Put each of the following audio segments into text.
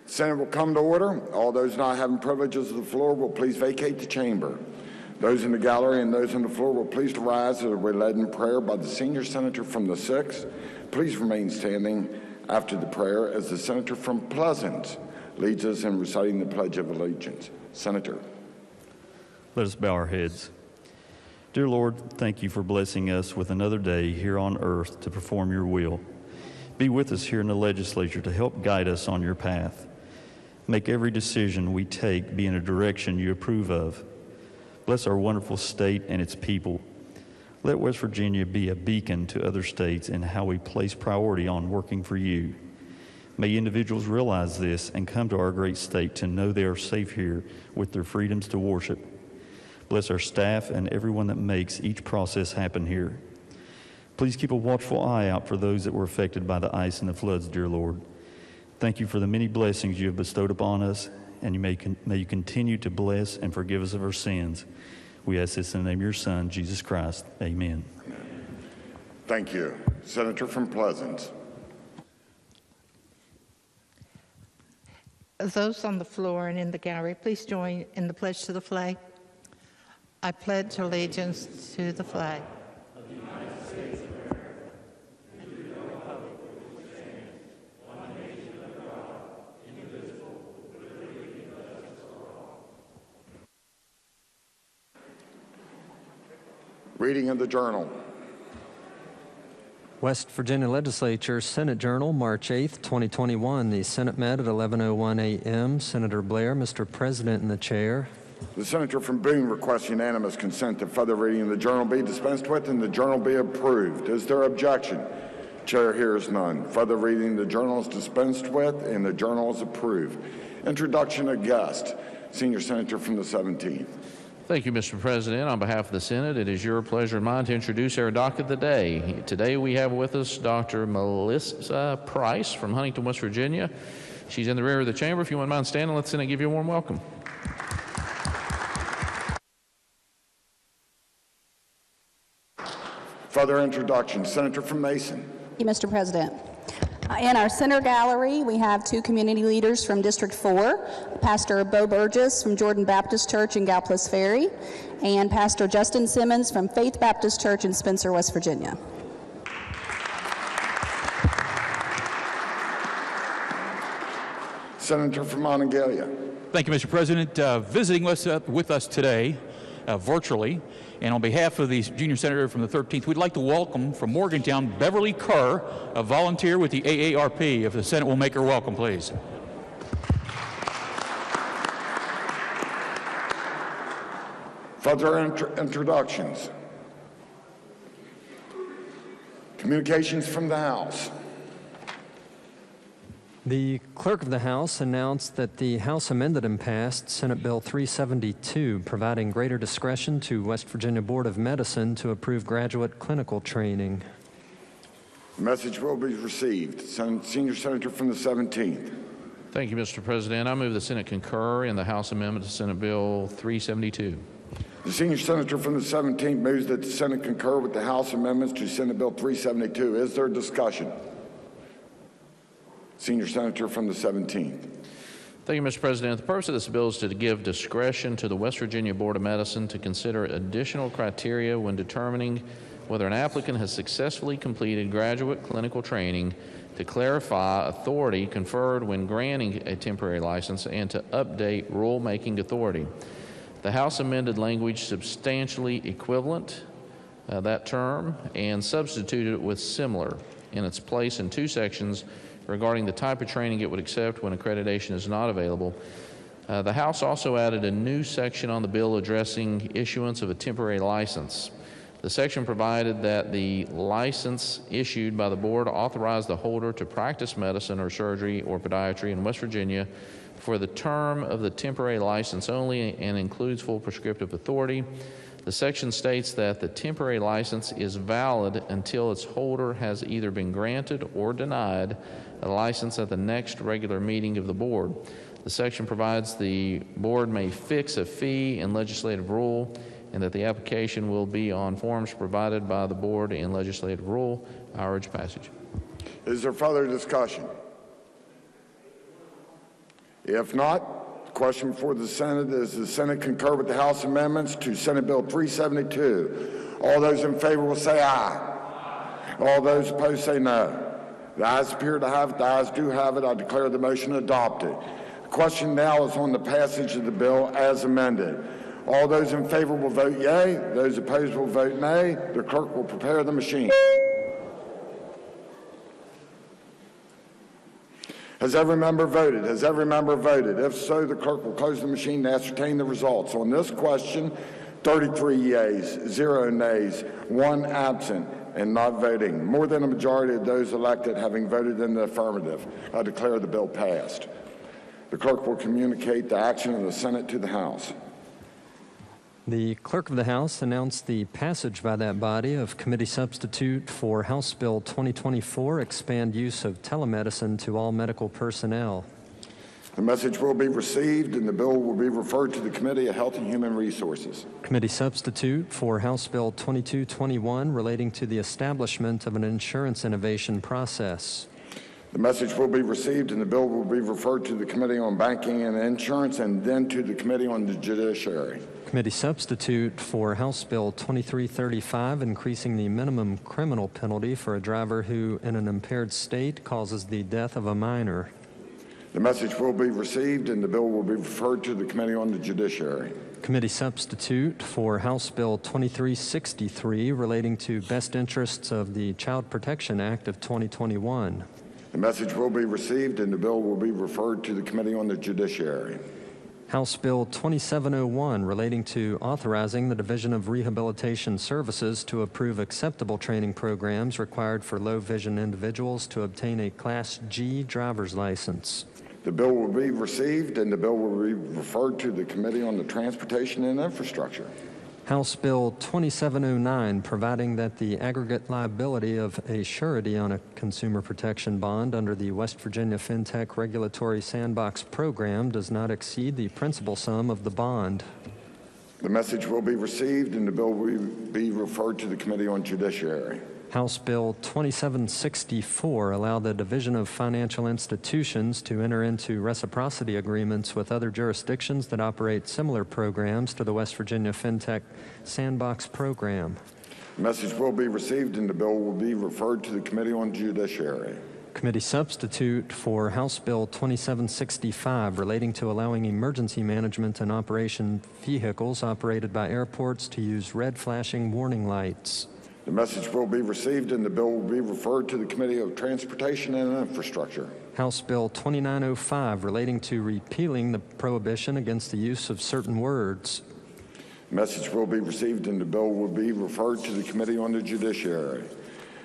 Senate will come to order. All those not having privileges of the floor will please vacate the chamber. Those in the gallery and those on the floor will please rise as we're led in prayer by the senior senator from the 6th. Please remain standing after the prayer as the senator from Pleasant leads us in reciting the Pledge of Allegiance. Senator. Let us bow our heads. Dear Lord, thank you for blessing us with another day here on earth to perform your will. Be with us here in the legislature to help guide us on your path. Make every decision we take be in a direction you approve of. Bless our wonderful state and its people. Let West Virginia be a beacon to other states in how we place priority on working for you. May individuals realize this and come to our great state to know they are safe here with their freedoms to worship. Bless our staff and everyone that makes each process happen here. Please keep a watchful eye out for those that were affected by the ice and the floods, dear Lord. Thank you for the many blessings you have bestowed upon us, and may you continue to bless and forgive us of our sins. We ask this in the name of your Son, Jesus Christ. Amen. Thank you. Senator from Pleasant. Those on the floor and in the gallery, please join in the pledge to the flag. I pledge allegiance to the flag of the United States of America and to the republic for which it stands, one nation under God, indivisible, with liberty and justice for all. Reading of the Journal. West Virginia Legislature Senate Journal, March 8th, 2021. The Senate met at 11:01 a.m. Senator Blair, Mr. President, in the chair. The senator from Boone requests unanimous consent that further reading of the journal be dispensed with and the journal be approved. Is there objection? Chair hears none. Further reading of the journal is dispensed with and the journal is approved. Introduction of guest, Senior Senator from the 17th. Thank you, Mr. President. On behalf of the Senate, it is your pleasure and mine to introduce our docket of the day. Today we have with us Dr. Melissa Price from Huntington, West Virginia. She's in the rear of the chamber. If you wouldn't mind standing, let the Senate give you a warm welcome. Further introduction, Senator from Mason. Thank you, Mr. President. In our center gallery, we have two community leaders from District 4, Pastor Bo Burgess from Jordan Baptist Church in Galplis Ferry, and Pastor Justin Simmons from Faith Baptist Church in Spencer, West Virginia. Senator from Monongalia. Thank you, Mr. President. Visiting with us today, virtually, and on behalf of the junior senator from the 13th, we'd like to welcome from Morgantown Beverly Kerr, a volunteer with the AARP. If the Senate will make her welcome, please. Further introductions. Communications from the House. The Clerk of the House announced that the House amended and passed Senate Bill 372, providing greater discretion to West Virginia Board of Medicine to approve graduate clinical training. The message will be received. Senior Senator from the 17th. Thank you, Mr. President. I move the Senate concur in the House amendment to Senate Bill 372. The senior senator from the 17th moves that the Senate concur with the House amendments to Senate Bill 372. Is there discussion? Senior senator from the 17th. Thank you, Mr. President. The purpose of this bill is to give discretion to the West Virginia Board of Medicine to consider additional criteria when determining whether an applicant has successfully completed graduate clinical training, to clarify authority conferred when granting a temporary license, and to update rulemaking authority. The House amended language substantially equivalent that term and substituted it with similar in its place in 2 sections regarding the type of training it would accept when accreditation is not available. The House also added a new section on the bill addressing issuance of a temporary license. The section provided that the license issued by the board authorized the holder to practice medicine or surgery or podiatry in West Virginia for the term of the temporary license only and includes full prescriptive authority. The section states that the temporary license is valid until its holder has either been granted or denied a license at the next regular meeting of the board. The section provides the board may fix a fee in legislative rule and that the application will be on forms provided by the board in legislative rule. I urge passage. Is there further discussion? If not, the question before the Senate is: the Senate concur with the House amendments to Senate Bill 372? All those in favor will say aye. All those opposed say no. The ayes appear to have it. The ayes do have it. I declare the motion adopted. The question now is on the passage of the bill as amended. All those in favor will vote yea. Those opposed will vote nay. The clerk will prepare the machine. Has every member voted? Has every member voted? If so, the clerk will close the machine to ascertain the results. On this question, 33 yeas, 0 nays, 1 absent, and not voting. More than a majority of those elected having voted in the affirmative. I declare the bill passed. The clerk will communicate the action of the Senate to the House. The Clerk of the House announced the passage by that body of Committee Substitute for House Bill 2024, Expand Use of Telemedicine to All Medical Personnel. The message will be received and the bill will be referred to the Committee of Health and Human Resources. Committee Substitute for House Bill 2221, relating to the establishment of an insurance innovation process. The message will be received and the bill will be referred to the Committee on Banking and Insurance and then to the Committee on the Judiciary. Committee Substitute for House Bill 2335, increasing the minimum criminal penalty for a driver who, in an impaired state, causes the death of a minor. The message will be received and the bill will be referred to the Committee on the Judiciary. Committee Substitute for House Bill 2363, relating to best interests of the Child Protection Act of 2021. The message will be received and the bill will be referred to the Committee on the Judiciary. House Bill 2701, relating to authorizing the Division of Rehabilitation Services to approve acceptable training programs required for low-vision individuals to obtain a Class G driver's license. The bill will be received and the bill will be referred to the Committee on the Transportation and Infrastructure. House Bill 2709, providing that the aggregate liability of a surety on a consumer protection bond under the West Virginia FinTech Regulatory Sandbox Program does not exceed the principal sum of the bond. The message will be received and the bill will be referred to the Committee on Judiciary. House Bill 2764 allow the Division of Financial Institutions to enter into reciprocity agreements with other jurisdictions that operate similar programs to the West Virginia FinTech Sandbox Program. The message will be received and the bill will be referred to the Committee on Judiciary. Committee Substitute for House Bill 2765, relating to allowing emergency management and operation vehicles operated by airports to use red flashing warning lights. The message will be received and the bill will be referred to the Committee of Transportation and Infrastructure. House Bill 2905, relating to repealing the prohibition against the use of certain words. The message will be received and the bill will be referred to the Committee on the Judiciary.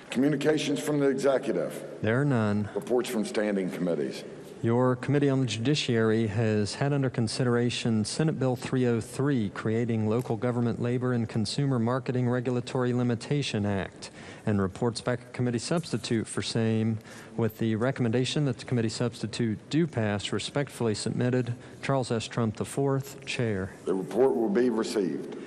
Communications from the Executive. There are none. Reports from standing committees. Your Committee on the Judiciary has had under consideration Senate Bill 303, creating Local Government Labor and Consumer Marketing Regulatory Limitation Act, and reports back a committee substitute for same, with the recommendation that the committee substitute do pass. Respectfully submitted, Charles S. Trump IV, Chair. The report will be received.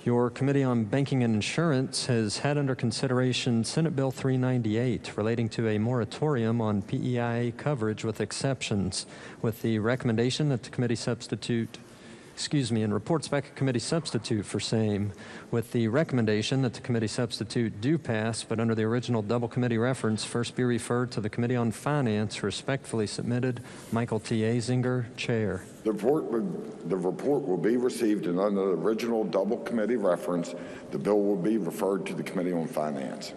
Your Committee on Banking and Insurance has had under consideration Senate Bill 398 relating to a moratorium on PEIA coverage with exceptions, with the recommendation that the committee and reports back a committee substitute for same, with the recommendation that the committee substitute do pass, but under the original double committee reference, first be referred to the Committee on Finance. Respectfully submitted, Michael T. Azinger, Chair. The report will be received, and under the original double committee reference, the bill will be referred to the Committee on Finance.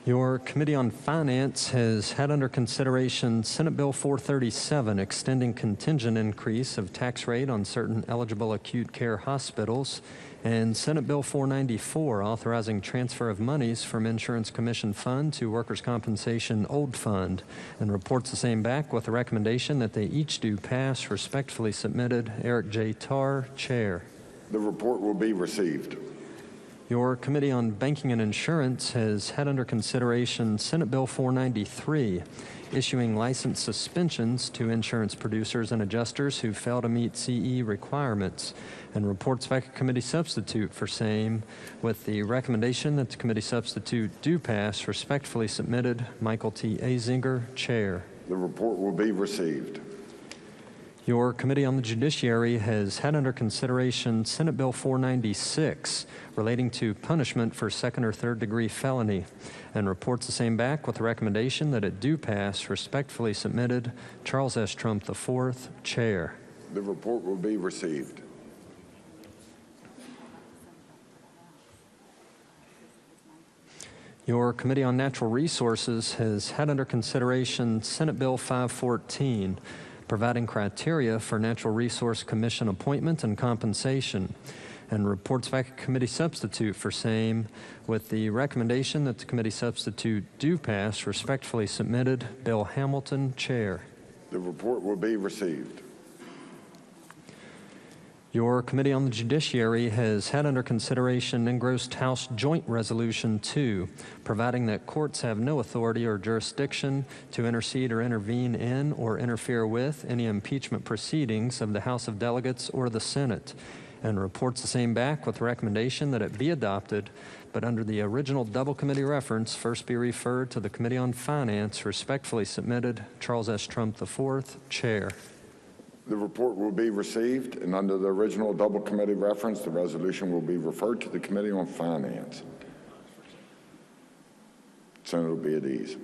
Your Committee on Finance has had under consideration Senate Bill 437, extending contingent increase of tax rate on certain eligible acute care hospitals, and Senate Bill 494, authorizing transfer of monies from Insurance Commission Fund to Workers' Compensation Old Fund, and reports the same back with the recommendation that they each do pass. Respectfully submitted, Eric J. Tarr, Chair. The report will be received. Your Committee on Banking and Insurance has had under consideration Senate Bill 493, issuing license suspensions to insurance producers and adjusters who fail to meet CE requirements, and reports back a committee substitute for same, with the recommendation that the committee substitute do pass. Respectfully submitted, Michael T. Azinger, Chair. The report will be received. Your Committee on the Judiciary has had under consideration Senate Bill 496 relating to punishment for second or third degree felony, and reports the same back with the recommendation that it do pass. Respectfully submitted, Charles S. Trump IV, Chair. The report will be received. Your Committee on Natural Resources has had under consideration Senate Bill 514, providing criteria for Natural Resource Commission appointment and compensation, and reports back a committee substitute for same, with the recommendation that the committee substitute do pass. Respectfully submitted, Bill Hamilton, Chair. The report will be received. Your Committee on the Judiciary has had under consideration Engrossed House Joint Resolution 2, providing that courts have no authority or jurisdiction to intercede or intervene in or interfere with any impeachment proceedings of the House of Delegates or the Senate, and reports the same back with the recommendation that it be adopted, but under the original double committee reference, first be referred to the Committee on Finance. Respectfully submitted, Charles S. Trump IV, Chair. The report will be received, and under the original double committee reference, the resolution will be referred to the Committee on Finance. Senator, be at ease.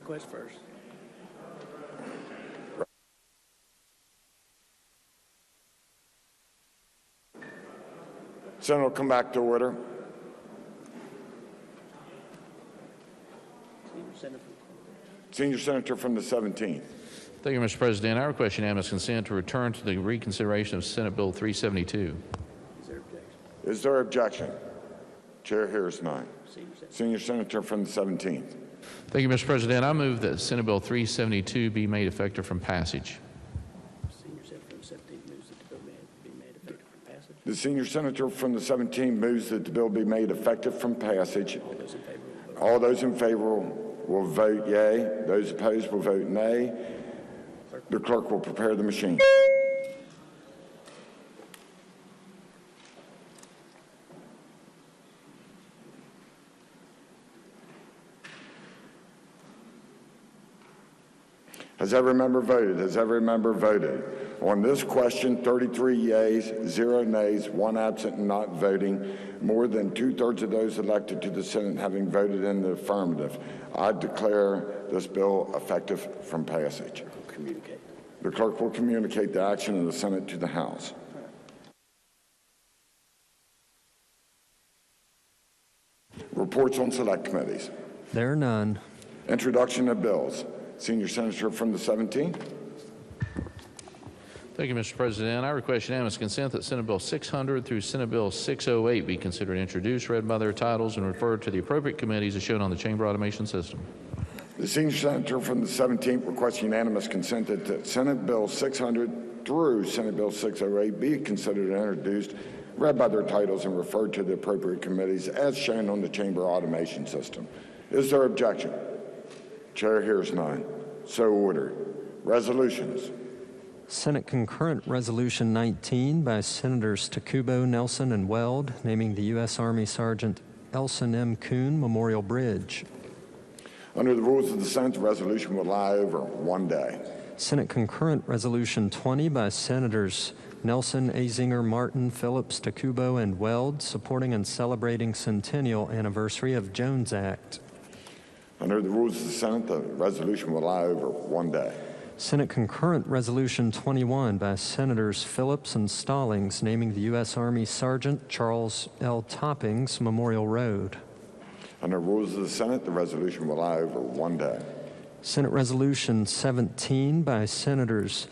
Request first. Senate will come back to order. Senior Senator from the 17th. Thank you, Mr. President. I request unanimous consent to return to the reconsideration of Senate Bill 372. Is there objection? Chair hears none. Senior Senator from the 17th. Thank you, Mr. President. I move that Senate Bill 372 be made effective from passage. Senior Senator from the 17th moves that the bill be made effective from passage. The Senior Senator from the 17th moves that the bill be made effective from passage. All those in favor will vote yea. Those opposed will vote nay. The clerk will prepare the machine. Has every member voted? Has every member voted? On this question, 33 yeas, 0 nays, 1 absent and not voting. More than 2/3 of those elected to the Senate having voted in the affirmative. I declare this bill effective from passage. Communicate. The clerk will communicate the action of the Senate to the House. Reports on select committees. There are none. Introduction of bills. Senior Senator from the 17th. Thank you, Mr. President. I request unanimous consent that Senate Bill 600 through Senate Bill 608 be considered introduced, read by their titles, and referred to the appropriate committees as shown on the chamber automation system. The Senior Senator from the 17th requests unanimous consent that Senate Bill 600 through Senate Bill 608 be considered and introduced, read by their titles, and referred to the appropriate committees as shown on the chamber automation system. Is there objection? Chair hears none. So ordered. Resolutions. Senate Concurrent Resolution 19 by Senators Takubo, Nelson, and Weld, naming the U.S. Army Sergeant Elson M. Kuhn Memorial Bridge. Under the rules of the Senate, the resolution will lie over one day. Senate Concurrent Resolution 20 by Senators Nelson, Azinger, Martin, Phillips, Takubo, and Weld, supporting and celebrating centennial anniversary of Jones Act. Under the rules of the Senate, the resolution will lie over one day. Senate Concurrent Resolution 21 by Senators Phillips and Stallings, naming the U.S. Army Sergeant Charles L. Toppings Memorial Road. Under the rules of the Senate, the resolution will lie over one day. Senate Resolution 17 by Senators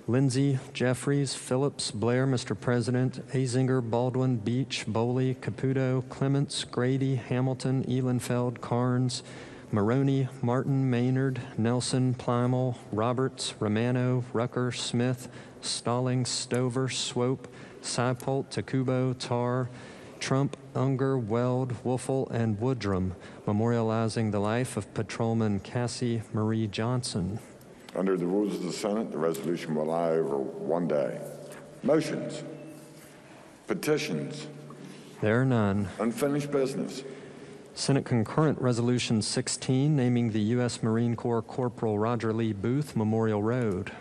Lindsay, Jeffries, Phillips, Blair, Mr. President, Azinger, Baldwin, Beach, Boley, Caputo, Clements, Grady, Hamilton, Ehlenfeld, Carnes, Maroney, Martin, Maynard, Nelson, Plymel, Roberts, Romano, Rucker, Smith, Stallings, Stover, Swope, Seipolt, Takubo, Tarr, Trump, Unger, Weld, Wolfle, and Woodrum, memorializing the life of Patrolman Cassie Marie Johnson. Under the rules of the Senate, the resolution will lie over one day. Motions. Petitions. There are none. Unfinished business. Senate Concurrent Resolution 16, naming the U.S. Marine Corps Corporal Roger Lee Booth Memorial Road.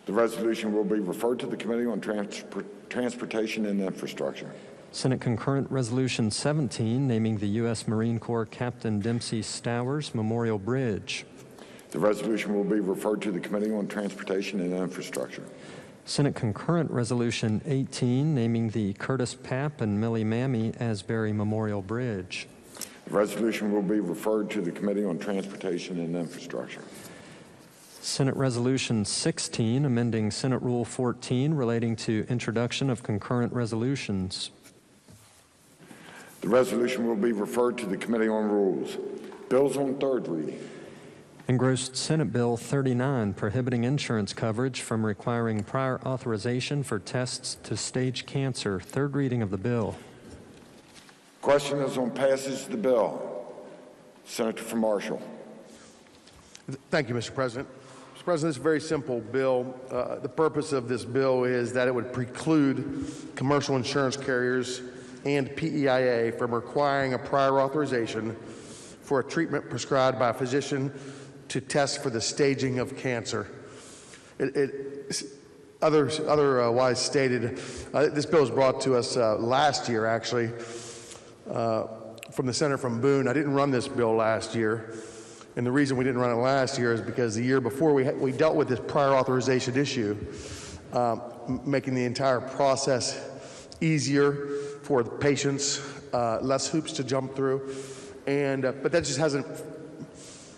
The resolution will be referred to the Committee on Transportation and Infrastructure. Senate Concurrent Resolution 17, naming the U.S. Marine Corps Captain Dempsey Stowers Memorial Bridge. The resolution will be referred to the Committee on Transportation and Infrastructure. Senate Concurrent Resolution 18, naming the Curtis Papp and Millie Mammy Asbury Memorial Bridge. The resolution will be referred to the Committee on Transportation and Infrastructure. Senate Resolution 16, amending Senate Rule 14 relating to introduction of concurrent resolutions. The resolution will be referred to the Committee on Rules. Bills on third reading. Engrossed Senate Bill 39, prohibiting insurance coverage from requiring prior authorization for tests to stage cancer. Third reading of the bill. Question is on passage of the bill. Senator from Marshall. Thank you, Mr. President. Mr. President, this is a very simple bill. The purpose of this bill is that it would preclude commercial insurance carriers and PEIA from requiring a prior authorization for a treatment prescribed by a physician to test for the staging of cancer. Otherwise stated, this bill was brought to us last year, actually, from the senator from Boone. I didn't run this bill last year. And the reason we didn't run it last year is because the year before we dealt with this prior authorization issue, making the entire process easier for the patients, less hoops to jump through. And but that just hasn't,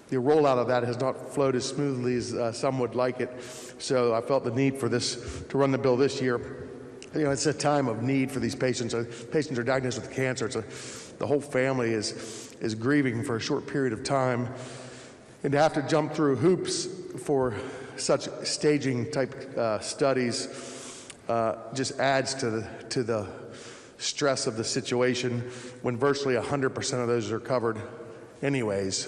the rollout of that has not flowed as smoothly as some would like it. So I felt the need for this, to run the bill this year. You know, it's a time of need for these patients. Patients are diagnosed with cancer. The whole family is grieving for a short period of time. And to have to jump through hoops for such staging type studies just adds to the stress of the situation when virtually 100% of those are covered anyways.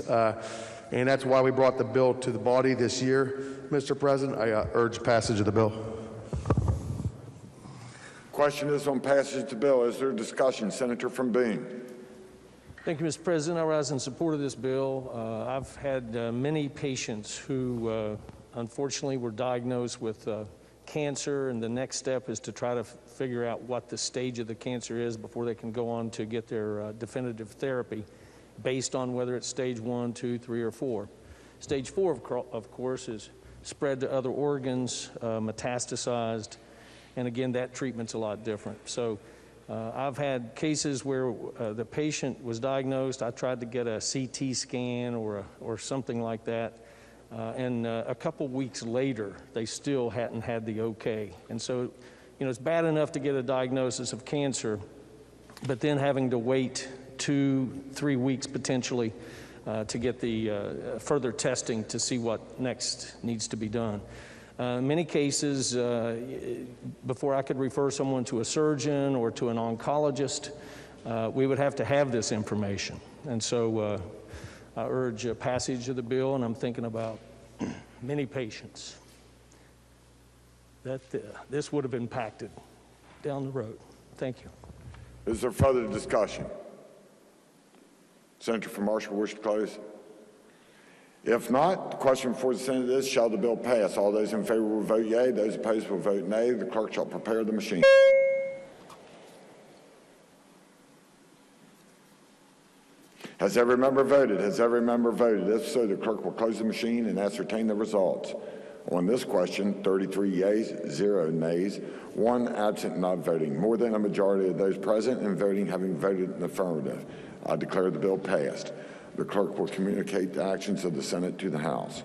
And that's why we brought the bill to the body this year. Mr. President, I urge passage of the bill. Question is on passage of the bill. Is there discussion? Senator from Boone. Thank you, Mr. President. I rise in support of this bill. I've had many patients who unfortunately were diagnosed with cancer, and the next step is to try to figure out what the stage of the cancer is before they can go on to get their definitive therapy based on whether it's stage 1, 2, 3, or 4. Stage 4, of course, is spread to other organs, metastasized, and again, that treatment's a lot different. So I've had cases where the patient was diagnosed. I tried to get a CT scan or something like that, and a couple weeks later, they still hadn't had the okay. And so, you know, it's bad enough to get a diagnosis of cancer, but then having to wait 2-3 weeks potentially to get the further testing to see what next needs to be done. In many cases, before I could refer someone to a surgeon or to an oncologist, we would have to have this information. And so I urge passage of the bill, and I'm thinking about many patients that this would have impacted down the road. Thank you. Is there further discussion? Senator from Marshall, wish to close? If not, the question before the Senate is, shall the bill pass? All those in favor will vote yea. Those opposed will vote nay. The clerk shall prepare the machine. Has every member voted? Has every member voted? If so, the clerk will close the machine and ascertain the results. On this question, 33 yeas, 0 nays, 1 absent not voting. More than a majority of those present and voting having voted in the affirmative. I declare the bill passed. The clerk will communicate the actions of the Senate to the House.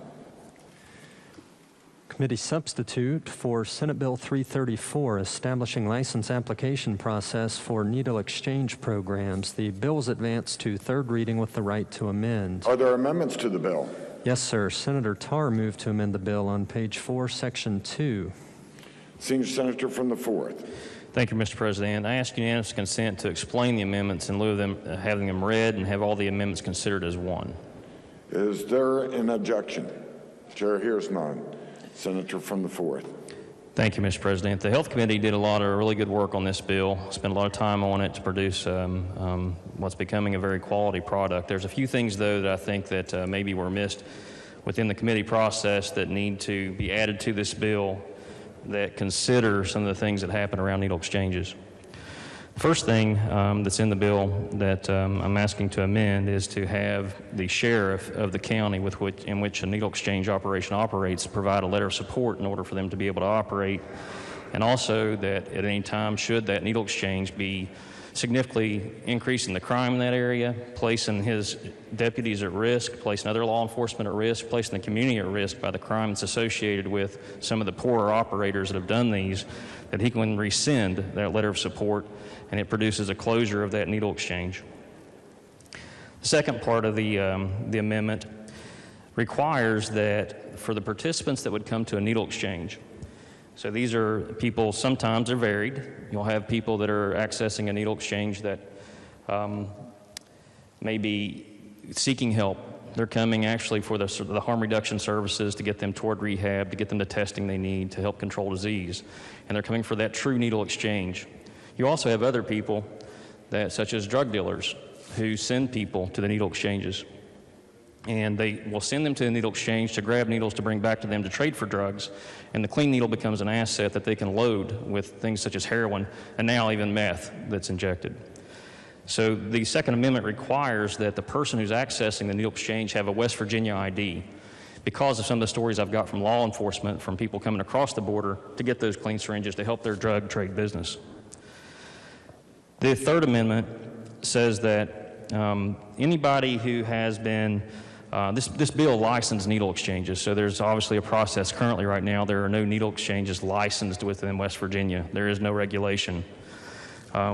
Committee substitute for Senate Bill 334, establishing license application process for needle exchange programs. The bill is advanced to third reading with the right to amend. Are there amendments to the bill? Yes, sir. Senator Tarr moved to amend the bill on page 4, section 2. Senior Senator from the 4th. Thank you, Mr. President. I ask unanimous consent to explain the amendments in lieu of them having them read and have all the amendments considered as one. Is there an objection? Chair hears none. Senator from the 4th. Thank you, Mr. President. The Health Committee did a lot of really good work on this bill, spent a lot of time on it to produce what's becoming a very quality product. There's a few things, though, that I think that maybe were missed within the committee process that need to be added to this bill that consider some of the things that happen around needle exchanges. First thing that's in the bill that I'm asking to amend is to have the sheriff of the county in which a needle exchange operation operates provide a letter of support in order for them to be able to operate, and also that at any time should that needle exchange be significantly increasing the crime in that area, placing his deputies at risk, placing other law enforcement at risk, placing the community at risk by the crime that's associated with some of the poorer operators that have done these, that he can rescind that letter of support and it produces a closure of that needle exchange. The second part of the amendment requires that for the participants that would come to a needle exchange, so these are people, sometimes they're varied. You'll have people that are accessing a needle exchange that may be seeking help. They're coming actually for the harm reduction services to get them toward rehab, to get them the testing they need to help control disease. And they're coming for that true needle exchange. You also have other people, such as drug dealers, who send people to the needle exchanges. And they will send them to the needle exchange to grab needles to bring back to them to trade for drugs. And the clean needle becomes an asset that they can load with things such as heroin and now even meth that's injected. So the Second Amendment requires that the person who's accessing the needle exchange have a West Virginia ID because of some of the stories I've got from law enforcement, from people coming across the border to get those clean syringes to help their drug trade business. The Third Amendment says that anybody who has been, this bill licensed needle exchanges, so there's obviously a process currently right now. There are no needle exchanges licensed within West Virginia. There is no regulation.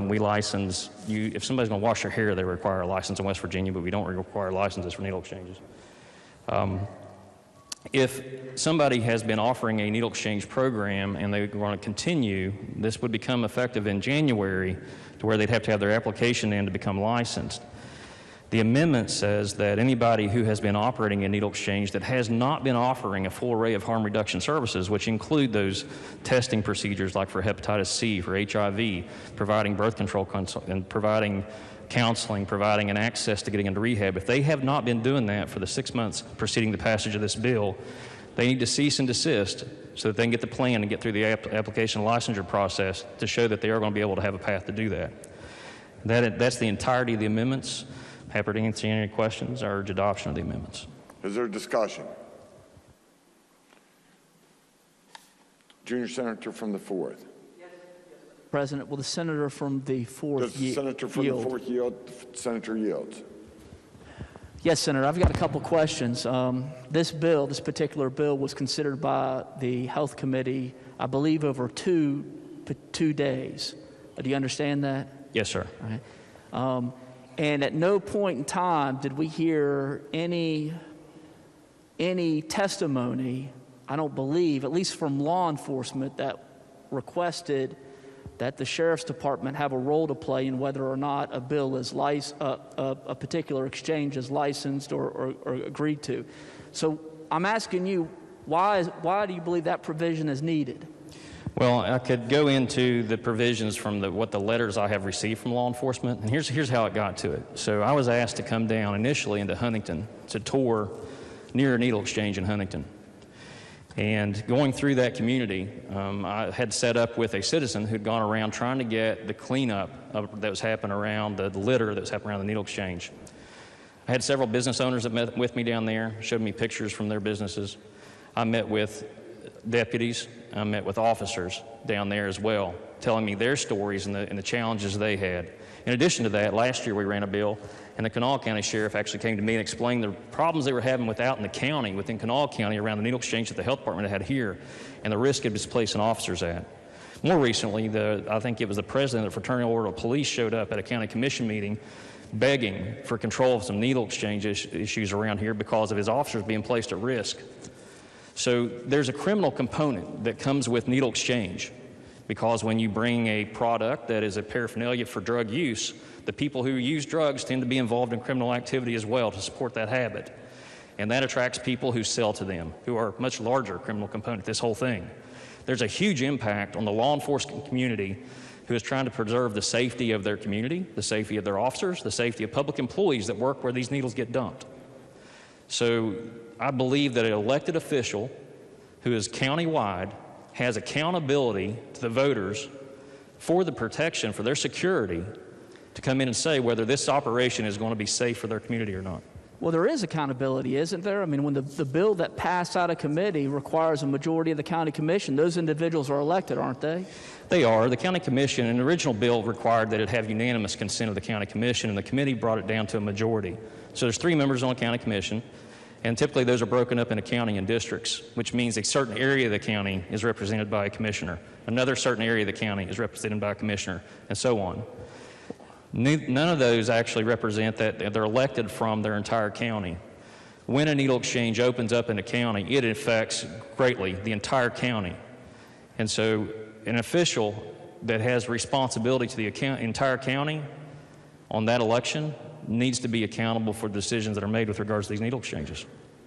We license you, if somebody's going to wash their hair, they require a license in West Virginia, but we don't require licenses for needle exchanges. If somebody has been offering a needle exchange program and they want to continue, this would become effective in January to where they'd have to have their application in to become licensed. The amendment says that anybody who has been operating a needle exchange that has not been offering a full array of harm reduction services, which include those testing procedures like for hepatitis C, for HIV, providing birth control and providing counseling, providing an access to getting into rehab, if they have not been doing that for the 6 months preceding the passage of this bill, they need to cease and desist so that they can get the plan and get through the application licensure process to show that they are going to be able to have a path to do that. That's the entirety of the amendments. Happy to answer any questions or urge adoption of the amendments. Is there discussion? Junior Senator from the 4th. President, will the senator from the 4th Does the senator from yield? the 4th yield? Senator yields. Yes, Senator. I've got a couple questions. This particular bill, was considered by the Health Committee, I believe, over two days. Do you understand that? Yes, sir. All right. And at no point in time did we hear any testimony, I don't believe, at least from law enforcement, that requested that the Sheriff's Department have a role to play in whether or not a bill is a particular exchange is licensed or agreed to. So I'm asking you, why do you believe that provision is needed? Well, I could go into the provisions from what the letters I have received from law enforcement, and here's how it got to it. So I was asked to come down initially into Huntington to tour near a needle exchange in Huntington. And going through that community, I had set up with a citizen who'd gone around trying to get the cleanup that was happening around the litter that was happening around the needle exchange. I had several business owners that met with me down there, showed me pictures from their businesses. I met with deputies, I met with officers down there as well, telling me their stories and the challenges they had. In addition to that, last year we ran a bill, and the Kanawha County Sheriff actually came to me and explained the problems they were having out in the county, within Kanawha County, around the needle exchange that the health department had here, and the risk it was placing officers at. More recently, I think it was the president of the Fraternal Order of Police showed up at a county commission meeting begging for control of some needle exchange issues around here because of his officers being placed at risk. So there's a criminal component that comes with needle exchange, because when you bring a product that is a paraphernalia for drug use, the people who use drugs tend to be involved in criminal activity as well to support that habit. And that attracts people who sell to them, who are a much larger criminal component, this whole thing. There's a huge impact on the law enforcement community who is trying to preserve the safety of their community, the safety of their officers, the safety of public employees that work where these needles get dumped. So I believe that an elected official who is countywide has accountability to the voters for the protection, for their security, to come in and say whether this operation is going to be safe for their community or not. Well, there is accountability, isn't there? I mean, when the bill that passed out of committee requires a majority of the county commission, those individuals are elected, aren't they? They are. The county commission, in the original bill, required that it have unanimous consent of the county commission, and the committee brought it down to a majority. So there's 3 members on the county commission, and typically those are broken up into county and districts, which means a certain area of the county is represented by a commissioner. Another certain area of the county is represented by a commissioner, and so on. None of those actually represent that they're elected from their entire county. When a needle exchange opens up in a county, it affects greatly the entire county. And so an official that has responsibility to the entire county on that election needs to be accountable for the decisions that are made with regards to these needle exchanges.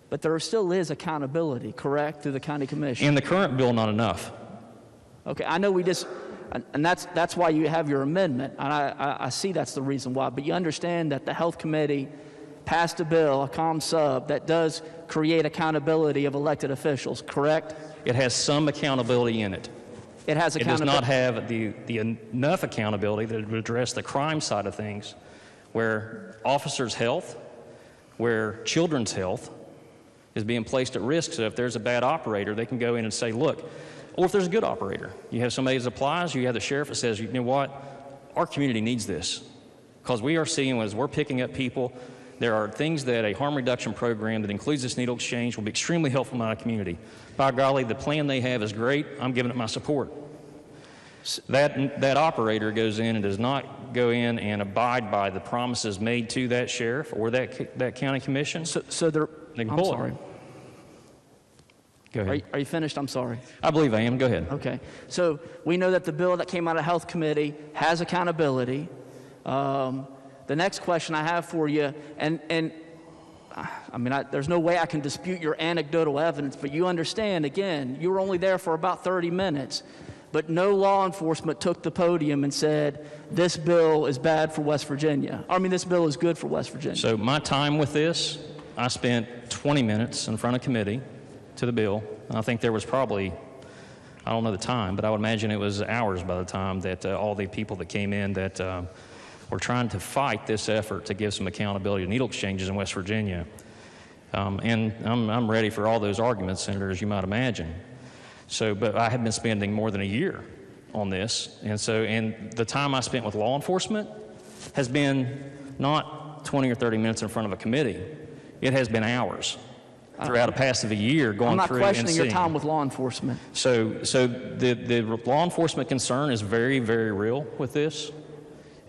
But there still is accountability, correct, through the county commission? In the current bill, not enough. Okay, I know and that's why you have your amendment, and I see that's the reason why. But you understand that the Health Committee passed a bill, a COM sub, that does create accountability of elected officials, correct? It has some accountability in it. It has accountability. It does not have the enough accountability that would address the crime side of things where officers' health, where children's health is being placed at risk. So if there's a bad operator, they can go in and say, look, or if there's a good operator, you have somebody that applies, you have the sheriff that says, you know what, our community needs this. Because we are seeing, as we're picking up people, there are things that a harm reduction program that includes this needle exchange will be extremely helpful in my community. By golly, the plan they have is great. I'm giving it my support. That operator goes in and does not go in and abide by the promises made to that sheriff or that county commission. So they're, they can I'm pull it. sorry. Go ahead. Are you finished? I'm sorry. I believe I am. Go ahead. Okay. So we know that the bill that came out of Health Committee has accountability. The next question I have for you, and I mean, there's no way I can dispute your anecdotal evidence, but you understand, again, you were only there for about 30 minutes, but no law enforcement took the podium and said, this bill is bad for West Virginia. I mean, this bill is good for West Virginia. So my time with this, I spent 20 minutes in front of committee to the bill. And I think there was probably, I don't know the time, but I would imagine it was hours by the time that all the people that came in that we're trying to fight this effort to give some accountability to needle exchanges in West Virginia. And I'm ready for all those arguments, Senator, as you might imagine. So, but I have been spending more than a year on this. And the time I spent with law enforcement has been not 20 or 30 minutes in front of a committee. It has been hours throughout a past of a year going through and I'm not questioning your seeing. time with law enforcement. So the law enforcement concern is very, very real with this.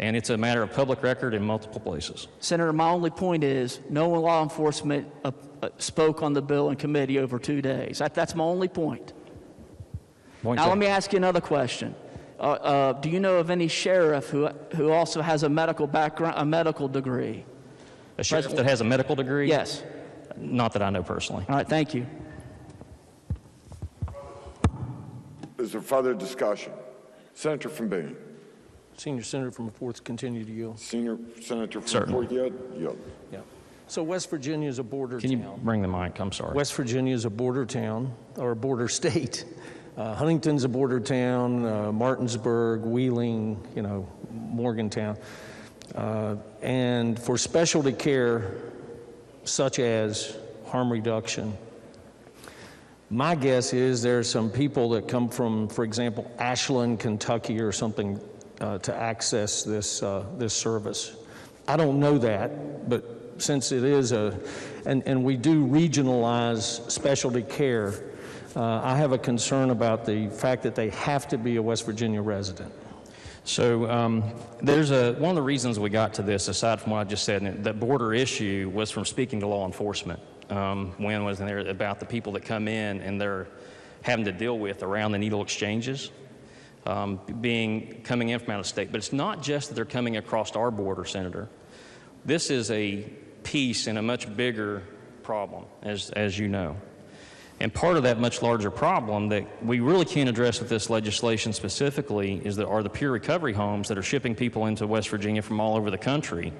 And it's a matter of public record in multiple places. Senator, my only point is no law enforcement spoke on the bill in committee over 2 days. That's my only point. Now, let me ask you another question. Do you know of any sheriff who also has a medical background, a medical degree? A sheriff that has a medical degree? Yes. Not that I know personally. All right, thank you. Is there further discussion? Senator from Boone. Senior Senator from the 4th, continue to yield. Senior Senator from Certainly. 4th, yield. Yeah. So West Virginia is a border Can you town. bring the mic? I'm sorry. West Virginia is a border town, or a border state. Huntington's a border town, Martinsburg, Wheeling, Morgantown. And for specialty care, such as harm reduction, my guess is there are some people that come from, for example, Ashland, Kentucky or something to access this service. I don't know that, but since it is and we do regionalize specialty care, I have a concern about the fact that they have to be a West Virginia resident. So there's one of the reasons we got to this, aside from what I just said, and that border issue was from speaking to law enforcement. When was there about the people that come in and they're having to deal with around the needle exchanges, coming in from out of state. But it's not just that they're coming across our border, Senator. This is a piece in a much bigger problem, as you know. And part of that much larger problem that we really can't address with this legislation specifically are the peer recovery homes that are shipping people into West Virginia from all over the country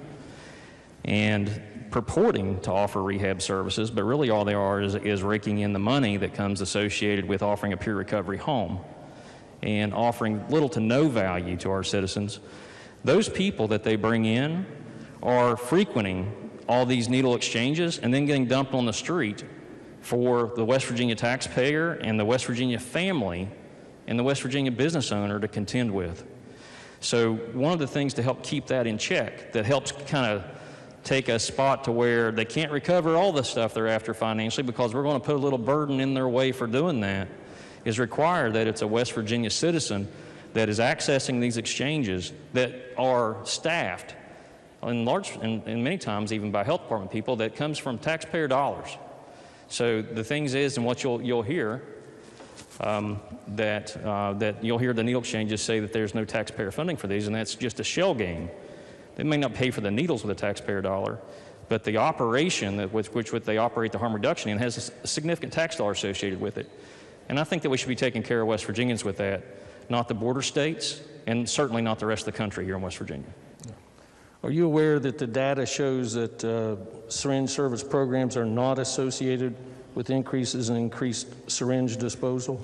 and purporting to offer rehab services, but really all they are is raking in the money that comes associated with offering a peer recovery home and offering little to no value to our citizens. Those people that they bring in are frequenting all these needle exchanges and then getting dumped on the street for the West Virginia taxpayer and the West Virginia family and the West Virginia business owner to contend with. So one of the things to help keep that in check, that helps kind of take a spot to where they can't recover all the stuff they're after financially, because we're going to put a little burden in their way for doing that, is require that it's a West Virginia citizen that is accessing these exchanges that are staffed and many times even by health department people that comes from taxpayer dollars. So the things is, and what you'll hear, that you'll hear the needle exchanges say that there's no taxpayer funding for these, and that's just a shell game. They may not pay for the needles with a taxpayer dollar, but the operation with which they operate the harm reduction in has a significant tax dollar associated with it. And I think that we should be taking care of West Virginians with that, not the border states, and certainly not the rest of the country here in West Virginia. Are you aware that the data shows that syringe service programs are not associated with increases in increased syringe disposal?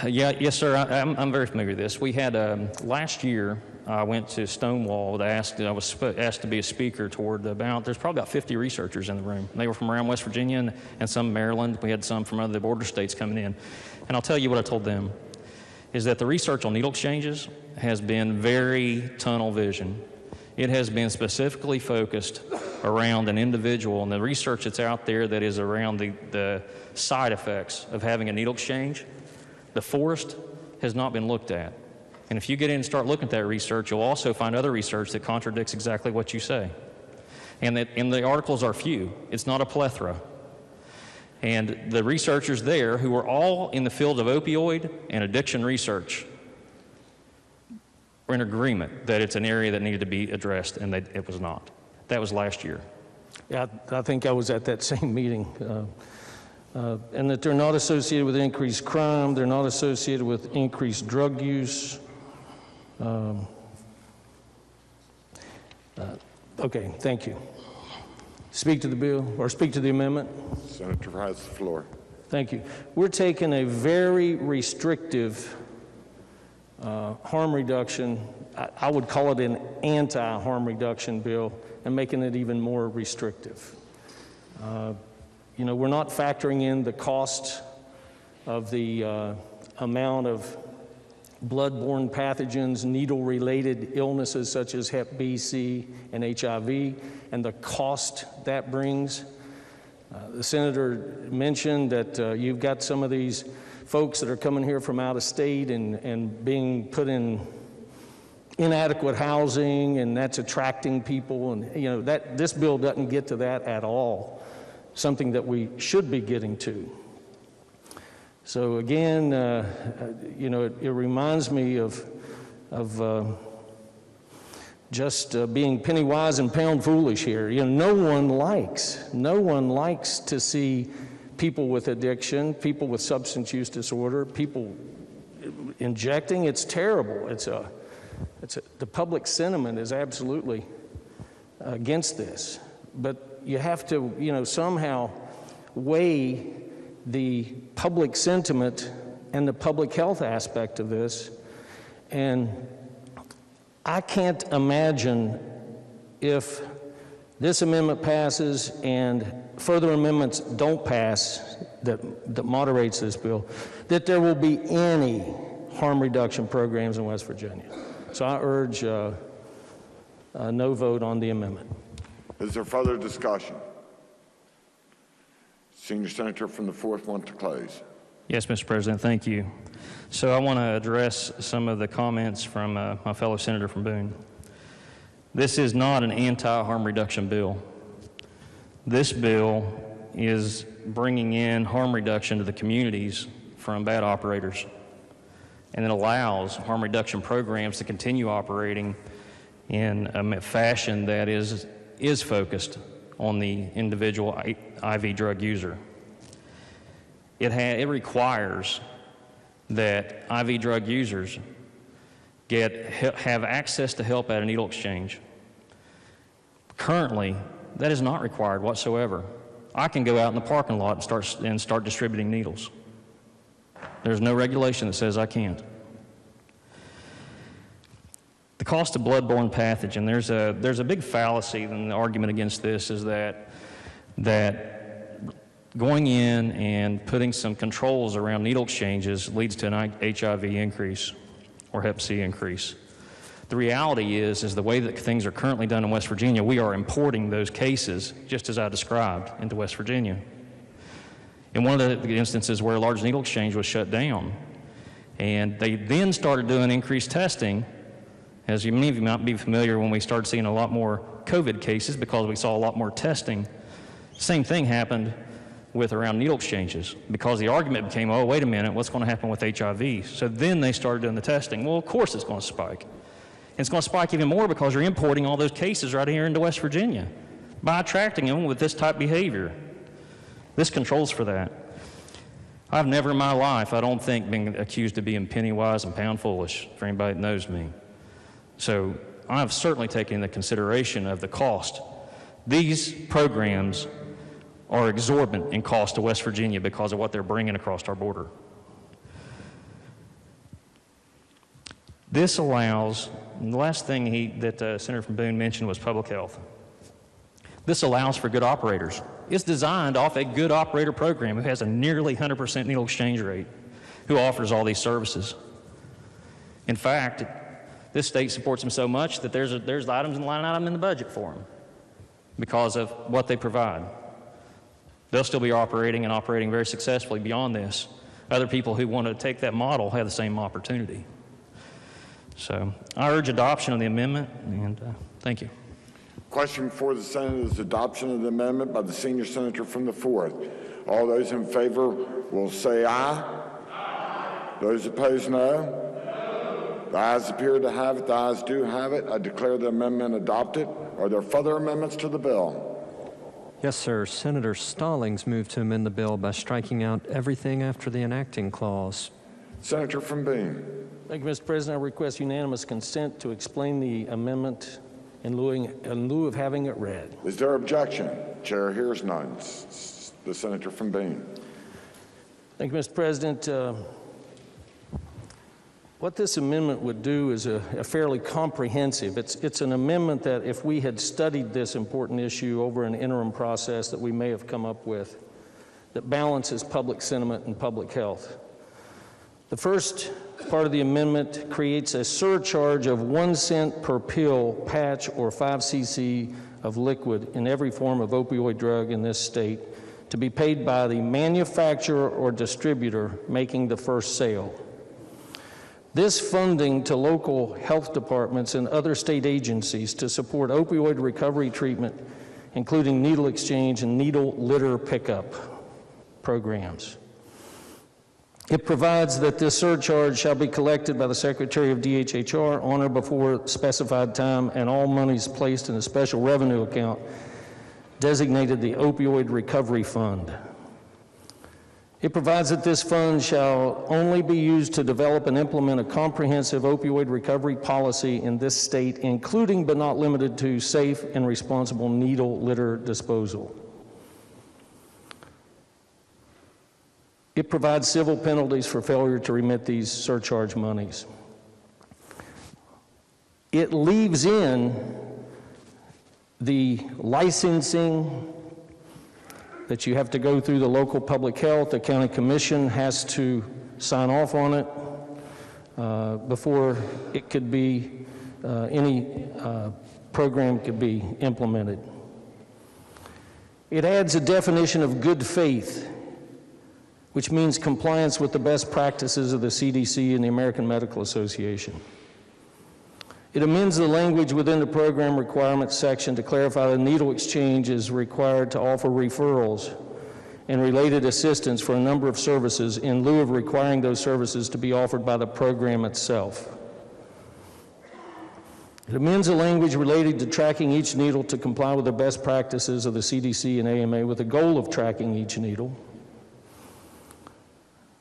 Yes, sir. I'm very familiar with this. We had last year I went to Stonewall I was asked to be a speaker toward there's probably about 50 researchers in the room. They were from around West Virginia and some Maryland. We had some from other border states coming in. And I'll tell you what I told them, is that the research on needle exchanges has been very tunnel vision. It has been specifically focused around an individual, and the research that's out there that is around the side effects of having a needle exchange, the forest has not been looked at. And if you get in and start looking at that research, you'll also find other research that contradicts exactly what you say. And the articles are few. It's not a plethora. And the researchers there, who are all in the field of opioid and addiction research, were in agreement that it's an area that needed to be addressed, and it was not. That was last year. Yeah, I think I was at that same meeting. And that they're not associated with increased crime, they're not associated with increased drug use. Okay, thank you. Speak to the bill, or speak to the amendment. Senator has the floor. Thank you. We're taking a very restrictive harm reduction, I would call it an anti-harm reduction bill, and making it even more restrictive. You know, we're not factoring in the cost of the amount of bloodborne pathogens, needle-related illnesses such as Hep B, C, and HIV, and the cost that brings. The senator mentioned that you've got some of these folks that are coming here from out of state and being put in inadequate housing, and that's attracting people, and you know that this bill doesn't get to that at all. Something that we should be getting to. So again, you know, it reminds me of just being penny wise and pound foolish here. You know, no one likes to see people with addiction, people with substance use disorder, people injecting. It's terrible. The public sentiment is absolutely against this. But you have to, you know, somehow weigh the public sentiment and the public health aspect of this. And I can't imagine if this amendment passes and further amendments don't pass that moderates this bill, that there will be any harm reduction programs in West Virginia. So I urge a no vote on the amendment. Is there further discussion? Senior Senator from the 4th wants to close. Yes, Mr. President, thank you. So I want to address some of the comments from my fellow senator from Boone. This is not an anti-harm reduction bill. This bill is bringing in harm reduction to the communities from bad operators, and it allows harm reduction programs to continue operating in a fashion that is focused on the individual IV drug user. It requires that IV drug users have access to help at a needle exchange. Currently, that is not required whatsoever. I can go out in the parking lot and start distributing needles. There's no regulation that says I can't. The cost of bloodborne pathogen, there's a big fallacy in the argument against this, is that going in and putting some controls around needle exchanges leads to an HIV increase or Hep C increase. The reality is the way that things are currently done in West Virginia, we are importing those cases, just as I described, into West Virginia. In one of the instances where a large needle exchange was shut down, and they then started doing increased testing, as many of you might be familiar, when we started seeing a lot more COVID cases because we saw a lot more testing. Same thing happened with around needle exchanges, because the argument became, oh, wait a minute, what's going to happen with HIV? So then they started doing the testing. Well, of course it's going to spike. And it's going to spike even more because you're importing all those cases right here into West Virginia by attracting them with this type of behavior. This controls for that. I've never in my life, I don't think, been accused of being penny wise and pound foolish, for anybody that knows me. So I've certainly taken into consideration of the cost. These programs are exorbitant in cost to West Virginia because of what they're bringing across our border. This allows, and the last thing that Senator from Boone mentioned was public health. This allows for good operators. It's designed off a good operator program who has a nearly 100% needle exchange rate, who offers all these services. In fact, this state supports them so much that there's items in the line item in the budget for them because of what they provide. They'll still be operating and operating very successfully beyond this. Other people who want to take that model have the same opportunity. So I urge adoption of the amendment, and thank you. Question before the Senate is adoption of the amendment by the senior senator from the 4th. All those in favor will say aye. Aye. Those opposed, no. The ayes appear to have it. The ayes do have it. I declare the amendment adopted. Are there further amendments to the bill? Yes, sir. Senator Stallings moved to amend the bill by striking out everything after the enacting clause. Senator from Boone. Thank you, Mr. President. I request unanimous consent to explain the amendment in lieu of having it read. Is there objection? Chair hears none. The senator from Boone. Thank you, Mr. President. What this amendment would do is a fairly comprehensive. It's an amendment that if we had studied this important issue over an interim process that we may have come up with, that balances public sentiment and public health. The first part of the amendment creates a surcharge of 1 cent per pill, patch, or 5 cc of liquid in every form of opioid drug in this state to be paid by the manufacturer or distributor making the first sale. This funding to local health departments and other state agencies to support opioid recovery treatment, including needle exchange and needle litter pickup programs. It provides that this surcharge shall be collected by the Secretary of DHHR on or before specified time, and all monies placed in a special revenue account designated the Opioid Recovery Fund. It provides that this fund shall only be used to develop and implement a comprehensive opioid recovery policy in this state, including but not limited to safe and responsible needle litter disposal. It provides civil penalties for failure to remit these surcharge monies. It leaves in the licensing that you have to go through the local public health. The county commission has to sign off on it before it could be, any program could be implemented. It adds a definition of good faith, which means compliance with the best practices of the CDC and the American Medical Association. It amends the language within the program requirements section to clarify that needle exchange is required to offer referrals and related assistance for a number of services in lieu of requiring those services to be offered by the program itself. It amends the language related to tracking each needle to comply with the best practices of the CDC and AMA with the goal of tracking each needle.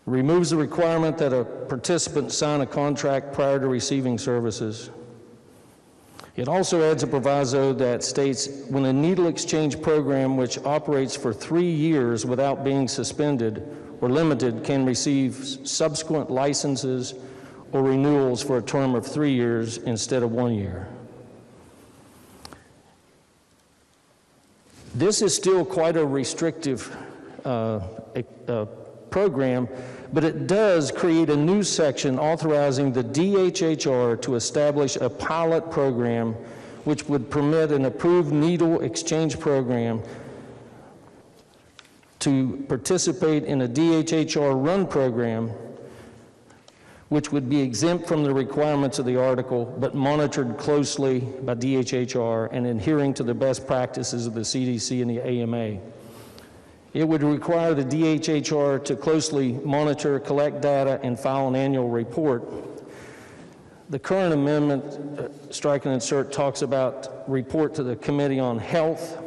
Removes the requirement that a participant sign a contract prior to receiving services. It also adds a proviso that states when a needle exchange program which operates for 3 years without being suspended or limited can receive subsequent licenses or renewals for a term of 3 years instead of 1 year. This is still quite a restrictive program, but it does create a new section authorizing the DHHR to establish a pilot program which would permit an approved needle exchange program to participate in a DHHR-run program which would be exempt from the requirements of the article, but monitored closely by DHHR and adhering to the best practices of the CDC and the AMA. It would require the DHHR to closely monitor, collect data, and file an annual report. The current amendment, strike and insert, talks about report to the Committee on Health.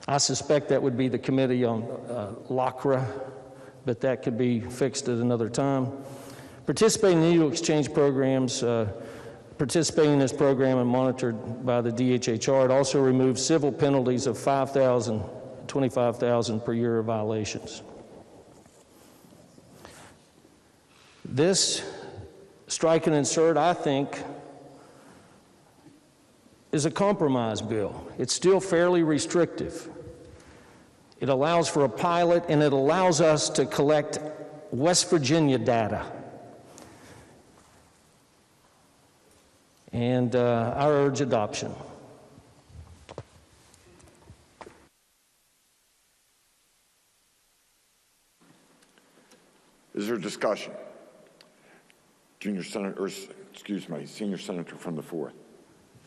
I suspect that would be the Committee on LACRA, but that could be fixed at another time. Participating in needle exchange programs, participating in this program and monitored by the DHHR. It also removes civil penalties of $5,000, $25,000 per year of violations. This strike and insert, I think, is a compromise bill. It's still fairly restrictive. It allows for a pilot, and it allows us to collect West Virginia data. And I urge adoption. Is there discussion? Senior Senator from the 4th.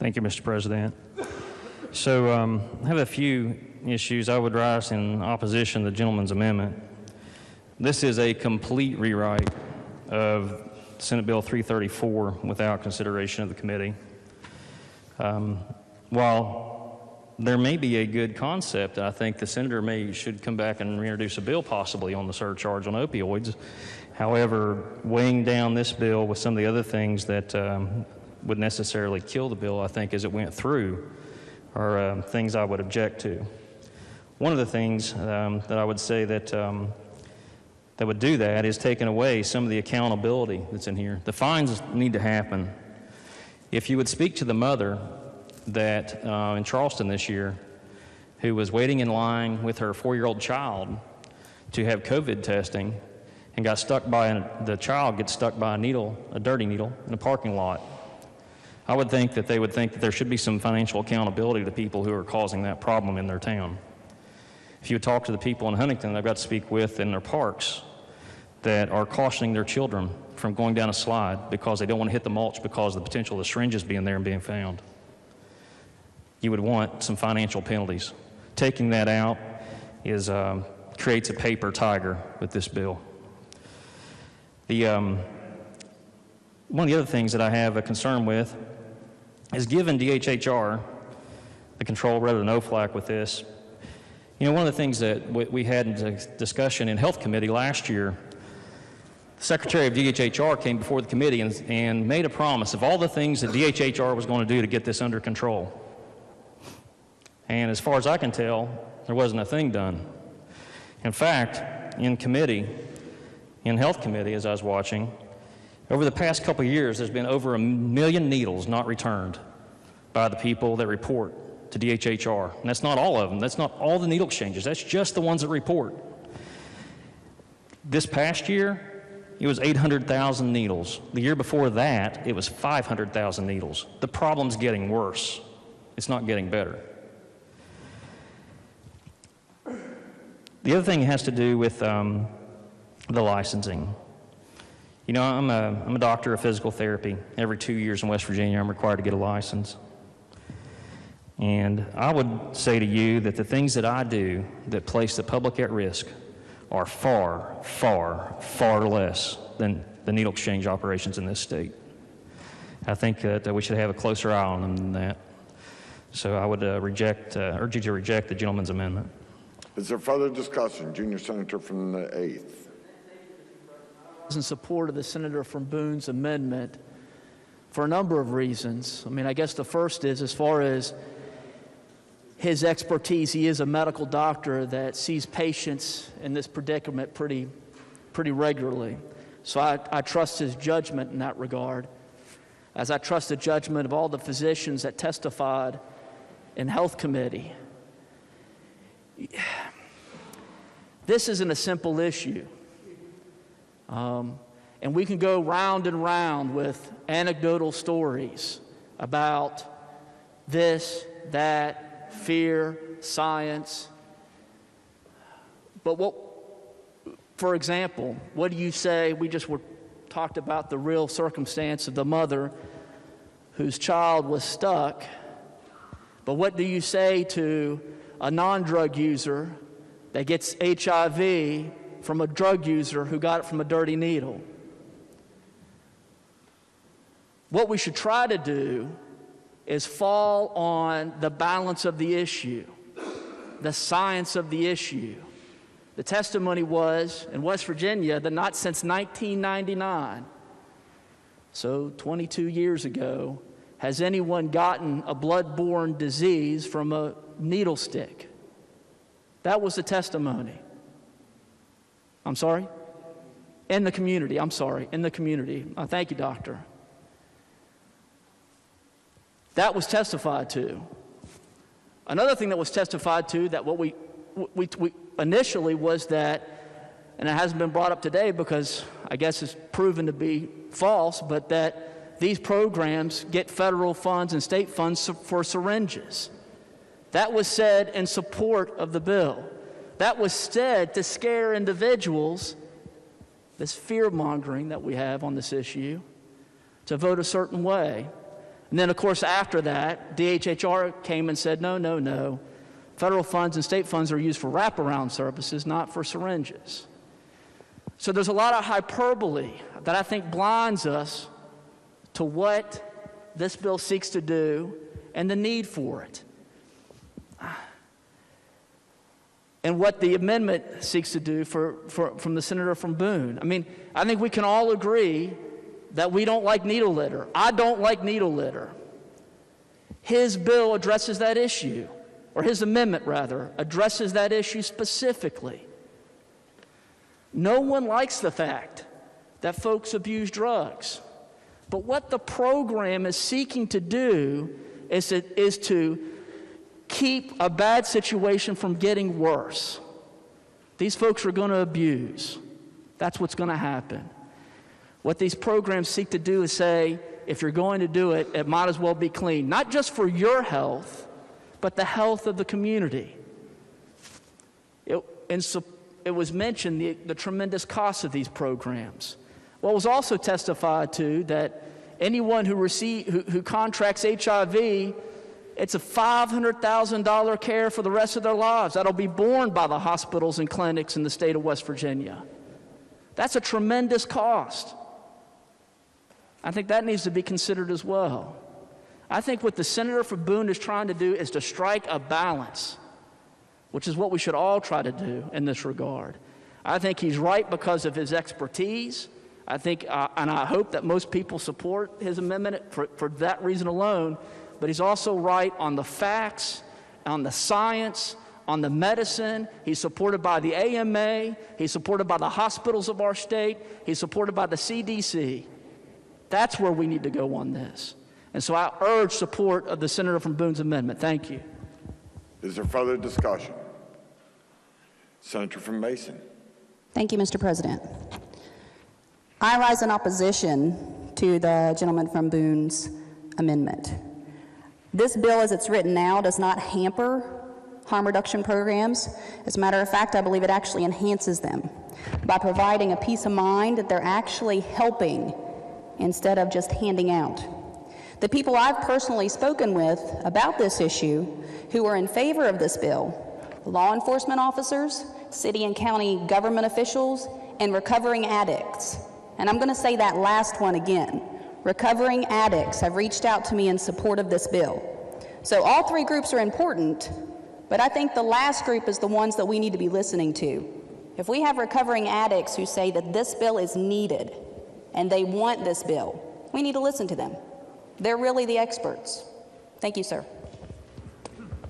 Thank you, Mr. President. So I have a few issues I would rise in opposition to the gentleman's amendment. This is a complete rewrite of Senate Bill 334 without consideration of the committee. While there may be a good concept, I think the senator should come back and reintroduce a bill possibly on the surcharge on opioids. However, weighing down this bill with some of the other things that would necessarily kill the bill, I think, as it went through, are things I would object to. One of the things that I would say that that would do that is taking away some of the accountability that's in here. The fines need to happen. If you would speak to the mother that in Charleston this year who was waiting in line with her 4-year-old child to have COVID testing and got stuck by the child gets stuck by a dirty needle in a parking lot, I would think that they would think that there should be some financial accountability to people who are causing that problem in their town. If you would talk to the people in Huntington I've got to speak with in their parks that are cautioning their children from going down a slide because they don't want to hit the mulch because of the potential of the syringes being there and being found, you would want some financial penalties. Taking that out creates a paper tiger with this bill. One of the other things that I have a concern with is giving DHHR the control rather than OFLAC with this. You know, one of the things that we had in discussion in Health Committee last year, the Secretary of DHHR came before the committee and made a promise of all the things that DHHR was going to do to get this under control. And as far as I can tell, there wasn't a thing done. In fact, in Health Committee, as I was watching, over the past couple of years, there's been over 1 million needles not returned by the people that report to DHHR. And that's not all of them. That's not all the needle exchanges. That's just the ones that report. This past year, it was 800,000 needles. The year before that, it was 500,000 needles. The problem's getting worse. It's not getting better. The other thing has to do with the licensing. You know, I'm a doctor of physical therapy. Every 2 years in West Virginia, I'm required to get a license. And I would say to you that the things that I do that place the public at risk are far, far, far less than the needle exchange operations in this state. I think that we should have a closer eye on them than that. So I would urge you to reject the gentleman's amendment. Is there further discussion? Junior Senator from the 8th. In support of the Senator from Boone's amendment for a number of reasons. I mean, I guess the first is as far as his expertise, he is a medical doctor that sees patients in this predicament pretty regularly. So I trust his judgment in that regard, as I trust the judgment of all the physicians that testified in Health Committee. This isn't a simple issue. And we can go round and round with anecdotal stories about this, that, fear, science. But for example, what do you say? We just talked about the real circumstance of the mother whose child was stuck. But what do you say to a non-drug user that gets HIV from a drug user who got it from a dirty needle? What we should try to do is fall on the balance of the issue, the science of the issue. The testimony was in West Virginia that not since 1999, so 22 years ago, has anyone gotten a blood-borne disease from a needle stick. That was the testimony. I'm sorry? In the community, I'm sorry, in the community. Thank you, Doctor. That was testified to. Another thing that was testified to that what we initially was that, and it hasn't been brought up today because I guess it's proven to be false, but that these programs get federal funds and state funds for syringes. That was said in support of the bill. That was said to scare individuals, this fear-mongering that we have on this issue, to vote a certain way. And then, of course, after that, DHHR came and said, no, no, no. Federal funds and state funds are used for wraparound services, not for syringes. So there's a lot of hyperbole that I think blinds us to what this bill seeks to do and the need for it. And what the amendment seeks to do from the senator from Boone. I mean, I think we can all agree that we don't like needle litter. I don't like needle litter. His bill addresses that issue, or his amendment, rather, addresses that issue specifically. No one likes the fact that folks abuse drugs. But what the program is seeking to do is to keep a bad situation from getting worse. These folks are going to abuse. That's what's going to happen. What these programs seek to do is say, if you're going to do it, it might as well be clean. Not just for your health, but the health of the community. It was mentioned the tremendous cost of these programs. Well, it was also testified to that anyone who contracts HIV, it's a $500,000 care for the rest of their lives. That'll be borne by the hospitals and clinics in the state of West Virginia. That's a tremendous cost. I think that needs to be considered as well. I think what the senator from Boone is trying to do is to strike a balance, which is what we should all try to do in this regard. I think he's right because of his expertise. I think, and I hope that most people support his amendment for that reason alone, but he's also right on the facts, on the science, on the medicine. He's supported by the AMA. He's supported by the hospitals of our state. He's supported by the CDC. That's where we need to go on this. And so I urge support of the senator from Boone's amendment. Thank you. Is there further discussion? Senator from Mason. Thank you, Mr. President. I rise in opposition to the gentleman from Boone's amendment. This bill, as it's written now, does not hamper harm reduction programs. As a matter of fact, I believe it actually enhances them by providing a peace of mind that they're actually helping instead of just handing out. The people I've personally spoken with about this issue who are in favor of this bill, law enforcement officers, city and county government officials, and recovering addicts. And I'm going to say that last one again. Recovering addicts have reached out to me in support of this bill. So all three groups are important, but I think the last group is the ones that we need to be listening to. If we have recovering addicts who say that this bill is needed and they want this bill, we need to listen to them. They're really the experts. Thank you, sir.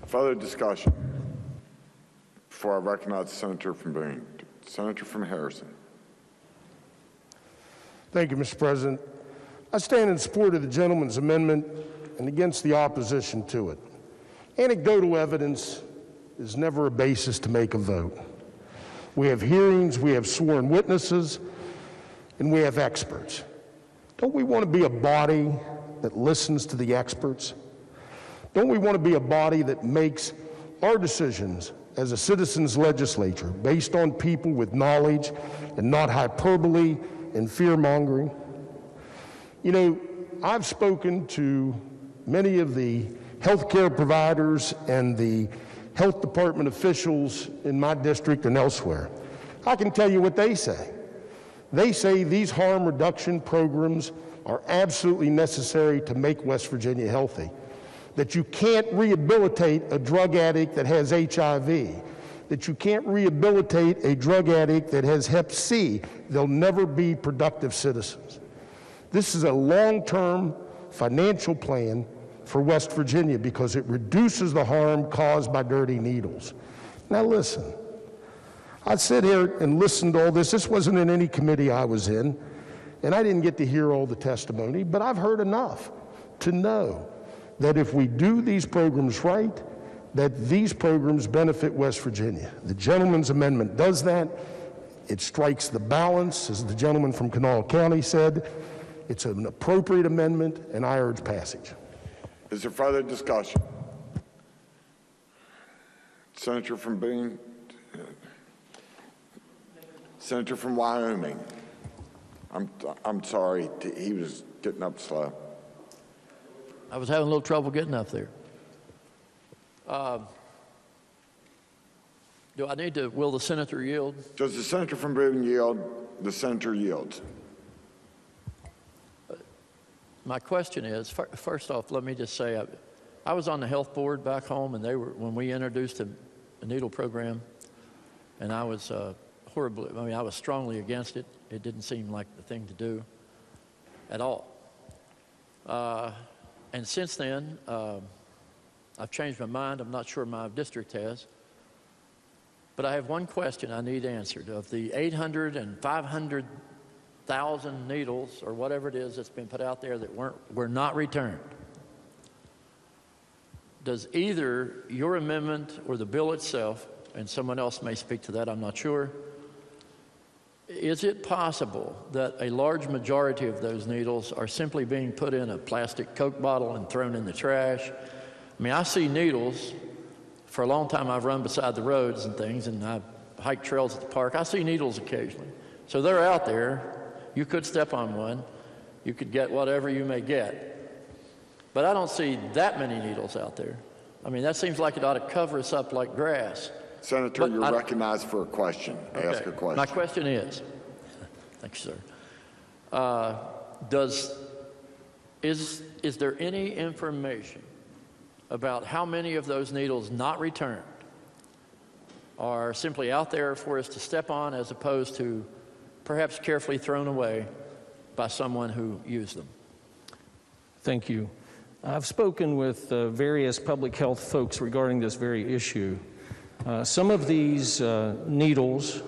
Further discussion before I recognize the senator from Boone. Senator from Harrison. Thank you, Mr. President. I stand in support of the gentleman's amendment and against the opposition to it. Anecdotal evidence is never a basis to make a vote. We have hearings, we have sworn witnesses, and we have experts. Don't we want to be a body that listens to the experts? Don't we want to be a body that makes our decisions as a citizens' legislature based on people with knowledge and not hyperbole and fear-mongering? You know, I've spoken to many of the healthcare providers and the health department officials in my district and elsewhere. I can tell you what they say. They say these harm reduction programs are absolutely necessary to make West Virginia healthy. That you can't rehabilitate a drug addict that has HIV. That you can't rehabilitate a drug addict that has Hep C. They'll never be productive citizens. This is a long-term financial plan for West Virginia because it reduces the harm caused by dirty needles. Now listen, I sit here and listen to all this. This wasn't in any committee I was in, and I didn't get to hear all the testimony, but I've heard enough to know that if we do these programs right, that these programs benefit West Virginia. The gentleman's amendment does that. It strikes the balance, as the gentleman from Kanawha County said. It's an appropriate amendment, and I urge passage. Is there further discussion? Senator from Boone. Senator from Wyoming. I'm sorry, he was getting up slow. I was having a little trouble getting up there. Do I need to, will the senator yield? Does the senator from Boone yield? The senator yields. My question is, first off, let me just say, I was on the health board back home, and when we introduced the needle program, and I was I was strongly against it. It didn't seem like the thing to do at all. And since then, I've changed my mind. I'm not sure my district has. But I have one question I need answered. Of the 800 and 500,000 needles, or whatever it is that's been put out there that were not returned, does either your amendment or the bill itself, and someone else may speak to that, I'm not sure, is it possible that a large majority of those needles are simply being put in a plastic Coke bottle and thrown in the trash? I mean, I see needles. For a long time, I've run beside the roads and things, and I've hiked trails at the park. I see needles occasionally. So they're out there. You could step on one. You could get whatever you may get. But I don't see that many needles out there. I mean, that seems like it ought to cover us up like grass. Senator, you're recognized for a question. Okay. Ask a question. My question is, thank you, sir. Is there any information about how many of those needles not returned are simply out there for us to step on, as opposed to perhaps carefully thrown away by someone who used them? Thank you. I've spoken with various public health folks regarding this very issue. Some of these needles,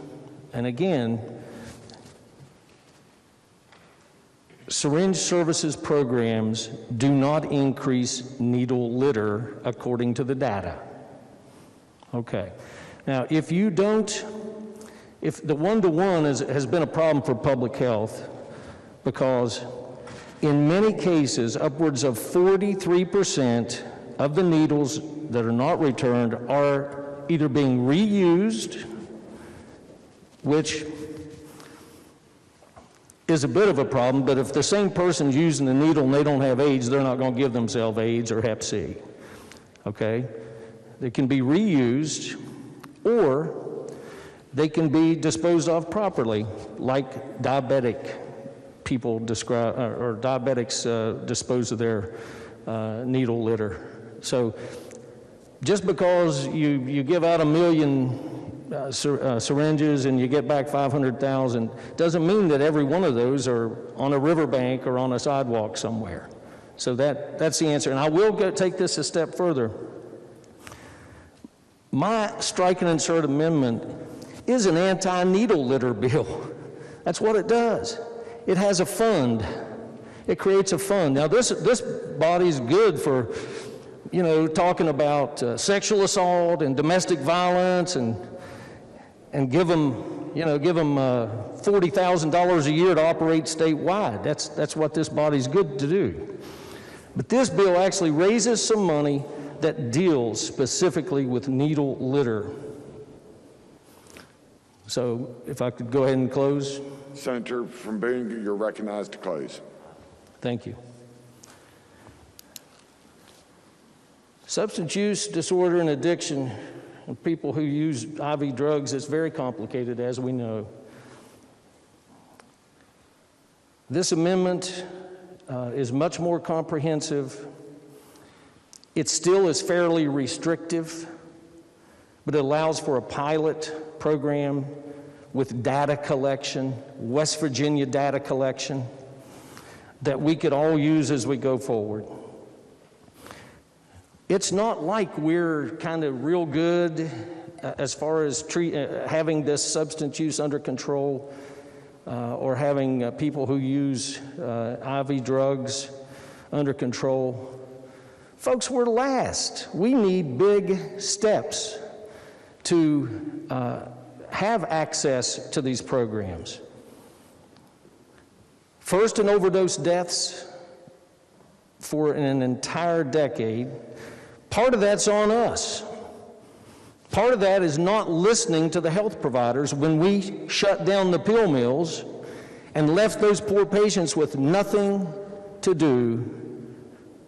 and again, syringe services programs do not increase needle litter according to the data. Okay. Now, if the one-to-one has been a problem for public health, because in many cases, upwards of 43% of the needles that are not returned are either being reused, which is a bit of a problem, but if the same person's using the needle and they don't have AIDS, they're not going to give themselves AIDS or Hep C, okay? They can be reused, or they can be disposed of properly, like diabetic people describe, or diabetics dispose of their needle litter. So just because you give out 1 million syringes and you get back 500,000 doesn't mean that every one of those are on a riverbank or on a sidewalk somewhere. So that's the answer. And I will take this a step further. My strike and insert amendment is an anti-needle litter bill. That's what it does. It has a fund. It creates a fund. Now this body's good for, you know, talking about sexual assault and domestic violence, and give them $40,000 a year to operate statewide. That's what this body's good to do. But this bill actually raises some money that deals specifically with needle litter. So if I could go ahead and close. Senator from Boone, you're recognized to close. Thank you. Substance use disorder and addiction, and people who use IV drugs, is very complicated, as we know. This amendment is much more comprehensive. It still is fairly restrictive, but it allows for a pilot program with data collection, West Virginia data collection, that we could all use as we go forward. It's not like we're kind of real good as far as having this substance use under control or having people who use IV drugs under control. Folks, we're last. We need big steps to have access to these programs. First, in overdose deaths for an entire decade. Part of that's on us. Part of that is not listening to the health providers when we shut down the pill mills and left those poor patients with nothing to do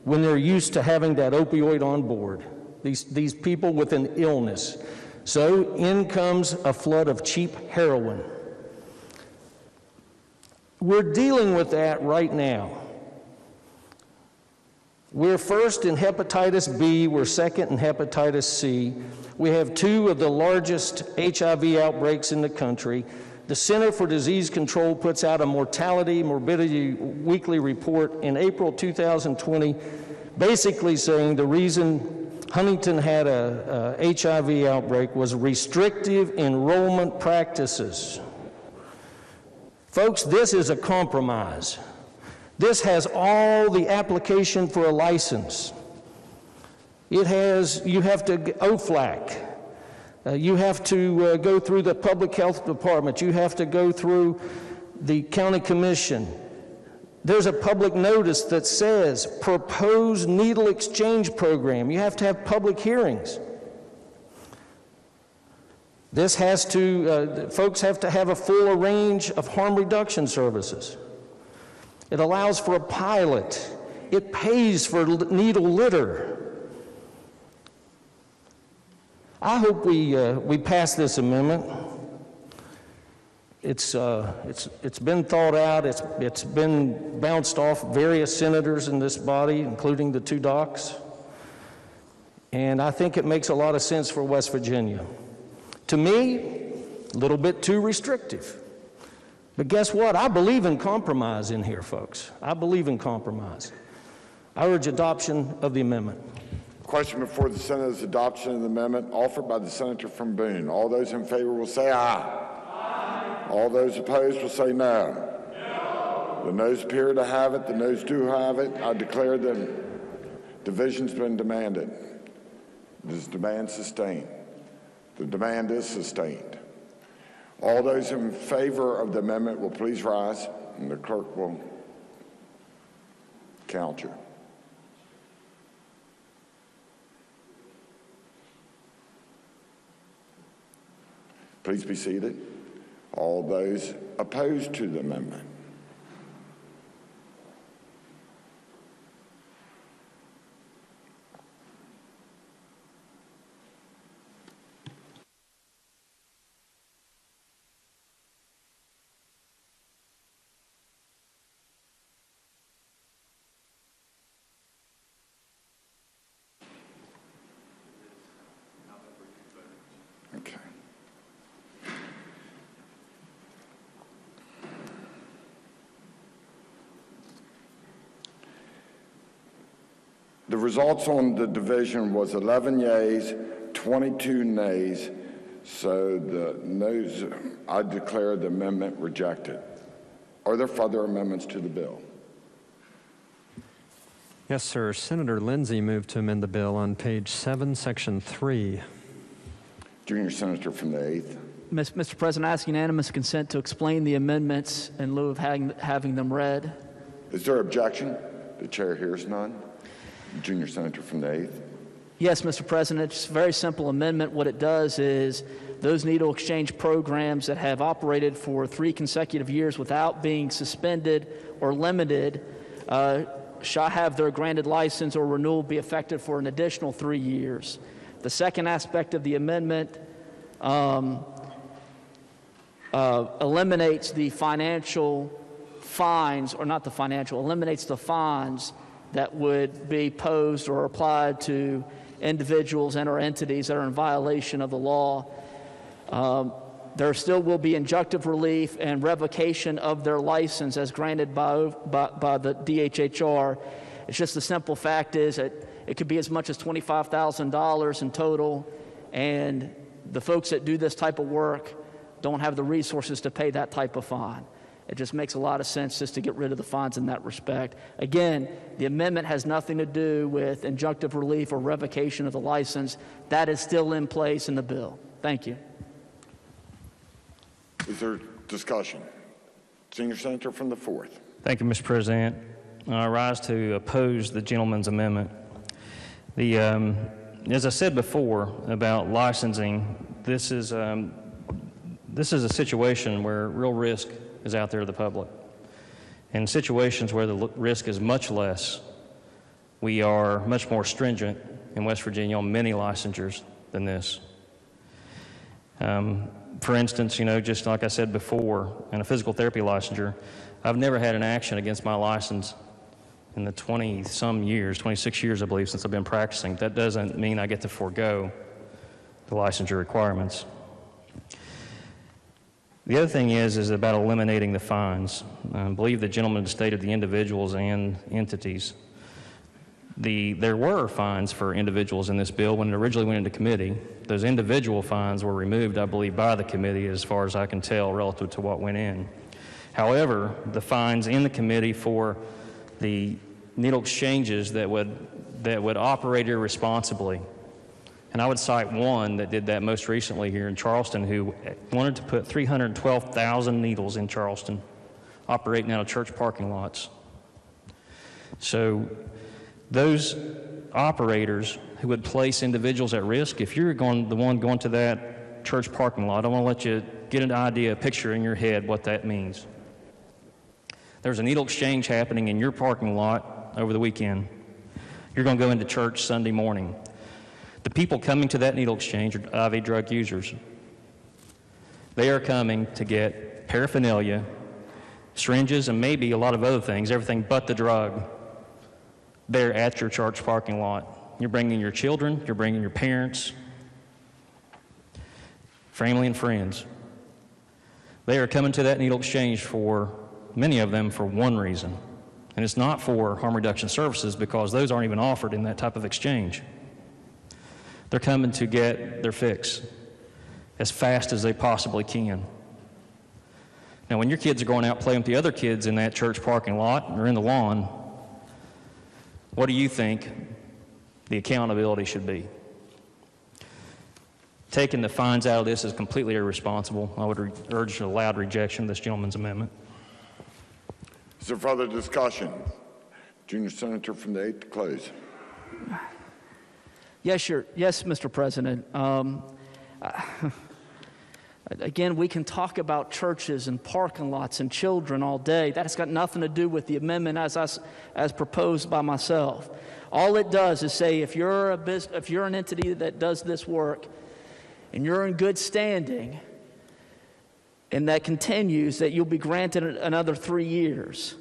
when they're used to having that opioid on board. These people with an illness. So in comes a flood of cheap heroin. We're dealing with that right now. We're first in hepatitis B, we're second in hepatitis C. We have two of the largest HIV outbreaks in the country. The Center for Disease Control puts out a mortality, morbidity weekly report in April 2020, basically saying the reason Huntington had a HIV outbreak was restrictive enrollment practices. Folks, this is a compromise. This has all the application for a license. It has, you have to, OFLAC. You have to go through the public health department. You have to go through the county commission. There's a public notice that says proposed needle exchange program. You have to have public hearings. This has to, folks have to have a full range of harm reduction services. It allows for a pilot. It pays for needle litter. I hope we pass this amendment. It's been thought out. It's been bounced off various senators in this body, including the two docs. And I think it makes a lot of sense for West Virginia. To me, a little bit too restrictive. But guess what? I believe in compromise in here, folks. I believe in compromise. I urge adoption of the amendment. Question before the Senate is adoption of the amendment offered by the senator from Boone. All those in favor will say aye. Aye. All those opposed will say no. No. The noes appear to have it. The noes do have it. I declare the division's been demanded. This demand sustained. The demand is sustained. All those in favor of the amendment will please rise, and the clerk will count you. Please be seated. All those opposed to the amendment. Okay. The results on the division was 11 yeas, 22 nays. So the noes, I declare the amendment rejected. Are there further amendments to the bill? Yes, sir. Senator Lindsay moved to amend the bill on page 7, section 3. Junior Senator from the 8th. Mr. President, I ask unanimous consent to explain the amendments in lieu of having them read. Is there objection? The chair hears none. Junior Senator from the 8th. Yes, Mr. President, it's a very simple amendment. What it does is those needle exchange programs that have operated for 3 consecutive years without being suspended or limited shall have their granted license or renewal be effective for an additional 3 years. The second aspect of the amendment eliminates the financial fines, or not the financial, eliminates the fines that would be posed or applied to individuals and or entities that are in violation of the law. There still will be injunctive relief and revocation of their license as granted by the DHHR. It's just the simple fact is that it could be as much as $25,000 in total, and the folks that do this type of work don't have the resources to pay that type of fine. It just makes a lot of sense just to get rid of the fines in that respect. Again, the amendment has nothing to do with injunctive relief or revocation of the license. That is still in place in the bill. Thank you. Is there discussion? Senior Senator from the 4th. Thank you, Mr. President. I rise to oppose the gentleman's amendment. As I said before about licensing, this is a situation where real risk is out there to the public. In situations where the risk is much less, we are much more stringent in West Virginia on many licensures than this. For instance, just like I said before, in a physical therapy licensure, I've never had an action against my license in the 20-some years, 26 years, I believe, since I've been practicing. That doesn't mean I get to forego the licensure requirements. The other thing is about eliminating the fines. I believe the gentleman stated the individuals and entities. There were fines for individuals in this bill when it originally went into committee. Those individual fines were removed, I believe, by the committee as far as I can tell relative to what went in. However, the fines in the committee for the needle exchanges that would operate irresponsibly, and I would cite one that did that most recently here in Charleston, who wanted to put 312,000 needles in Charleston, operating out of church parking lots. So those operators who would place individuals at risk, if you're the one going to that church parking lot, I want to let you get an idea, a picture in your head what that means. There's a needle exchange happening in your parking lot over the weekend. You're going to go into church Sunday morning. The people coming to that needle exchange are IV drug users. They are coming to get paraphernalia, syringes, and maybe a lot of other things, everything but the drug. They're at your church parking lot. You're bringing your children, you're bringing your parents, family and friends. They are coming to that needle exchange for, many of them, for one reason. And it's not for harm reduction services, because those aren't even offered in that type of exchange. They're coming to get their fix as fast as they possibly can. Now, when your kids are going out playing with the other kids in that church parking lot or in the lawn, what do you think the accountability should be? Taking the fines out of this is completely irresponsible. I would urge a loud rejection of this gentleman's amendment. Is there further discussion? Junior Senator from the 8th to close. Yes, Mr. President. Again, we can talk about churches and parking lots and children all day. That has got nothing to do with the amendment as proposed by myself. All it does is say if you're an entity that does this work and you're in good standing and that continues, that you'll be granted another 3 years.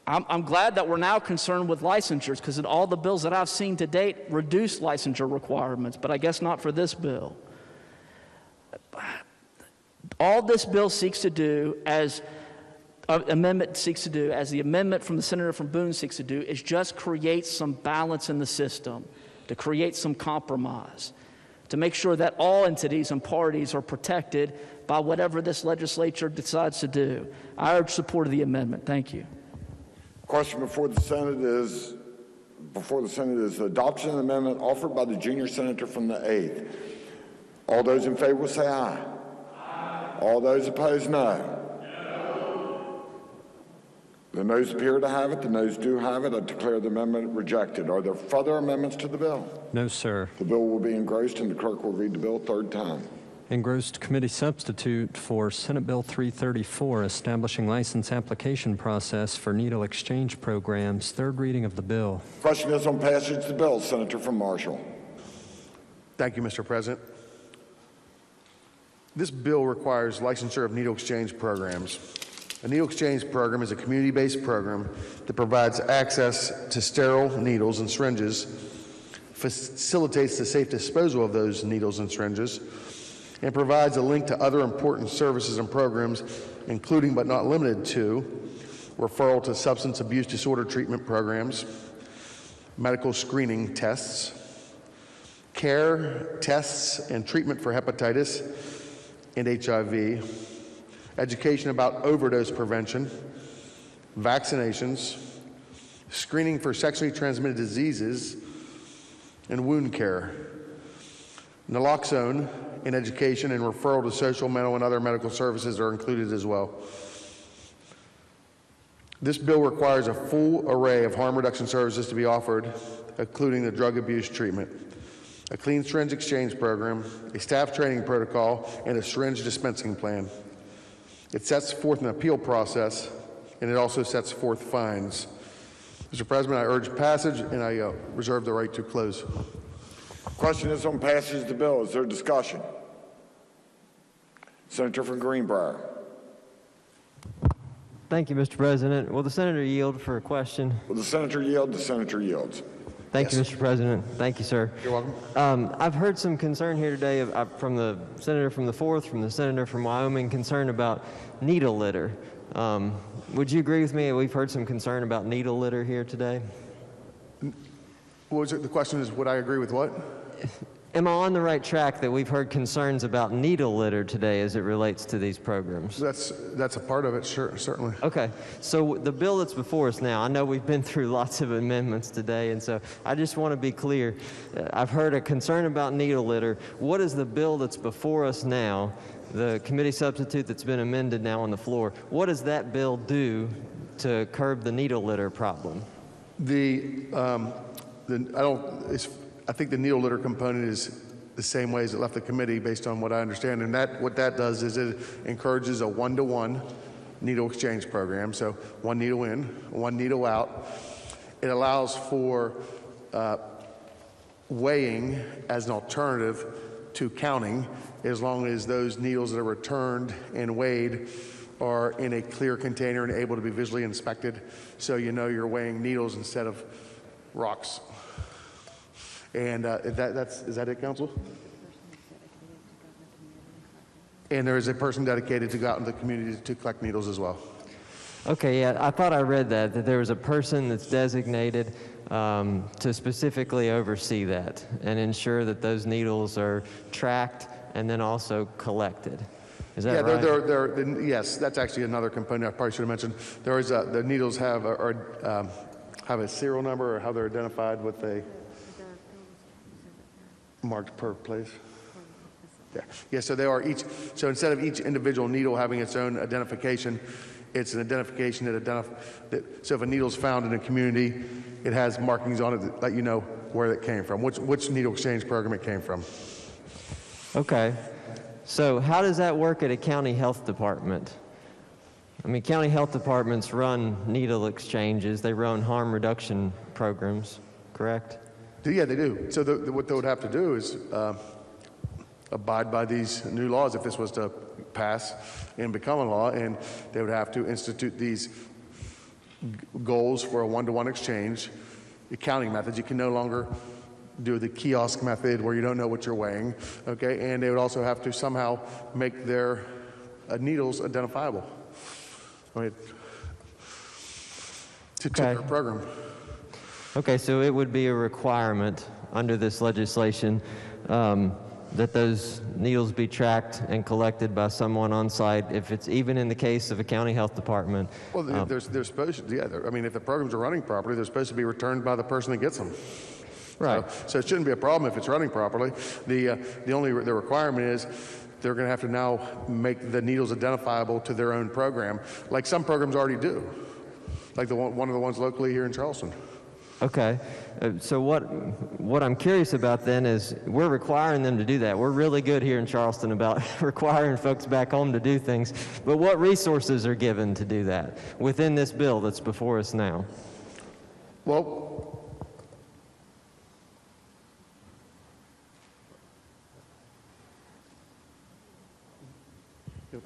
I'm glad that we're now concerned with licensures, because in all the bills that I've seen to date reduce licensure requirements, but I guess not for this bill. All this bill seeks to do, as the amendment from the Senator from Boone seeks to do, is just create some balance in the system, to create some compromise, to make sure that all entities and parties are protected by whatever this legislature decides to do. I urge support of the amendment. Thank you. Question before the Senate is the adoption of the amendment offered by the junior senator from the 8th. All those in favor will say aye. Aye. All those opposed, no. No. The noes appear to have it. The noes do have it. I declare the amendment rejected. Are there further amendments to the bill? No, sir. The bill will be engrossed, and the clerk will read the bill a third time. Engrossed committee substitute for Senate Bill 334, establishing license application process for needle exchange programs. Third reading of the bill. Question is on passage of the bill. Senator from Marshall. Thank you, Mr. President. This bill requires licensure of needle exchange programs. A needle exchange program is a community-based program that provides access to sterile needles and syringes, facilitates the safe disposal of those needles and syringes, and provides a link to other important services and programs, including but not limited to referral to substance abuse disorder treatment programs, medical screening tests, care, tests, and treatment for hepatitis and HIV, education about overdose prevention, vaccinations, screening for sexually transmitted diseases, and wound care. Naloxone in education and referral to social, mental, and other medical services are included as well. This bill requires a full array of harm reduction services to be offered, including the drug abuse treatment, a clean syringe exchange program, a staff training protocol, and a syringe dispensing plan. It sets forth an appeal process, and it also sets forth fines. Mr. President, I urge passage, and I reserve the right to close. Question is on passage of the bill. Is there discussion? Senator from Greenbrier. Thank you, Mr. President. Will the senator yield for a question? Will the senator yield? The senator yields. Thank you, Mr. President. Thank you, sir. You're welcome. I've heard some concern here today from the senator from the 4th, from the senator from Wyoming, concern about needle litter. Would you agree with me? We've heard some concern about needle litter here today. What was it? The question is, would I agree with what? Am I on the right track that we've heard concerns about needle litter today as it relates to these programs? That's a part of it, sure, certainly. Okay, so the bill that's before us now, I know we've been through lots of amendments today, and so I just want to be clear. I've heard a concern about needle litter. What is the bill that's before us now, the committee substitute that's been amended now on the floor, what does that bill do to curb the needle litter problem? I think the needle litter component is the same way as it left the committee based on what I understand. And what that does is it encourages a one-to-one needle exchange program. So one needle in, one needle out. It allows for weighing as an alternative to counting, as long as those needles that are returned and weighed are in a clear container and able to be visually inspected, so you know you're weighing needles instead of rocks. And is that it, Council? And there is a person dedicated to go out into the community to collect needles as well. Okay, yeah, I thought I read that there was a person that's designated to specifically oversee that and ensure that those needles are tracked and then also collected. Is that right? Yes, that's actually another component I probably should have mentioned. There is the needles have a serial number, or how they're identified with a marked per place. Yeah. So they are each. So instead of each individual needle having its own identification, it's an identification so if a needle's found in a community, it has markings on it that let you know where it came from, which needle exchange program it came from. Okay. So how does that work at a county health department? I mean, county health departments run needle exchanges. They run harm reduction programs, correct? Yeah, they do. So what they would have to do is abide by these new laws if this was to pass and become a law, and they would have to institute these goals for a one-to-one exchange, accounting methods. You can no longer do the kiosk method where you don't know what you're weighing, okay? And they would also have to somehow make their needles identifiable. I mean, to their program. Okay, so it would be a requirement under this legislation that those needles be tracked and collected by someone on site, if it's even in the case of a county health department. Well, they're supposed to, yeah. I mean, if the programs are running properly, they're supposed to be returned by the person that gets them. Right. So it shouldn't be a problem if it's running properly. The requirement is they're going to have to now make the needles identifiable to their own program, like some programs already do, like one of the ones locally here in Charleston. Okay, so what I'm curious about then is we're requiring them to do that. We're really good here in Charleston about requiring folks back home to do things, but what resources are given to do that within this bill that's before us now? Well,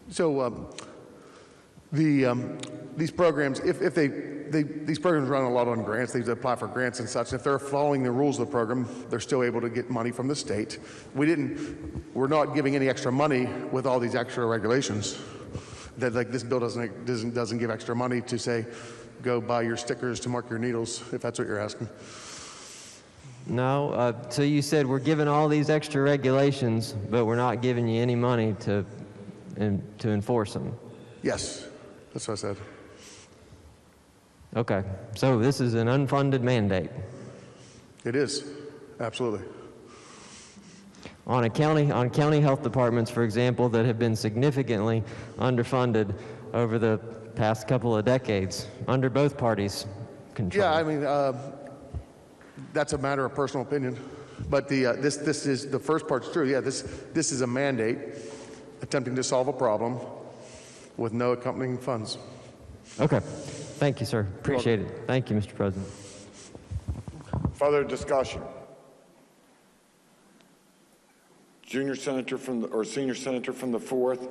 so these programs, if these programs run a lot on grants, they apply for grants and such. If they're following the rules of the program, they're still able to get money from the state. We're not giving any extra money with all these extra regulations. That, like, this bill doesn't give extra money to say, go buy your stickers to mark your needles, if that's what you're asking. No, so you said we're giving all these extra regulations, but we're not giving you any money to enforce them. Yes, that's what I said. Okay, so this is an unfunded mandate. It is, absolutely. On county health departments, for example, that have been significantly underfunded over the past couple of decades, under both parties' control. Yeah, I mean, that's a matter of personal opinion. But this is, the first part's true. Yeah, this is a mandate attempting to solve a problem with no accompanying funds. Okay. Thank you, sir. Appreciate it. Thank you, Mr. President. Further discussion? Senior Senator from the 4th.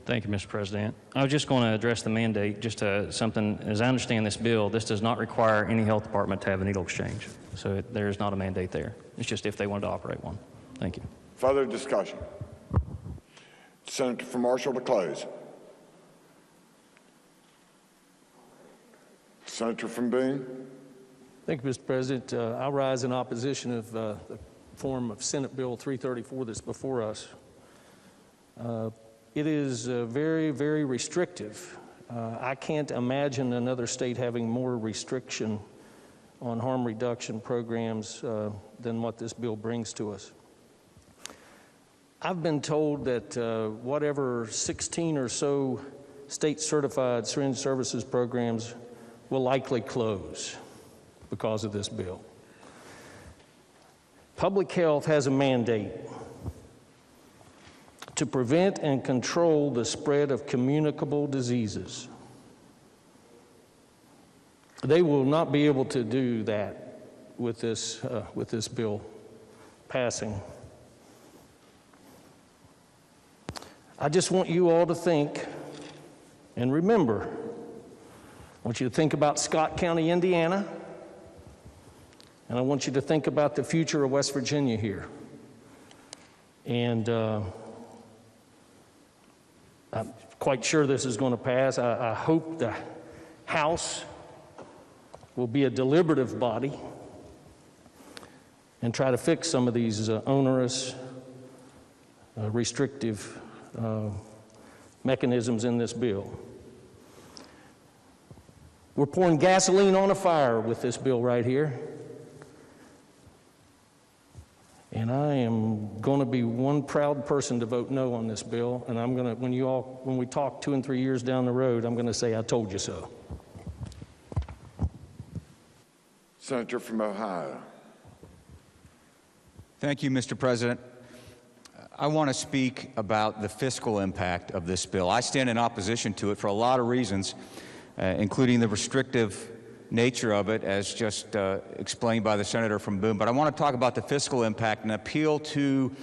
Thank you, Mr. President. I was just going to address the mandate, just something, as I understand this bill, this does not require any health department to have a needle exchange. So there is not a mandate there. It's just if they wanted to operate one. Thank you. Further discussion? Senator from Marshall to close. Senator from Boone. Thank you, Mr. President. I rise in opposition of the form of Senate Bill 334 that's before us. It is very, very restrictive. I can't imagine another state having more restriction on harm reduction programs than what this bill brings to us. I've been told that whatever 16 or so state-certified syringe services programs will likely close because of this bill. Public health has a mandate to prevent and control the spread of communicable diseases. They will not be able to do that with this bill passing. I just want you all to think and remember. I want you to think about Scott County, Indiana, and I want you to think about the future of West Virginia here. And I'm quite sure this is going to pass. I hope the House will be a deliberative body and try to fix some of these onerous, restrictive mechanisms in this bill. We're pouring gasoline on a fire with this bill right here. And I am going to be one proud person to vote no on this bill. And I'm going to, when we talk 2 and 3 years down the road, I'm going to say, I told you so. Senator from Ohio. Thank you, Mr. President. I want to speak about the fiscal impact of this bill. I stand in opposition to it for a lot of reasons, including the restrictive nature of it, as just explained by the senator from Boone. But I want to talk about the fiscal impact and appeal to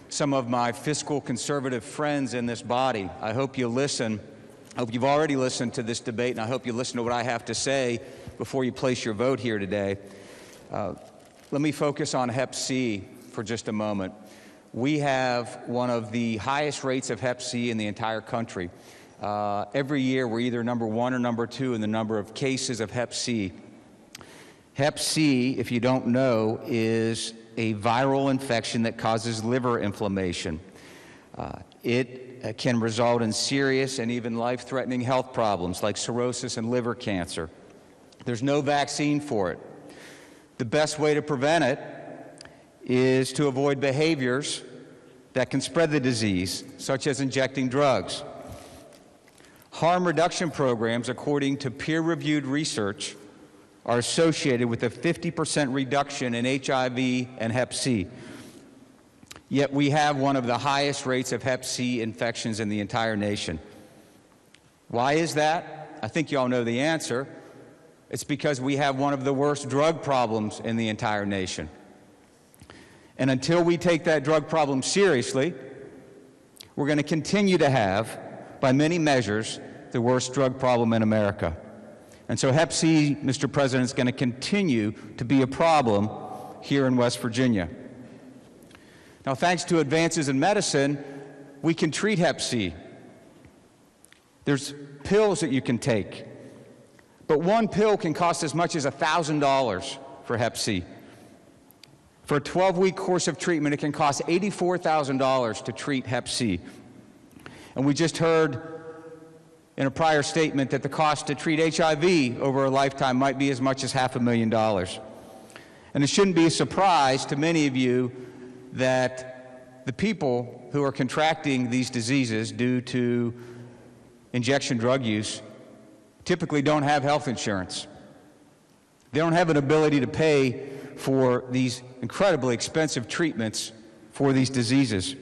some of my fiscal conservative friends in this body. I hope you listen. I hope you've already listened to this debate, and I hope you listen to what I have to say before you place your vote here today. Let me focus on Hep C for just a moment. We have one of the highest rates of Hep C in the entire country. Every year, we're either number 1 or number 2 in the number of cases of Hep C. Hep C, if you don't know, is a viral infection that causes liver inflammation. It can result in serious and even life-threatening health problems like cirrhosis and liver cancer. There's no vaccine for it. The best way to prevent it is to avoid behaviors that can spread the disease, such as injecting drugs. Harm reduction programs, according to peer-reviewed research, are associated with a 50% reduction in HIV and Hep C. Yet we have one of the highest rates of Hep C infections in the entire nation. Why is that? I think you all know the answer. It's because we have one of the worst drug problems in the entire nation. And until we take that drug problem seriously, we're going to continue to have, by many measures, the worst drug problem in America. And so Hep C, Mr. President, is going to continue to be a problem here in West Virginia. Now, thanks to advances in medicine, we can treat Hep C. There's pills that you can take, but one pill can cost as much as $1,000 for Hep C. For a 12-week course of treatment, it can cost $84,000 to treat Hep C. And we just heard in a prior statement that the cost to treat HIV over a lifetime might be as much as $500,000. And it shouldn't be a surprise to many of you that the people who are contracting these diseases due to injection drug use typically don't have health insurance. They don't have an ability to pay for these incredibly expensive treatments for these diseases.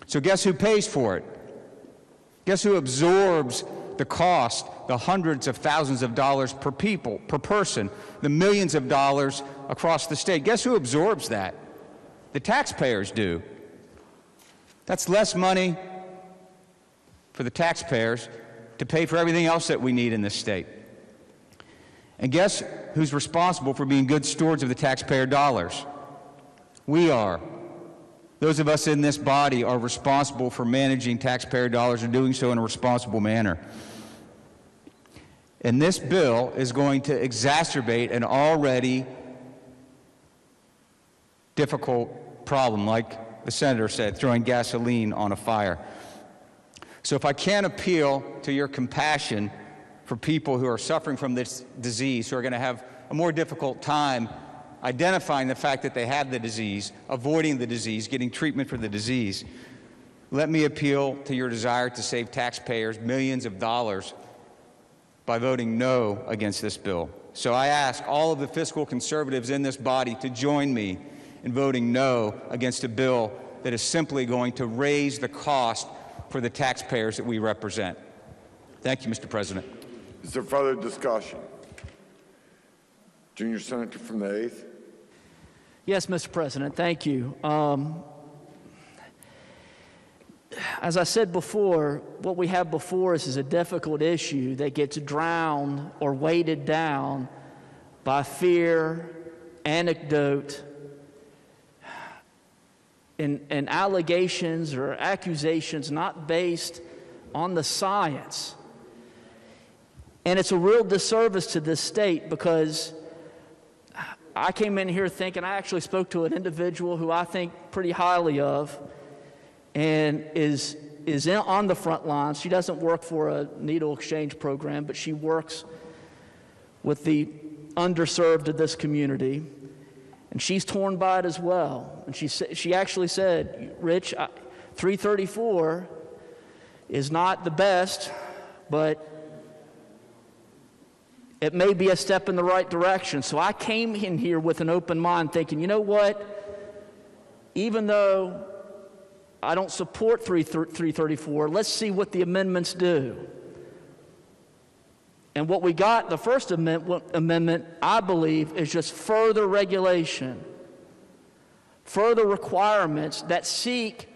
So guess who pays for it? Guess who absorbs the cost, the hundreds of thousands of dollars per person, the millions of dollars across the state? Guess who absorbs that? The taxpayers do. That's less money for the taxpayers to pay for everything else that we need in this state. And guess who's responsible for being good stewards of the taxpayer dollars? We are. Those of us in this body are responsible for managing taxpayer dollars and doing so in a responsible manner. And this bill is going to exacerbate an already difficult problem, like the senator said, throwing gasoline on a fire. So if I can appeal to your compassion for people who are suffering from this disease, who are going to have a more difficult time identifying the fact that they have the disease, avoiding the disease, getting treatment for the disease, let me appeal to your desire to save taxpayers millions of dollars by voting no against this bill. So I ask all of the fiscal conservatives in this body to join me in voting no against a bill that is simply going to raise the cost for the taxpayers that we represent. Thank you, Mr. President. Is there further discussion? Junior Senator from the 8th. Yes, Mr. President, thank you. As I said before, what we have before us is a difficult issue that gets drowned or weighted down by fear, anecdote, and allegations or accusations not based on the science. And it's a real disservice to this state because I came in here thinking, I actually spoke to an individual who I think pretty highly of and is on the front lines. She doesn't work for a needle exchange program, but she works with the underserved of this community. And she's torn by it as well. And she actually said, Rich, 334 is not the best, but it may be a step in the right direction. So I came in here with an open mind thinking, you know what? Even though I don't support 334, let's see what the amendments do. And what we got, the first amendment, I believe, is just further regulation, further requirements that seek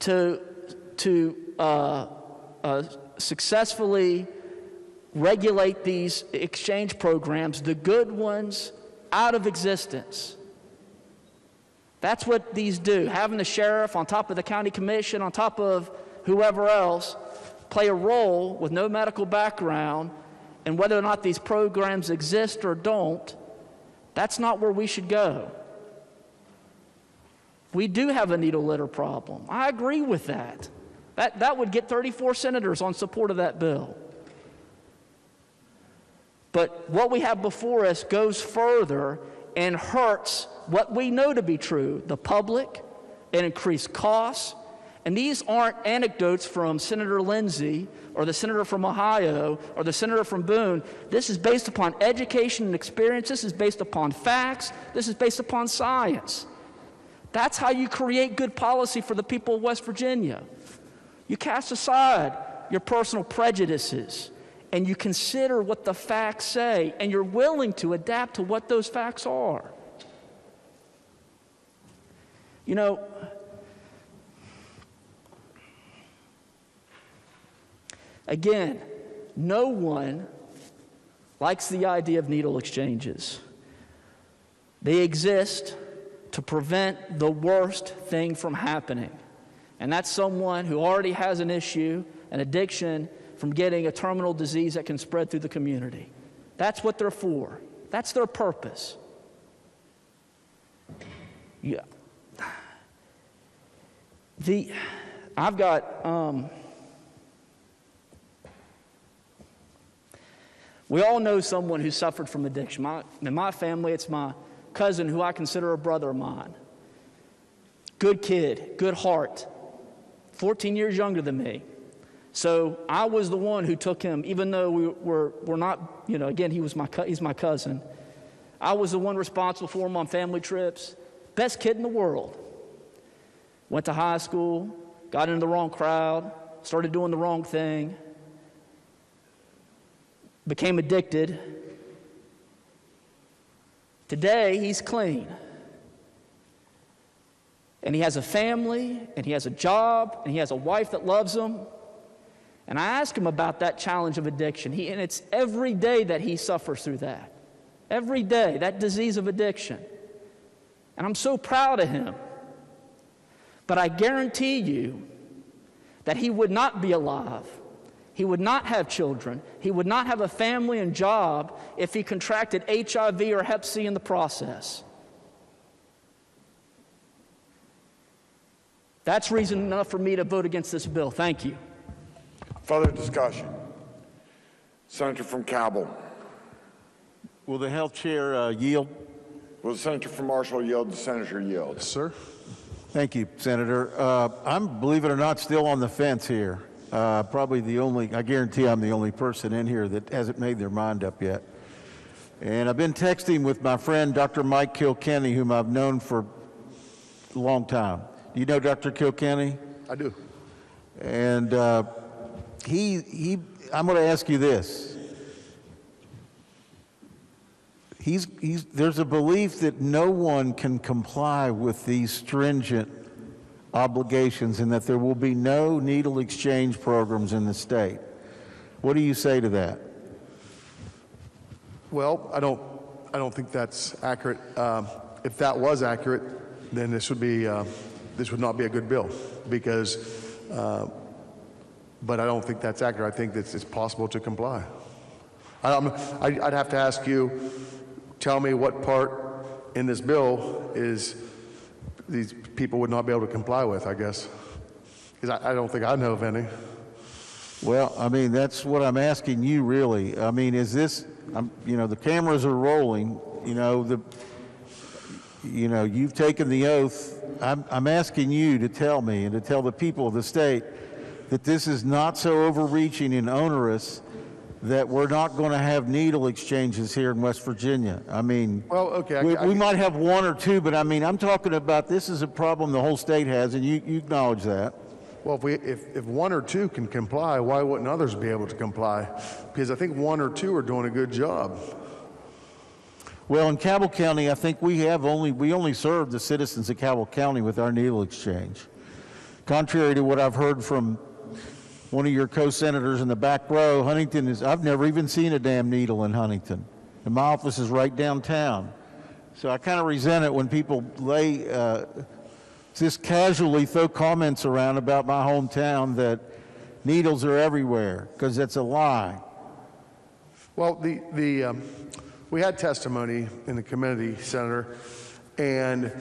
to successfully regulate these exchange programs, the good ones, out of existence. That's what these do. Having the sheriff on top of the county commission, on top of whoever else, play a role with no medical background, and whether or not these programs exist or don't, that's not where we should go. We do have a needle litter problem. I agree with that. That would get 34 senators on support of that bill. But what we have before us goes further and hurts what we know to be true, the public, and increased costs. And these aren't anecdotes from Senator Lindsey or the senator from Ohio or the senator from Boone. This is based upon education and experience. This is based upon facts. This is based upon science. That's how you create good policy for the people of West Virginia. You cast aside your personal prejudices and you consider what the facts say, and you're willing to adapt to what those facts are. You know, again, no one likes the idea of needle exchanges. They exist to prevent the worst thing from happening. And that's someone who already has an issue, an addiction, from getting a terminal disease that can spread through the community. That's what they're for. That's their purpose. Yeah. I've got, we all know someone who suffered from addiction. In my family, it's my cousin who I consider a brother of mine. Good kid, good heart, 14 years younger than me. So I was the one who took him, even though we're not, again, he's my cousin. I was the one responsible for him on family trips. Best kid in the world. Went to high school, got into the wrong crowd, started doing the wrong thing, became addicted. Today, he's clean. And he has a family, and he has a job, and he has a wife that loves him. And I asked him about that challenge of addiction. And it's every day that he suffers through that. Every day, that disease of addiction. And I'm so proud of him. But I guarantee you that he would not be alive. He would not have children. He would not have a family and job if he contracted HIV or Hep C in the process. That's reason enough for me to vote against this bill. Thank you. Further discussion. Senator from Cabell. Will the health chair yield? Will the senator from Marshall yield? The senator yields. Sir. Thank you, Senator. I'm, believe it or not, still on the fence here. Probably the only, I guarantee I'm the only person in here that hasn't made their mind up yet. And I've been texting with my friend, Dr. Mike Kilkenny, whom I've known for a long time. Do you know Dr. Kilkenny? I do. And I'm going to ask you this. There's a belief that no one can comply with these stringent obligations and that there will be no needle exchange programs in the state. What do you say to that? Well, I don't think that's accurate. If that was accurate, then this would not be a good bill because, but I don't think that's accurate. I think that it's possible to comply. I'd have to ask you, tell me what part in this bill is these people would not be able to comply with, I guess. Because I don't think I know of any. Well, I mean, that's what I'm asking you, really. I mean, is this, the cameras are rolling, you've taken the oath. I'm asking you to tell me and to tell the people of the state that this is not so overreaching and onerous that we're not going to have needle exchanges here in West Virginia. I mean, well, okay, we might have one or two, but I mean, I'm talking about this is a problem the whole state has, and you acknowledge that. Well, if one or two can comply, why wouldn't others be able to comply? Because I think one or two are doing a good job. Well, in Cabell County, I think we only serve the citizens of Cabell County with our needle exchange. Contrary to what I've heard from one of your co-senators in the back row, I've never even seen a damn needle in Huntington. And my office is right downtown. So I kind of resent it when people just casually throw comments around about my hometown that needles are everywhere, because that's a lie. Well, we had testimony in the committee, Senator, and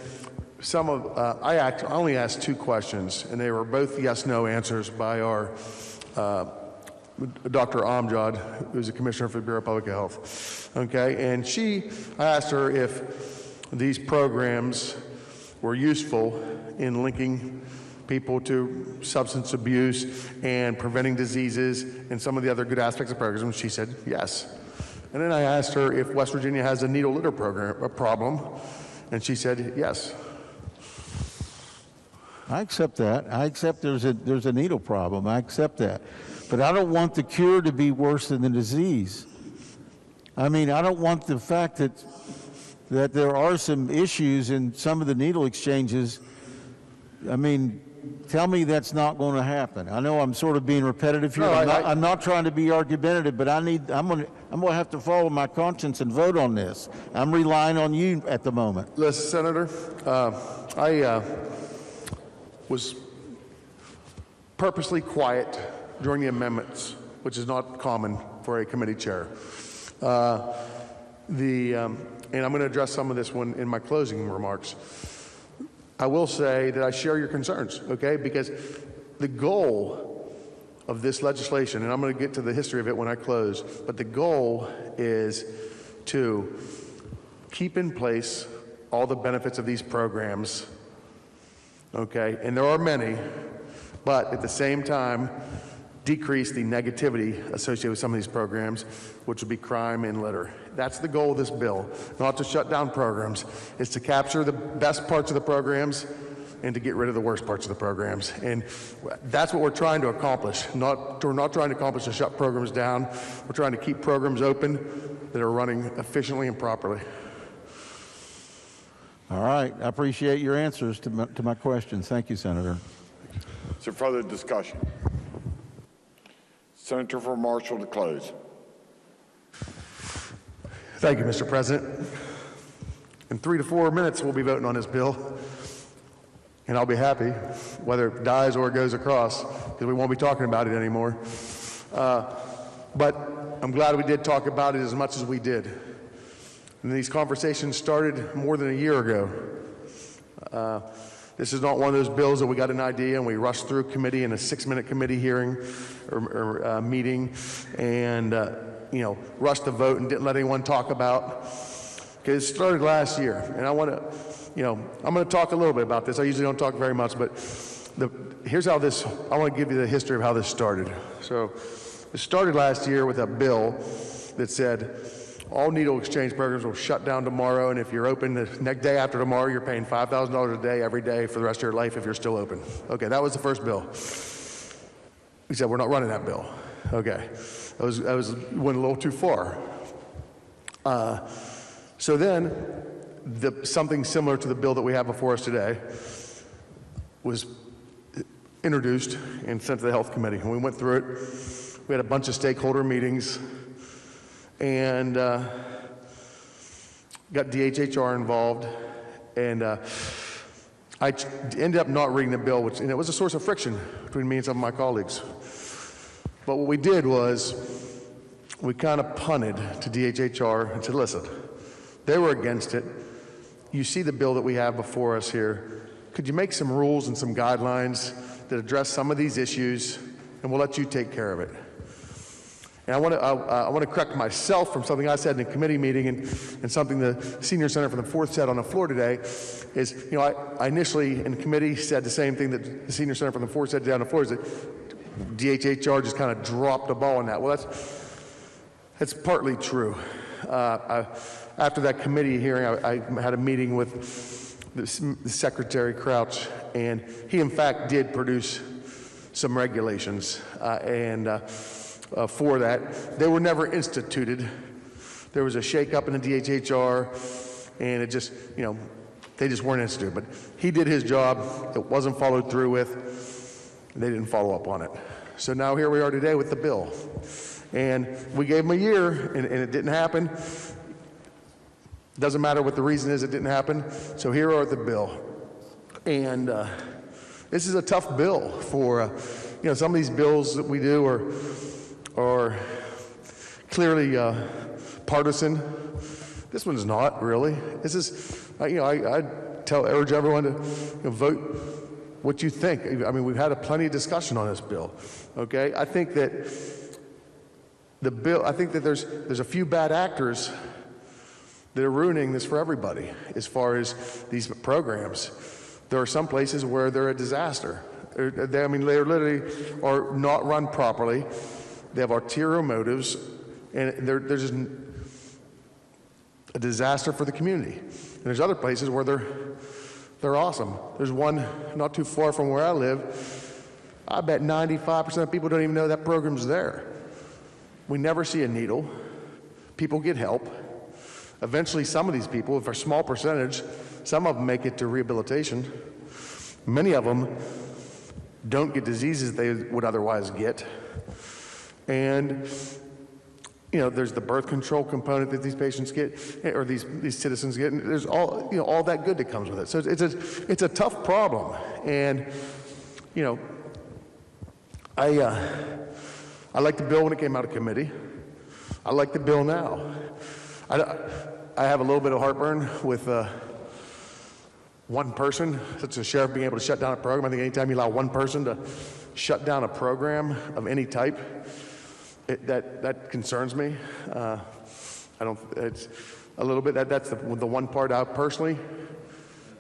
I only asked two questions, and they were both yes/no answers by our Dr. Amjad, who's a commissioner for the Bureau of Public Health. Okay, and I asked her if these programs were useful in linking people to substance abuse and preventing diseases and some of the other good aspects of programs, and she said yes. And then I asked her if West Virginia has a needle litter problem, and she said yes. I accept that. I accept there's a needle problem. I accept that. But I don't want the cure to be worse than the disease. I mean, I don't want the fact that there are some issues in some of the needle exchanges. I mean, tell me that's not going to happen. I know I'm sort of being repetitive here. No, I'm not trying to be argumentative, but I'm going to have to follow my conscience and vote on this. I'm relying on you at the moment. Listen, Senator, I was purposely quiet during the amendments, which is not common for a committee chair. And I'm going to address some of this one in my closing remarks. I will say that I share your concerns, okay? Because the goal of this legislation, and I'm going to get to the history of it when I close, but the goal is to keep in place all the benefits of these programs, okay? And there are many, but at the same time, decrease the negativity associated with some of these programs, which would be crime and litter. That's the goal of this bill, not to shut down programs. It's to capture the best parts of the programs and to get rid of the worst parts of the programs. And that's what we're trying to accomplish. We're not trying to accomplish to shut programs down. We're trying to keep programs open that are running efficiently and properly. All right. I appreciate your answers to my questions. Thank you, Senator. Is there further discussion? Senator for Marshall to close. Thank you, Mr. President. In 3 to 4 minutes, we'll be voting on this bill. And I'll be happy, whether it dies or it goes across, because we won't be talking about it anymore. But I'm glad we did talk about it as much as we did. And these conversations started more than a year ago. This is not one of those bills that we got an idea and we rushed through committee in a 6-minute committee hearing or meeting and rushed the vote and didn't let anyone talk about. Because it started last year, and I want to, I'm going to talk a little bit about this. I usually don't talk very much, but here's how this. I want to give you the history of how this started. So, it started last year with a bill that said all needle exchange programs will shut down tomorrow, and if you're open the next day after tomorrow, you're paying $5,000 a day every day for the rest of your life if you're still open. Okay, that was the first bill. We said we're not running that bill. Okay, that went a little too far. So then, something similar to the bill that we have before us today was introduced and sent to the Health Committee. And we went through it. We had a bunch of stakeholder meetings and got DHHR involved. And I ended up not reading the bill, and it was a source of friction between me and some of my colleagues. But what we did was we kind of punted to DHHR and said, listen, they were against it. You see the bill that we have before us here. Could you make some rules and some guidelines that address some of these issues, and we'll let you take care of it? And I want to correct myself from something I said in a committee meeting and something the Senior Senator from the 4th said on the floor today is, I initially in committee said the same thing that the Senior Senator from the 4th said today on the floor, is that DHHR just kind of dropped the ball on that. Well, that's partly true. After that committee hearing, I had a meeting with the Secretary Crouch, and he in fact did produce some regulations for that. They were never instituted. There was a shakeup in the DHHR, and it just, they just weren't instituted. But he did his job. It wasn't followed through with. They didn't follow up on it. So now here we are today with the bill. And we gave them a year, and it didn't happen. Doesn't matter what the reason is, it didn't happen. So here are the bill. And this is a tough bill for, some of these bills that we do are clearly partisan. This one's not really. This is, I urge everyone to vote what you think. I mean, we've had plenty of discussion on this bill. Okay, I think that there's a few bad actors that are ruining this for everybody as far as these programs. There are some places where they're a disaster. They literally are not run properly. They have ulterior motives, and they're just a disaster for the community. And there's other places where they're awesome. There's one not too far from where I live. I bet 95% of people don't even know that program's there. We never see a needle. People get help. Eventually, some of these people, if a small percentage, some of them make it to rehabilitation. Many of them don't get diseases they would otherwise get. And, there's the birth control component that these patients get, or these citizens get, and there's all that good that comes with it. So it's a tough problem. And, I liked the bill when it came out of committee. I like the bill now. I have a little bit of heartburn with one person, such as a sheriff being able to shut down a program. I think anytime you allow one person to shut down a program of any type, that concerns me. It's a little bit, that's the one part I personally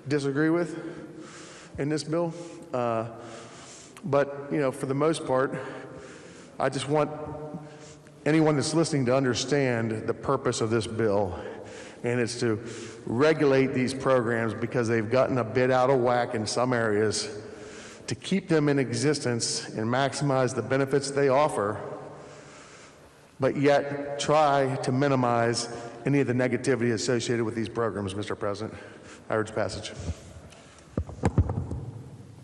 disagree with in this bill. But, for the most part, I just want anyone that's listening to understand the purpose of this bill, and it's to regulate these programs because they've gotten a bit out of whack in some areas, to keep them in existence and maximize the benefits they offer, but yet try to minimize any of the negativity associated with these programs, Mr. President. I urge passage.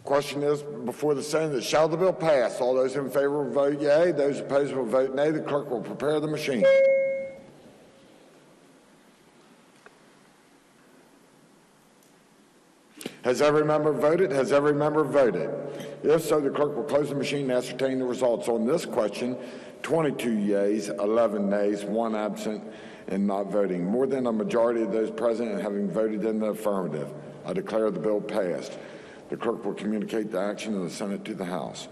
Question is before the Senate, shall the bill pass? All those in favor will vote yea. Those opposed will vote nay. The clerk will prepare the machine. Has every member voted? Has every member voted? If so, the clerk will close the machine and ascertain the results. On this question, 22 yeas, 11 nays, 1 absent, and not voting. More than a majority of those present having voted in the affirmative. I declare the bill passed. The clerk will communicate the action of the Senate to the House.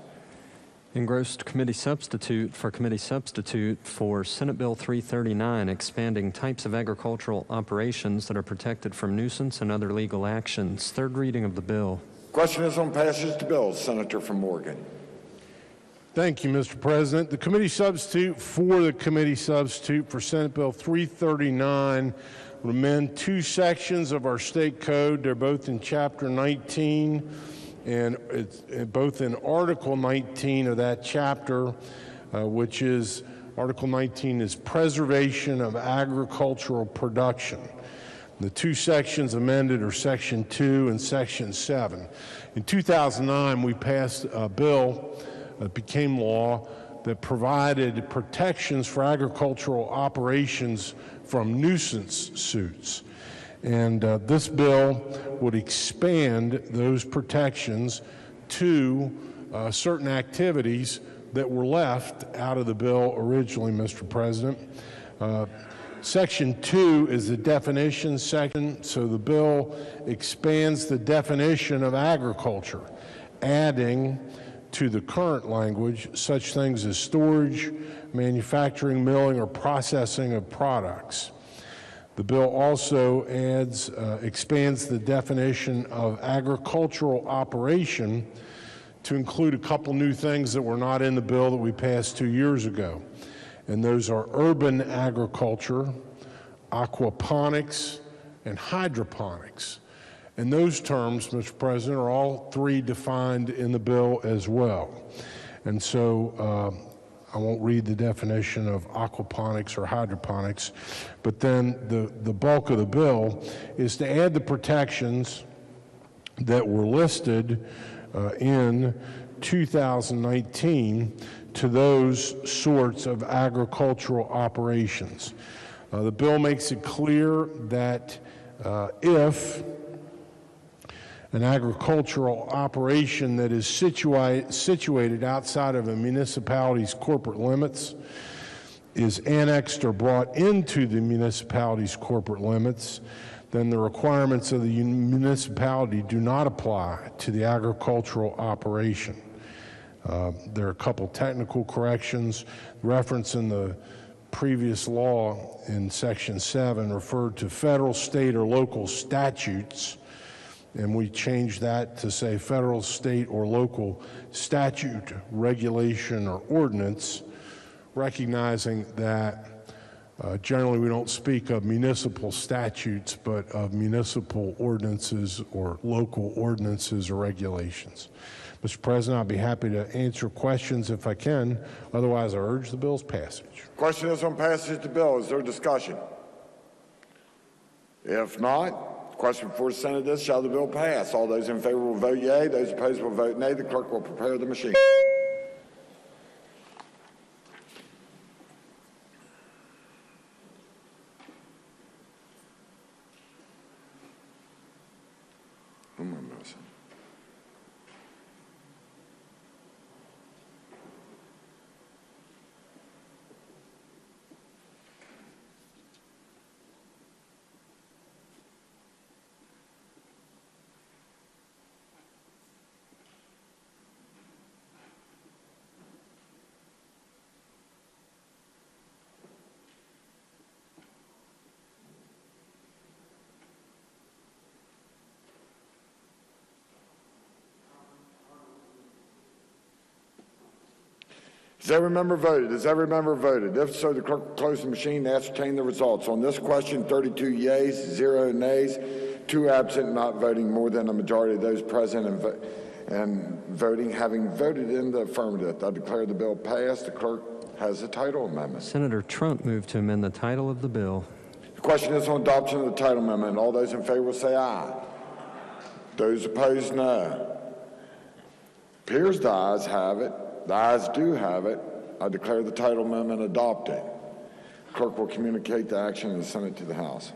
Engrossed committee substitute for Senate Bill 339, expanding types of agricultural operations that are protected from nuisance and other legal actions. Third reading of the bill. Question is on passage to bills. Senator from Morgan. Thank you, Mr. President. The committee substitute for Senate Bill 339 would amend 2 sections of our state code. They're both in Chapter 19, and it's both in Article 19 of that chapter, which is Article 19 is preservation of agricultural production. The 2 sections amended are Section 2 and Section 7. In 2009, we passed a bill that became law that provided protections for agricultural operations from nuisance suits. And this bill would expand those protections to certain activities that were left out of the bill originally, Mr. President. Section 2 is the definition section, so the bill expands the definition of agriculture, adding to the current language such things as storage, manufacturing, milling, or processing of products. The bill also expands the definition of agricultural operation to include a couple new things that were not in the bill that we passed 2 years ago. And those are urban agriculture, aquaponics, and hydroponics. And those terms, Mr. President, are all 3 defined in the bill as well. And so I won't read the definition of aquaponics or hydroponics, but then the bulk of the bill is to add the protections that were listed in 2019 to those sorts of agricultural operations. The bill makes it clear that if an agricultural operation that is situated outside of a municipality's corporate limits is annexed or brought into the municipality's corporate limits, then the requirements of the municipality do not apply to the agricultural operation. There are a couple technical corrections. Reference in the previous law in Section 7 referred to federal, state, or local statutes, and we changed that to say federal, state, or local statute, regulation, or ordinance, recognizing that generally we don't speak of municipal statutes, but of municipal ordinances or local ordinances or regulations. Mr. President, I'll be happy to answer questions if I can. Otherwise, I urge the bill's passage. Question is on passage to bill. Is there discussion? If not, question before the Senate is, shall the bill pass? All those in favor will vote yea. Those opposed will vote nay. The clerk will prepare the machine. Who am I missing? Has every member voted? Has every member voted? If so, the clerk will close the machine and ascertain the results. On this question, 32 yeas, 0 nays, 2 absent, not voting more than a majority of those present and voting having voted in the affirmative. I declare the bill passed. The clerk has the title amendment. Senator Trump moved to amend the title of the bill. The question is on adoption of the title amendment. All those in favor will say aye. Those opposed, no. Appears the ayes have it. The ayes do have it. I declare the title amendment adopted. Clerk will communicate the action of the Senate to the House.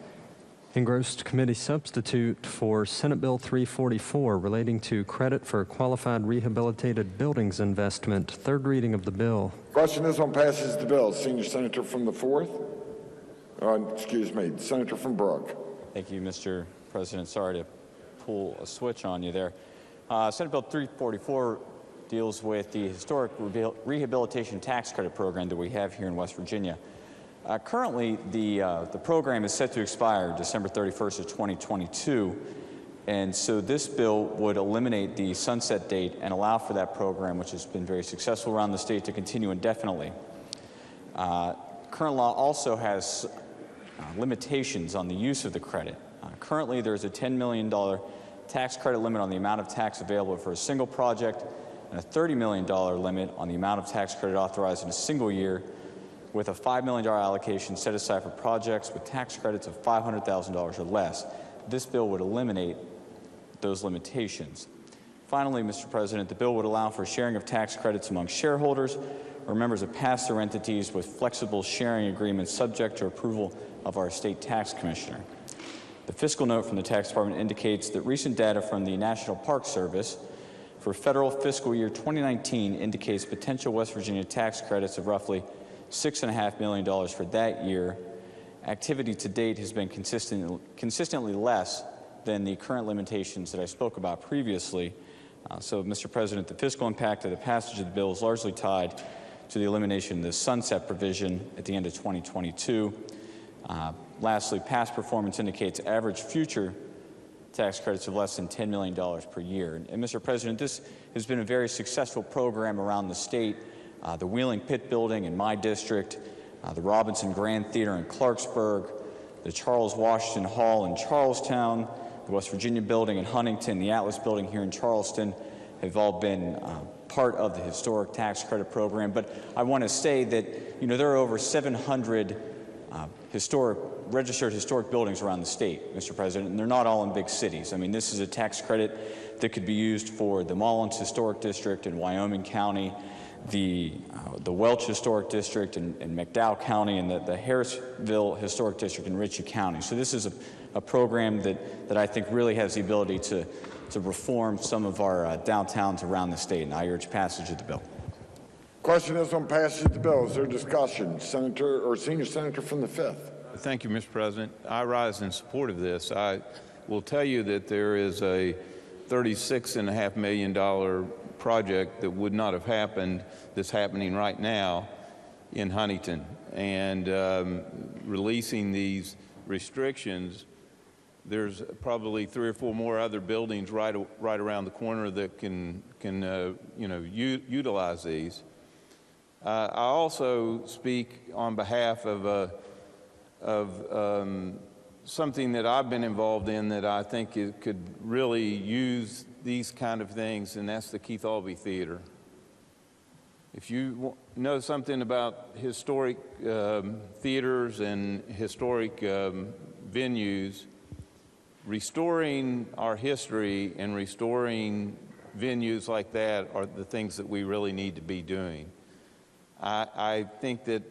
Engrossed committee substitute for Senate Bill 344 relating to credit for qualified rehabilitated buildings investment. Third reading of the bill. Question is on passage of the bill. Senior Senator from the 4th. Senator from Brooke. Thank you, Mr. President. Sorry to pull a switch on you there. Senate Bill 344 deals with the historic rehabilitation tax credit program that we have here in West Virginia. Currently, the program is set to expire December 31st of 2022, and so this bill would eliminate the sunset date and allow for that program, which has been very successful around the state, to continue indefinitely. Current law also has limitations on the use of the credit. Currently, there's a $10 million tax credit limit on the amount of tax available for a single project and a $30 million limit on the amount of tax credit authorized in a single year, with a $5 million allocation set aside for projects with tax credits of $500,000 or less. This bill would eliminate those limitations. Finally, Mr. President, the bill would allow for sharing of tax credits among shareholders or members of pass-through entities with flexible sharing agreements subject to approval of our state tax commissioner. The fiscal note from the Tax Department indicates that recent data from the National Park Service for federal fiscal year 2019 indicates potential West Virginia tax credits of roughly $6.5 million for that year. Activity to date has been consistently less than the current limitations that I spoke about previously. So, Mr. President, the fiscal impact of the passage of the bill is largely tied to the elimination of the sunset provision at the end of 2022. Lastly, past performance indicates average future tax credits of less than $10 million per year. And Mr. President, this has been a very successful program around the state. The Wheeling Pit Building in my district, the Robinson Grand Theater in Clarksburg, the Charles Washington Hall in Charlestown, the West Virginia Building in Huntington, the Atlas Building here in Charleston have all been part of the historic tax credit program. But I want to say that, there are over 700 registered historic buildings around the state, Mr. President, and they're not all in big cities. I mean, this is a tax credit that could be used for the Mullins Historic District in Wyoming County, the Welch Historic District in McDowell County, and the Harrisville Historic District in Ritchie County. So this is a program that I think really has the ability to reform some of our downtowns around the state, and I urge passage of the bill. Question is on passage of the bill. Is there discussion? Senator or Senior Senator from the 5th. Thank you, Mr. President. I rise in support of this. I will tell you that there is a $36.5 million project that would not have happened that's happening right now in Huntington. And releasing these restrictions, there's probably 3 or 4 more other buildings right around the corner that can utilize these. I also speak on behalf of something that I've been involved in that I think it could really use these kind of things, and that's the Keith Albee Theater. If you know something about historic theaters and historic venues, restoring our history and restoring venues like that are the things that we really need to be doing. I think that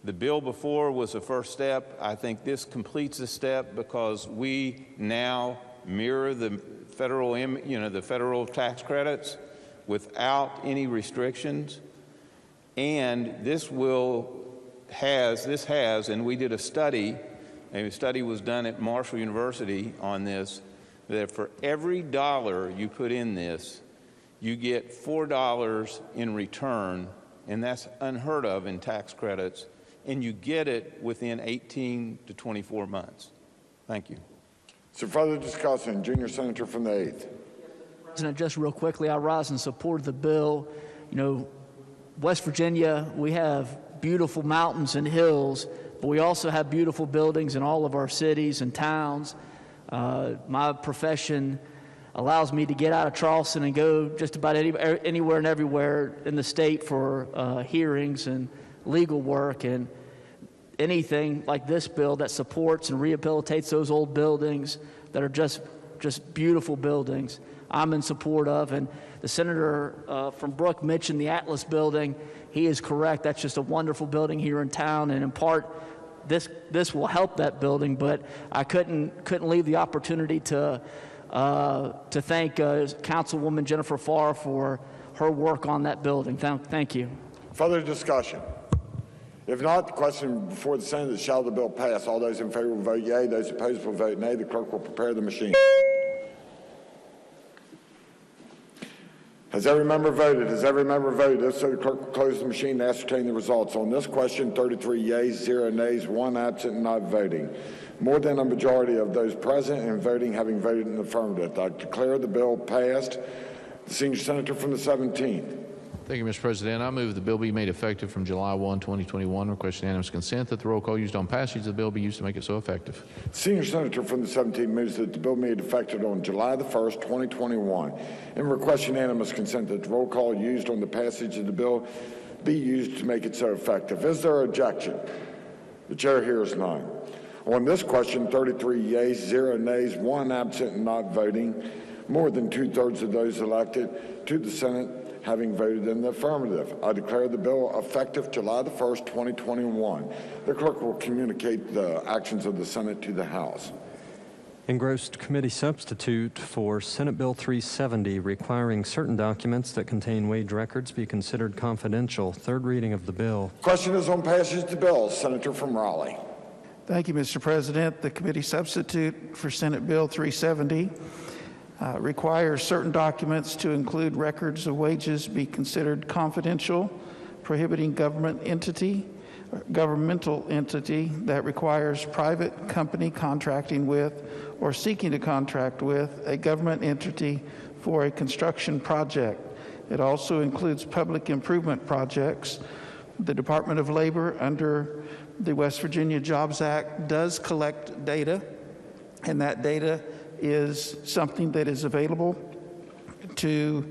the bill before was a first step. I think this completes the step because we now mirror the federal, the federal tax credits without any restrictions. And this has, and we did a study was done at Marshall University on this, that for every dollar you put in this, you get $4 in return, and that's unheard of in tax credits, and you get it within 18 to 24 months. Thank you. So further discussion, Junior Senator from the 8th. President, just real quickly, I rise in support of the bill. West Virginia, we have beautiful mountains and hills, but we also have beautiful buildings in all of our cities and towns. My profession allows me to get out of Charleston and go just about anywhere and everywhere in the state for hearings and legal work, and anything like this bill that supports and rehabilitates those old buildings that are just beautiful buildings, I'm in support of. And the senator from Brook mentioned the Atlas building. He is correct. That's just a wonderful building here in town, and in part, this will help that building. But I couldn't leave the opportunity to thank Councilwoman Jennifer Farr for her work on that building. Thank you. Further discussion? If not, the question before the Senate is, shall the bill pass? All those in favor will vote yea. Those opposed will vote nay. The clerk will prepare the machine. Has every member voted? Has every member voted? If so, the clerk will close the machine and ascertain the results. On this question, 33 yeas, 0 nays, 1 absent and not voting. More than a majority of those present and voting having voted in the affirmative. I declare the bill passed. The senior senator from the 17th. Thank you, Mr. President. I move the bill be made effective from July 1, 2021. Request unanimous consent that the roll call used on passage of the bill be used to make it so effective. Senior senator from the 17th moves that the bill be made effective on July the 1st, 2021, and request unanimous consent that the roll call used on the passage of the bill be used to make it so effective. Is there objection? The chair hears none. On this question, 33 yeas, 0 nays, 1 absent and not voting. More than 2/3 of those elected to the Senate having voted in the affirmative. I declare the bill effective July the 1st, 2021. The clerk will communicate the actions of the Senate to the House. Engrossed committee substitute for Senate Bill 370, requiring certain documents that contain wage records be considered confidential. Third reading of the bill. Question is on passage of the bill. Senator from Raleigh. Thank you, Mr. President. The committee substitute for Senate Bill 370 requires certain documents to include records of wages be considered confidential, prohibiting governmental entity that requires private company contracting with or seeking to contract with a government entity for a construction project. It also includes public improvement projects. The Department of Labor, under the West Virginia Jobs Act, does collect data, and that data is something that is available to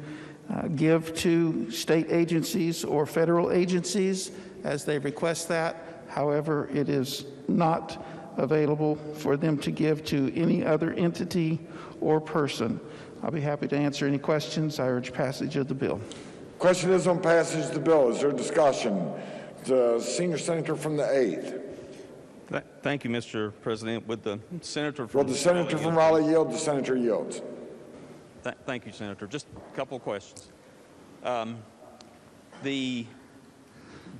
give to state agencies or federal agencies as they request that. However, it is not available for them to give to any other entity or person. I'll be happy to answer any questions. I urge passage of the bill. Question is on passage of the bill. Is there discussion? The senior senator from the 8th. Thank you, Mr. President. With the senator from Will the senator from Raleigh yield? The senator yields. Thank you, Senator. Just a couple of questions. Do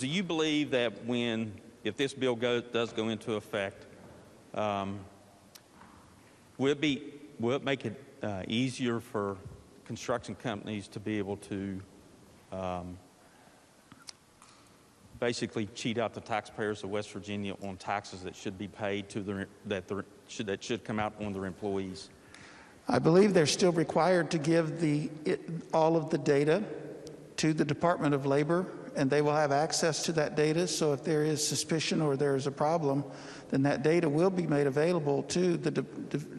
you believe that if this bill does go into effect, will it make it easier for construction companies to be able to basically cheat out the taxpayers of West Virginia on taxes that should be paid to that should come out on their employees? I believe they're still required to give all of the data to the Department of Labor, and they will have access to that data. So if there is suspicion or there is a problem, then that data will be made available to the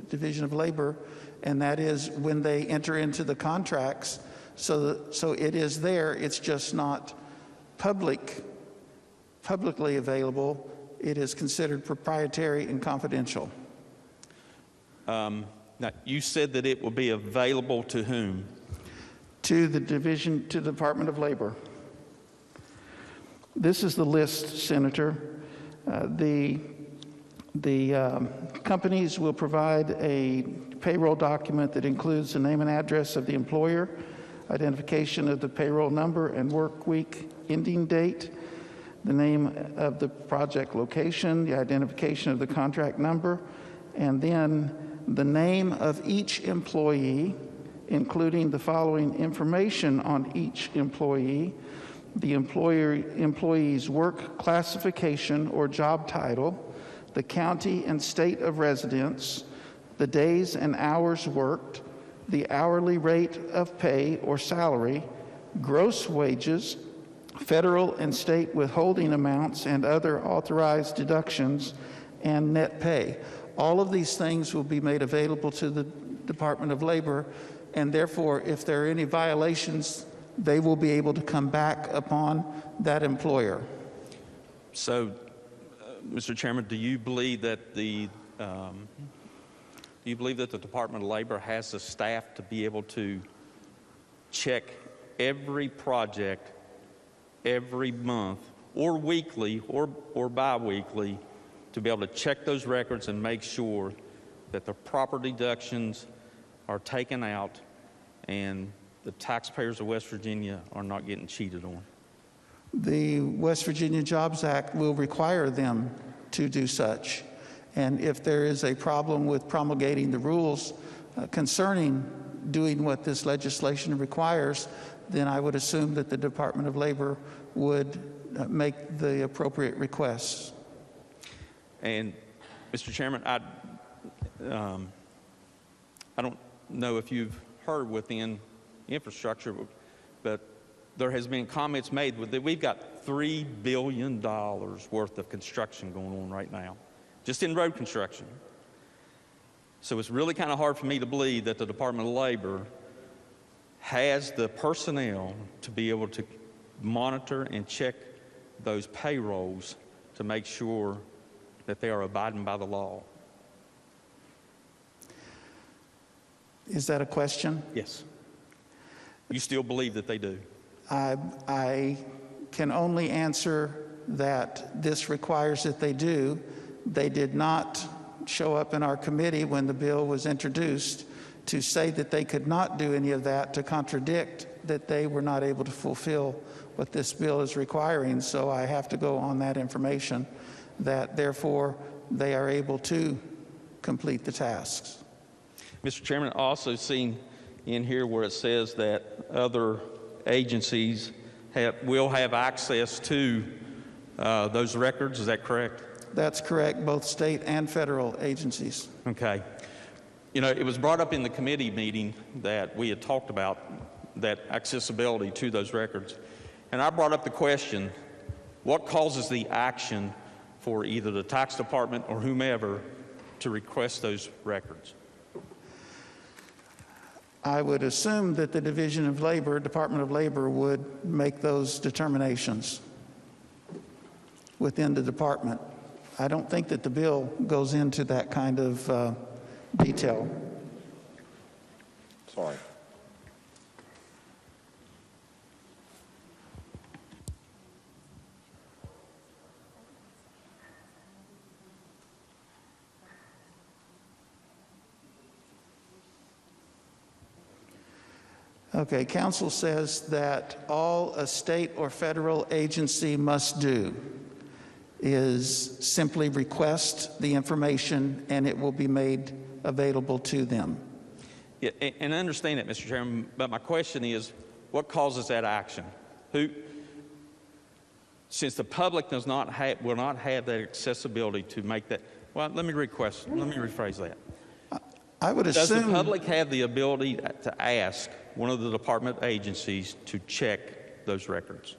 Division of Labor, and that is when they enter into the contracts. So it is there. It's just not publicly available. It is considered proprietary and confidential. Now, you said that it will be available to whom? To the Department of Labor. This is the list, Senator. The companies will provide a payroll document that includes the name and address of the employer, identification of the payroll number and work week ending date, the name of the project location, the identification of the contract number, and then the name of each employee, including the following information on each employee: the employee's work classification or job title, the county and state of residence, the days and hours worked, the hourly rate of pay or salary, gross wages, federal and state withholding amounts and other authorized deductions, and net pay. All of these things will be made available to the Department of Labor, and therefore, if there are any violations, they will be able to come back upon that employer. So, Mr. Chairman, do you believe that the Department of Labor has the staff to be able to check every project every month, or weekly, or bi-weekly, to be able to check those records and make sure that the proper deductions are taken out and the taxpayers of West Virginia are not getting cheated on? The West Virginia Jobs Act will require them to do such. And if there is a problem with promulgating the rules concerning doing what this legislation requires, then I would assume that the Department of Labor would make the appropriate requests. And, Mr. Chairman, I don't know if you've heard within infrastructure, but there has been comments made that we've got $3 billion worth of construction going on right now, just in road construction. So it's really kind of hard for me to believe that the Department of Labor has the personnel to be able to monitor and check those payrolls to make sure that they are abiding by the law. Is that a question? Yes. You still believe that they do? I can only answer that this requires that they do. They did not show up in our committee when the bill was introduced to say that they could not do any of that, to contradict that they were not able to fulfill what this bill is requiring. So I have to go on that information, that therefore they are able to complete the tasks. Mr. Chairman, I also seen in here where it says that other agencies will have access to those records. Is that correct? That's correct, both state and federal agencies. Okay. You know, it was brought up in the committee meeting that we had talked about that accessibility to those records. And I brought up the question, what causes the action for either the tax department or whomever to request those records? I would assume that the Division of Labor, Department of Labor, would make those determinations within the department. I don't think that the bill goes into that kind of detail. Sorry. Okay, council says that all a state or federal agency must do is simply request the information and it will be made available to them. Yeah, and I understand that, Mr. Chairman, but my question is, what causes that action? Since the public will not have that accessibility to make that, well, let me rephrase that. I would Does assume... the public have the ability to ask one of the department agencies to check those records?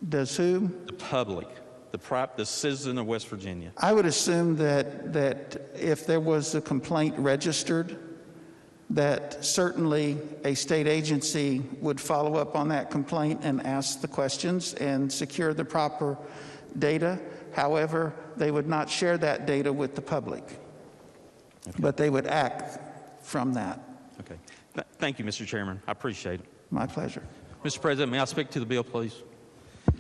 Does who? The public, the citizen of West Virginia. I would assume that if there was a complaint registered, that certainly a state agency would follow up on that complaint and ask the questions and secure the proper data. However, they would not share that data with the public, but they would act from that. Okay. Thank you, Mr. Chairman. I appreciate it. My pleasure. Mr. President, may I speak to the bill, please?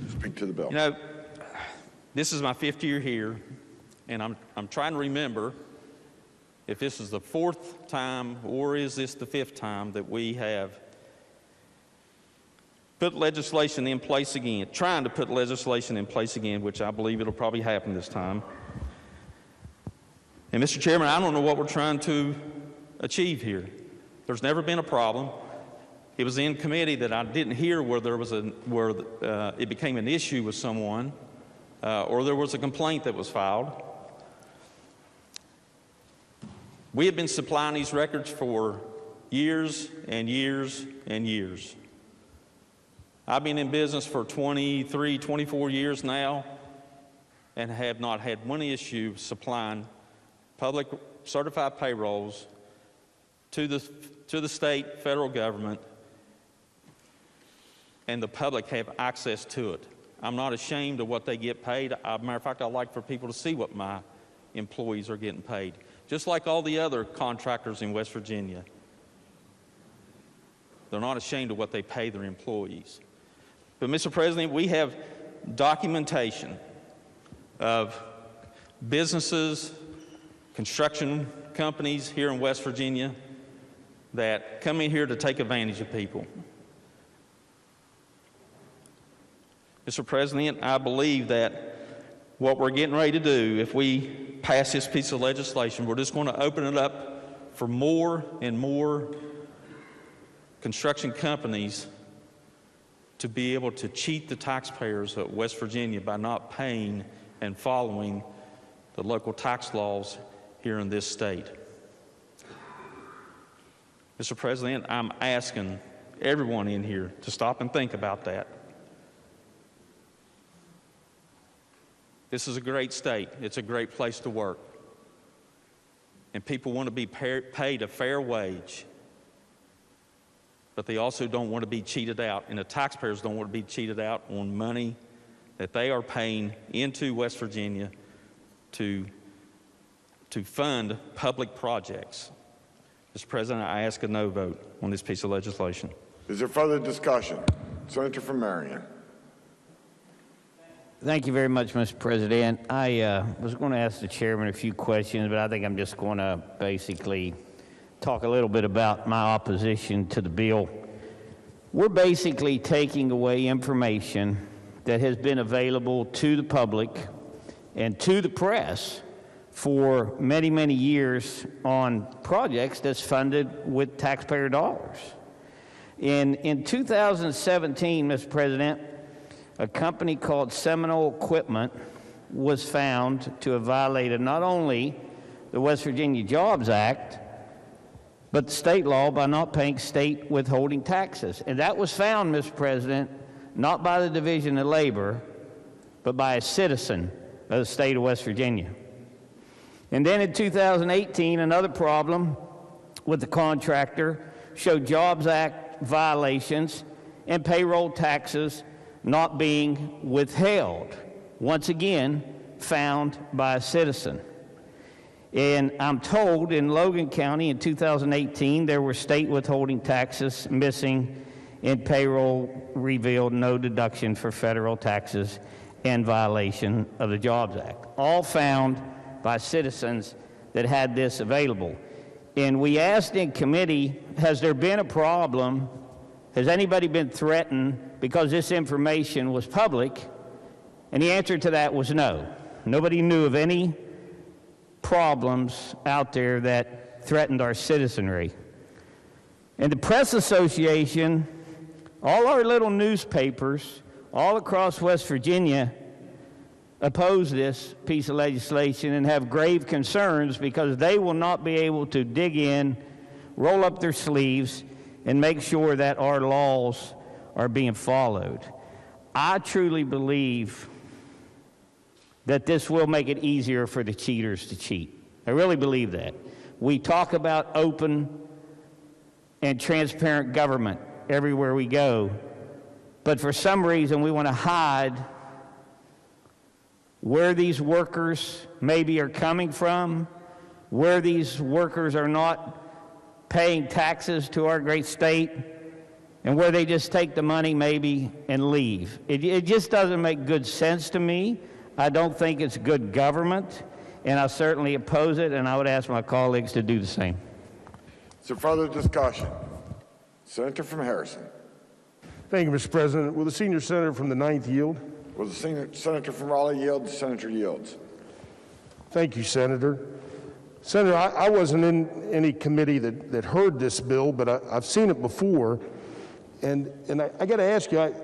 Speak to the bill. You know, this is my 5th year here, and I'm trying to remember if this is the 4th time or is this the 5th time that we have put legislation in place again, trying to put legislation in place again, which I believe it'll probably happen this time. And Mr. Chairman, I don't know what we're trying to achieve here. There's never been a problem. It was in committee that I didn't hear where it became an issue with someone or there was a complaint that was filed. We have been supplying these records for years and years and years. I've been in business for 23, 24 years now and have not had one issue supplying public certified payrolls to the state, federal government, and the public have access to it. I'm not ashamed of what they get paid. Matter of fact, I like for people to see what my employees are getting paid, just like all the other contractors in West Virginia. They're not ashamed of what they pay their employees. But, Mr. President, we have documentation of businesses, construction companies here in West Virginia that come in here to take advantage of people. Mr. President, I believe that what we're getting ready to do, if we pass this piece of legislation, we're just going to open it up for more and more construction companies to be able to cheat the taxpayers of West Virginia by not paying and following the local tax laws here in this state. Mr. President, I'm asking everyone in here to stop and think about that. This is a great state. It's a great place to work. And people want to be paid a fair wage, but they also don't want to be cheated out, and the taxpayers don't want to be cheated out on money that they are paying into West Virginia to fund public projects. Mr. President, I ask a no vote on this piece of legislation. Is there further discussion? Senator from Marion. Thank you very much, Mr. President. I was going to ask the chairman a few questions, but I think I'm just going to basically talk a little bit about my opposition to the bill. We're basically taking away information that has been available to the public and to the press for many, many years on projects that's funded with taxpayer dollars. In 2017, Mr. President, a company called Seminole Equipment was found to have violated not only the West Virginia Jobs Act, but the state law by not paying state withholding taxes. And that was found, Mr. President, not by the Division of Labor, but by a citizen of the state of West Virginia. And then in 2018, another problem with the contractor showed Jobs Act violations and payroll taxes not being withheld. Once again, found by a citizen. And I'm told in Logan County in 2018, there were state withholding taxes missing and payroll revealed no deduction for federal taxes in violation of the Jobs Act. All found by citizens that had this available. And we asked in committee, has there been a problem? Has anybody been threatened because this information was public? And the answer to that was no. Nobody knew of any problems out there that threatened our citizenry. And the Press Association, all our little newspapers all across West Virginia oppose this piece of legislation and have grave concerns because they will not be able to dig in, roll up their sleeves, and make sure that our laws are being followed. I truly believe that this will make it easier for the cheaters to cheat. I really believe that. We talk about open and transparent government everywhere we go, but for some reason we want to hide where these workers maybe are coming from, where these workers are not paying taxes to our great state, and where they just take the money maybe and leave. It just doesn't make good sense to me. I don't think it's good government, and I certainly oppose it, and I would ask my colleagues to do the same. So further discussion. Senator from Harrison. Thank you, Mr. President. Will the senior senator from the 9th yield? Will the senator from Raleigh yield? The senator yields. Thank you, Senator. Senator, I wasn't in any committee that heard this bill, but I've seen it before. And I got to ask you,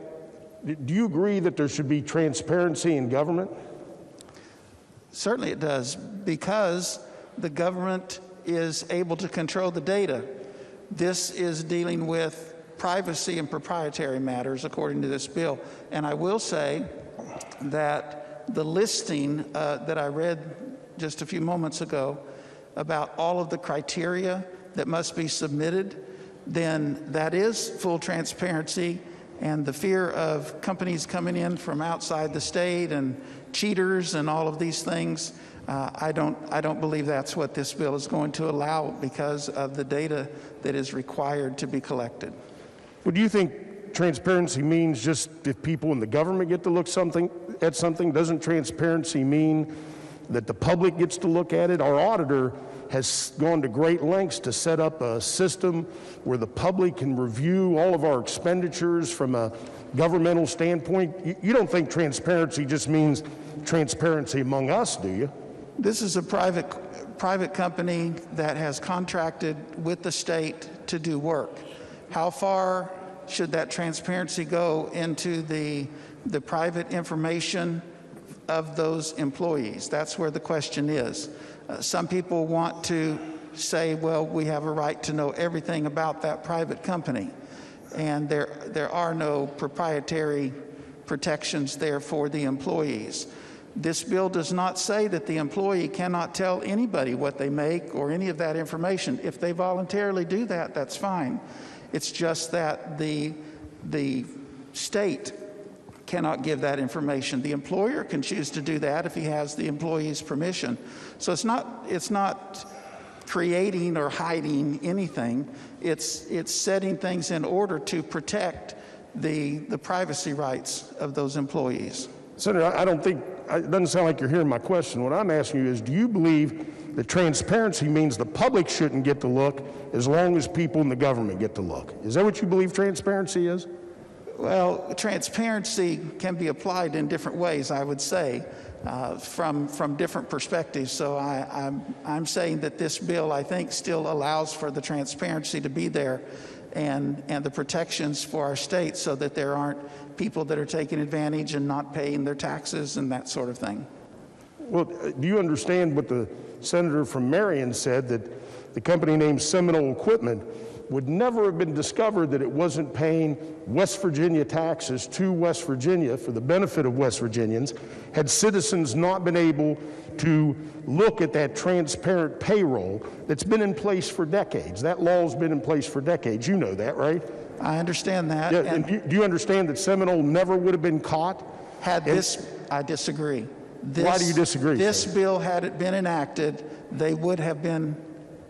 do you agree that there should be transparency in government? Certainly it does, because the government is able to control the data. This is dealing with privacy and proprietary matters according to this bill. And I will say that the listing that I read just a few moments ago about all of the criteria that must be submitted, then that is full transparency, and the fear of companies coming in from outside the state and cheaters and all of these things, I don't believe that's what this bill is going to allow because of the data that is required to be collected. Well, do you think transparency means just if people in the government get to look at something? Doesn't transparency mean that the public gets to look at it? Our auditor has gone to great lengths to set up a system where the public can review all of our expenditures from a governmental standpoint. You don't think transparency just means transparency among us, do you? This is a private company that has contracted with the state to do work. How far should that transparency go into the private information of those employees? That's where the question is. Some people want to say, well, we have a right to know everything about that private company. And there are no proprietary protections there for the employees. This bill does not say that the employee cannot tell anybody what they make or any of that information. If they voluntarily do that, that's fine. It's just that the state cannot give that information. The employer can choose to do that if he has the employee's permission. So it's not creating or hiding anything. It's setting things in order to protect the privacy rights of those employees. Senator, I don't think, it doesn't sound like you're hearing my question. What I'm asking you is, do you believe that transparency means the public shouldn't get to look as long as people in the government get to look? Is that what you believe transparency is? Well, transparency can be applied in different ways, I would say, from different perspectives. So I'm saying that this bill, I think, still allows for the transparency to be there and the protections for our state so that there aren't people that are taking advantage and not paying their taxes and that sort of thing. Well, do you understand what the senator from Marion said, that the company named Seminole Equipment would never have been discovered that it wasn't paying West Virginia taxes to West Virginia for the benefit of West Virginians had citizens not been able to look at that transparent payroll that's been in place for decades. That law's been in place for decades. You know that, right? I understand that. Yeah, and do you understand that Seminole never would have been caught? I disagree. Why do you disagree? This bill, had it been enacted, they would have been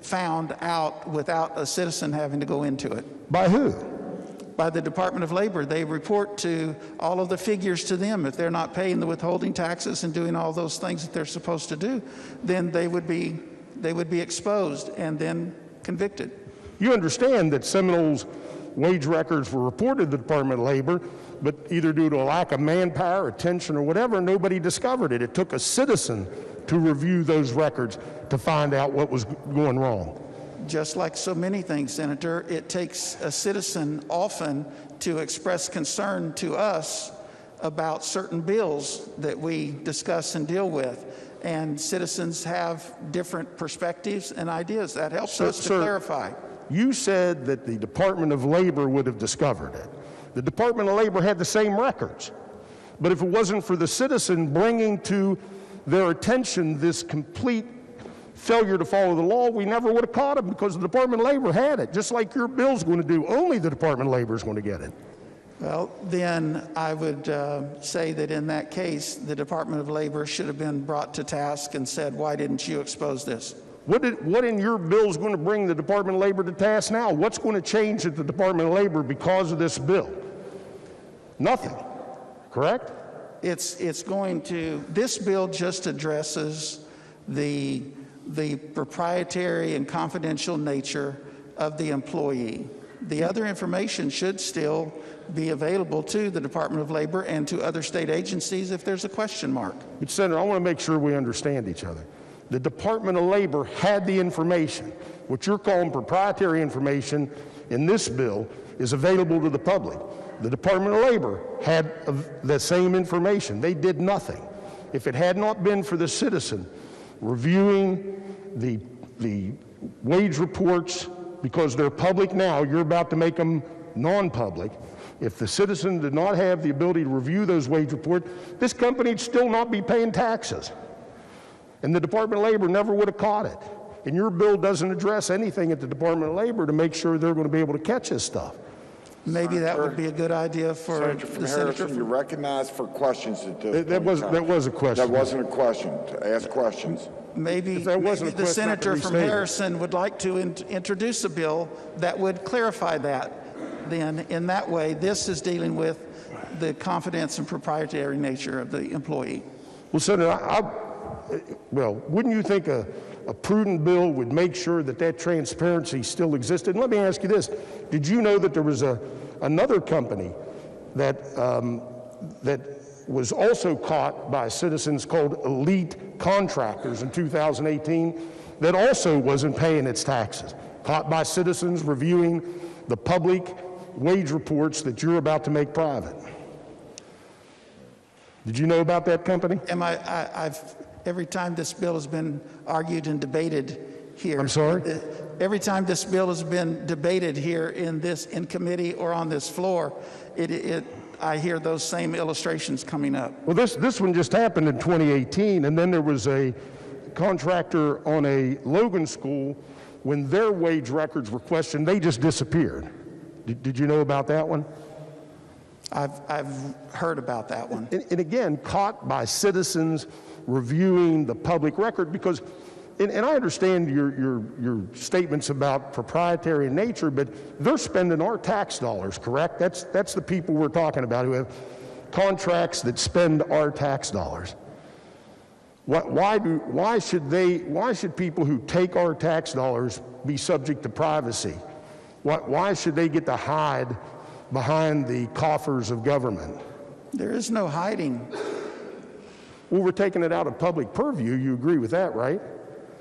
found out without a citizen having to go into it. By who? By the Department of Labor. They report to all of the figures to them. If they're not paying the withholding taxes and doing all those things that they're supposed to do, then they would be exposed and then convicted. You understand that Seminole's wage records were reported to the Department of Labor, but either due to a lack of manpower, attention, or whatever, nobody discovered it. It took a citizen to review those records to find out what was going wrong. Just like so many things, Senator, it takes a citizen often to express concern to us about certain bills that we discuss and deal with. And citizens have different perspectives and ideas. That helps us to clarify. You said that the Department of Labor would have discovered it. The Department of Labor had the same records. But if it wasn't for the citizen bringing to their attention this complete failure to follow the law, we never would have caught him because the Department of Labor had it, just like your bill's going to do. Only the Department of Labor is going to get it. Well, then I would say that in that case, the Department of Labor should have been brought to task and said, why didn't you expose this? What in your bill is going to bring the Department of Labor to task now? What's going to change at the Department of Labor because of this bill? Nothing, correct? It's going to, this bill just addresses the proprietary and confidential nature of the employee. The other information should still be available to the Department of Labor and to other state agencies if there's a question mark. But Senator, I want to make sure we understand each other. The Department of Labor had the information. What you're calling proprietary information in this bill is available to the public. The Department of Labor had the same information. They did nothing. If it had not been for the citizen reviewing the wage reports, because they're public now, you're about to make them non-public, if the citizen did not have the ability to review those wage reports, this company would still not be paying taxes. And the Department of Labor never would have caught it. And your bill doesn't address anything at the Department of Labor to make sure they're going to be able to catch this stuff. Maybe that would be a good idea for Senator from the Harrison, senator. you're recognized for questions at this That was a question. That wasn't a question. To ask questions. Maybe If that wasn't a the question, senator I'd from restate it. Harrison would like to introduce a bill that would clarify that. Then, in that way, this is dealing with the confidence and proprietary nature of the employee. Well, Senator, wouldn't you think a prudent bill would make sure that that transparency still existed? And let me ask you this. Did you know that there was another company that was also caught by citizens called Elite Contractors in 2018 that also wasn't paying its taxes? Caught by citizens reviewing the public wage reports that you're about to make private. Did you know about that company? Every time this bill has been argued and debated here. I'm sorry? Every time this bill has been debated here in committee or on this floor, I hear those same illustrations coming up. Well, this one just happened in 2018, and then there was a contractor on a Logan school. When their wage records were questioned, they just disappeared. Did you know about that one? I've heard about that one. And again, caught by citizens reviewing the public record, because, and I understand your statements about proprietary in nature, but they're spending our tax dollars, correct? That's the people we're talking about who have contracts that spend our tax dollars. Why should people who take our tax dollars be subject to privacy? Why should they get to hide behind the coffers of government? There is no hiding. Well, we're taking it out of public purview. You agree with that, right?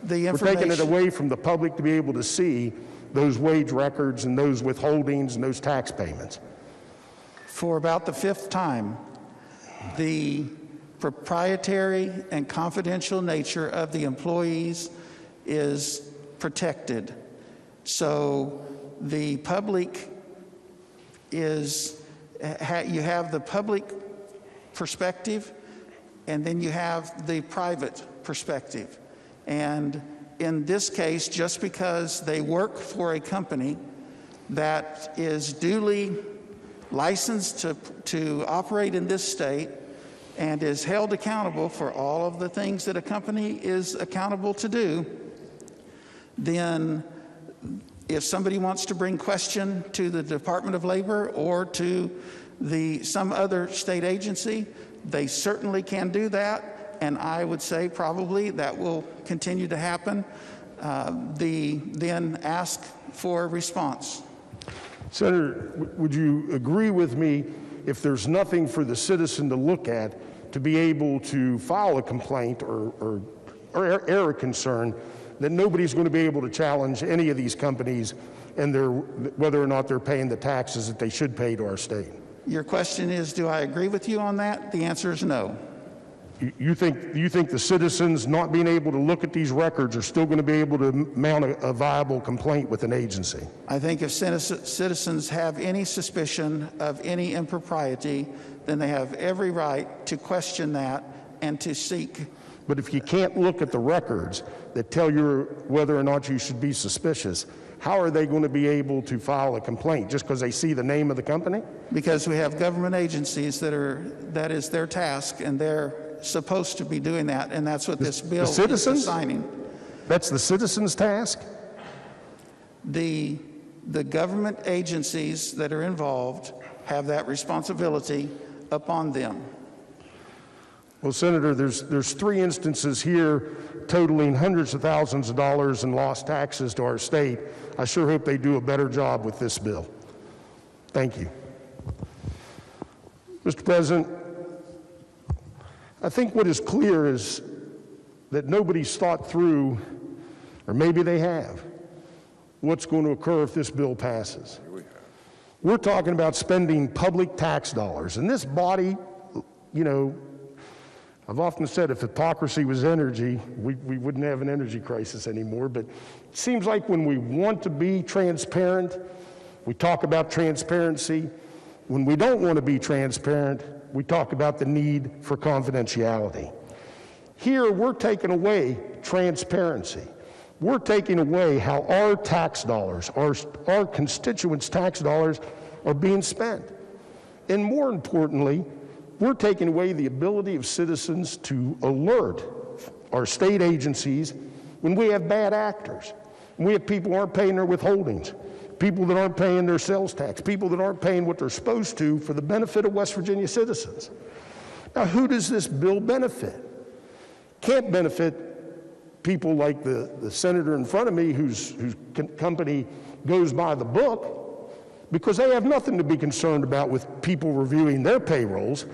We're taking it away from the public to be able to see those wage records and those withholdings and those tax payments. For about the fifth time, the proprietary and confidential nature of the employees is protected. So the public is, you have the public perspective, and then you have the private perspective. And in this case, just because they work for a company that is duly licensed to operate in this state and is held accountable for all of the things that a company is accountable to do, then if somebody wants to bring question to the Department of Labor or to some other state agency, they certainly can do that, and I would say probably that will continue to happen. Then ask for a response. Senator, would you agree with me, if there's nothing for the citizen to look at to be able to file a complaint or air a concern, that nobody's going to be able to challenge any of these companies and whether or not they're paying the taxes that they should pay to our state? Your question is, do I agree with you on that? The answer is no. You think the citizens not being able to look at these records are still going to be able to mount a viable complaint with an agency? I think if citizens have any suspicion of any impropriety, then they have every right to question that and to seek. But if you can't look at the records that tell you whether or not you should be suspicious, how are they going to be able to file a complaint? Just because they see the name of the company? Because we have government agencies that is their task, and they're supposed to be doing that, and that's what this bill is assigning. That's the citizens' task? The government agencies that are involved have that responsibility upon them. Well, Senator, there's three instances here totaling hundreds of thousands of dollars in lost taxes to our state. I sure hope they do a better job with this bill. Thank you. Mr. President, I think what is clear is that nobody's thought through, or maybe they have, what's going to occur if this bill passes. We're talking about spending public tax dollars, and this body, you know, I've often said if hypocrisy was energy, we wouldn't have an energy crisis anymore, but it seems like when we want to be transparent We talk about transparency. When we don't want to be transparent, we talk about the need for confidentiality. Here, we're taking away transparency. We're taking away how our tax dollars, our constituents' tax dollars are being spent. And more importantly, we're taking away the ability of citizens to alert our state agencies when we have bad actors. When we have people who aren't paying their withholdings, people that aren't paying their sales tax, people that aren't paying what they're supposed to for the benefit of West Virginia citizens. Now, who does this bill benefit? Can't benefit people like the senator in front of me whose company goes by the book, because they have nothing to be concerned about with people reviewing their payrolls.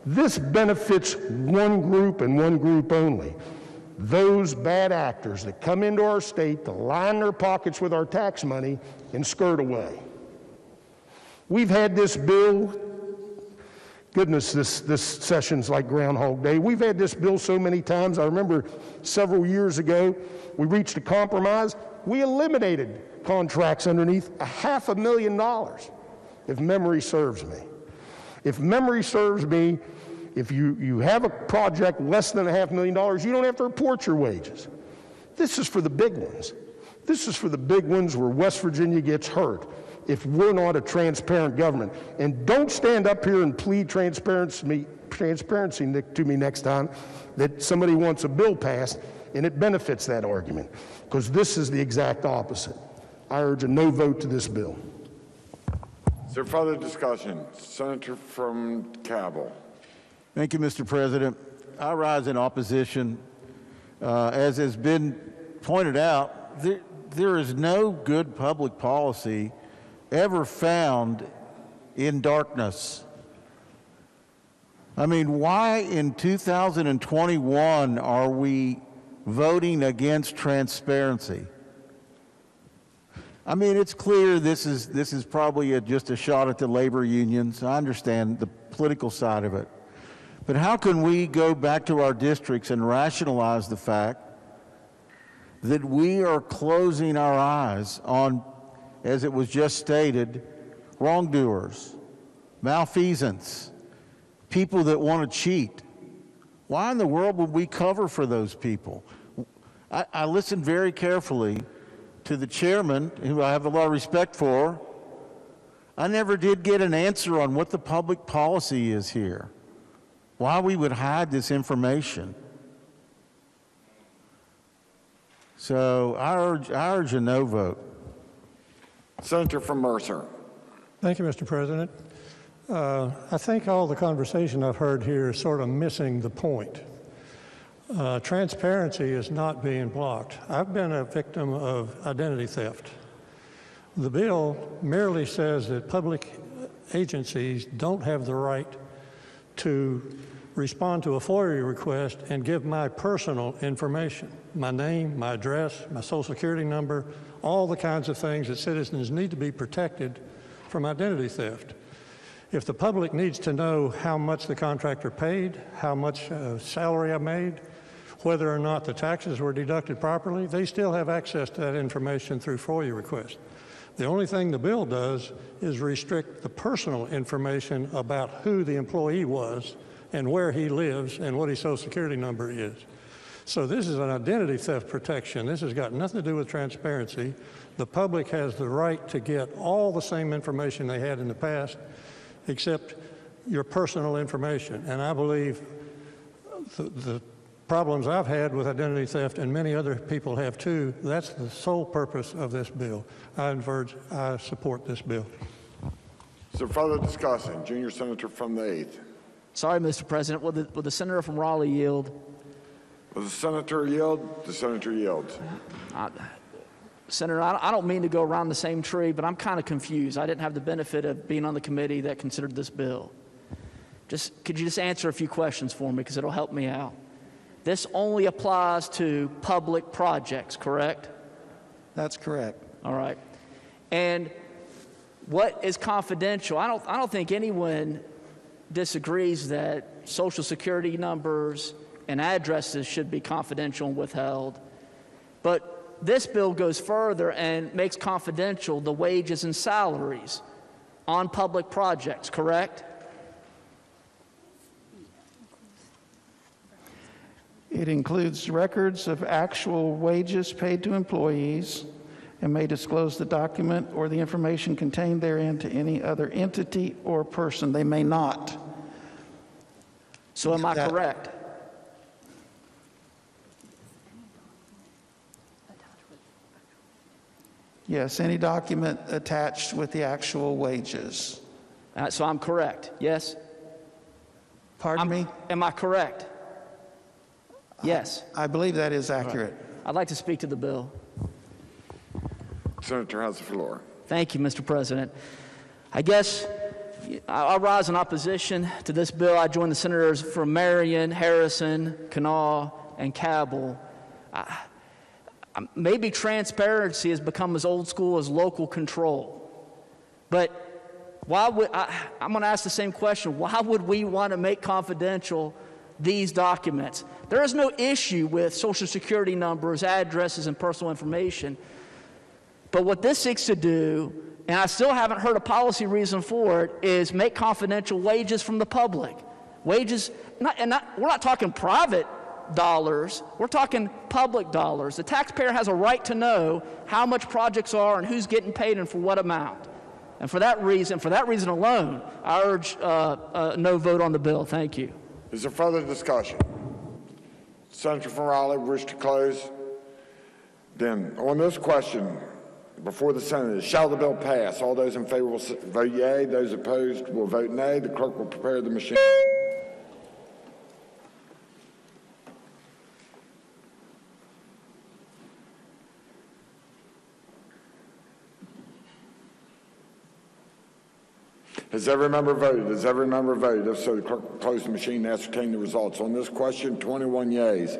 This benefits one group and one group only. Those bad actors that come into our state to line their pockets with our tax money and skirt away. We've had this bill, goodness, this session's like Groundhog Day. We've had this bill so many times. I remember several years ago, we reached a compromise. We eliminated contracts underneath $500,000, if memory serves me. If memory serves me, if you have a project less than $500,000, you don't have to report your wages. This is for the big ones. This is for the big ones where West Virginia gets hurt if we're not a transparent government. And don't stand up here and plead transparency to me next time that somebody wants a bill passed and it benefits that argument, because this is the exact opposite. I urge a no vote to this bill. Is there further discussion? Senator from Cabell. Thank you, Mr. President. I rise in opposition. As has been pointed out, there is no good public policy ever found in darkness. I mean, why in 2021 are we voting against transparency? I mean, it's clear this is probably just a shot at the labor unions. I understand the political side of it. But how can we go back to our districts and rationalize the fact that we are closing our eyes on, as it was just stated, wrongdoers, malfeasance, people that want to cheat? Why in the world would we cover for those people? I listened very carefully to the chairman, who I have a lot of respect for. I never did get an answer on what the public policy is here, why we would hide this information. So I urge a no vote. Senator from Mercer. Thank you, Mr. President. I think all the conversation I've heard here is sort of missing the point. Transparency is not being blocked. I've been a victim of identity theft. The bill merely says that public agencies don't have the right to respond to a FOIA request and give my personal information, my name, my address, my social security number, all the kinds of things that citizens need to be protected from identity theft. If the public needs to know how much the contractor paid, how much salary I made, whether or not the taxes were deducted properly, they still have access to that information through FOIA requests. The only thing the bill does is restrict the personal information about who the employee was and where he lives and what his social security number is. So this is an identity theft protection. This has got nothing to do with transparency. The public has the right to get all the same information they had in the past, except your personal information. And I believe the problems I've had with identity theft, and many other people have too, that's the sole purpose of this bill. I support this bill. Is there further discussion? Junior Senator from the 8th. Sorry, Mr. President. Will the senator from Raleigh yield? Will the senator yield? The senator yields. Senator, I don't mean to go around the same tree, but I'm kind of confused. I didn't have the benefit of being on the committee that considered this bill. Could you just answer a few questions for me, because it'll help me out? This only applies to public projects, correct? That's correct. All right. And what is confidential? I don't think anyone disagrees that social security numbers and addresses should be confidential and withheld. But this bill goes further and makes confidential the wages and salaries on public projects, correct? It includes records of actual wages paid to employees and may disclose the document or the information contained therein to any other entity or person. They may not. So am I correct? Yes, any document attached with the actual wages. So I'm correct, yes? Pardon me? Am I correct? Yes. I believe that is accurate. I'd like to speak to the bill. Senator has the floor. Thank you, Mr. President. I guess I'll rise in opposition to this bill. I join the senators from Marion, Harrison, Kanawha, and Cabell. Maybe transparency has become as old school as local control. But why would I'm going to ask the same question. Why would we want to make confidential these documents? There is no issue with Social Security numbers, addresses, and personal information. But what this seeks to do, and I still haven't heard a policy reason for it, is make confidential wages from the public. Wages, we're not talking private dollars, we're talking public dollars. The taxpayer has a right to know how much projects are and who's getting paid and for what amount. And for that reason alone, I urge no vote on the bill. Thank you. Is there further discussion? Senator from Raleigh, wish to close? Then, on this question before the Senate, shall the bill pass? All those in favor will vote yea. Those opposed will vote nay. The clerk will prepare the machine. Has every member voted? Has every member voted? If so, the clerk will close the machine and ascertain the results. On this question, 21 yeas,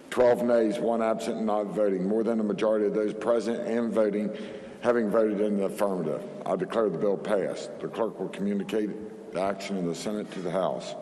12 nays, 1 absent and not voting. More than a majority of those present and voting having voted in the affirmative. I declare the bill passed. The clerk will communicate the action of the Senate to the House.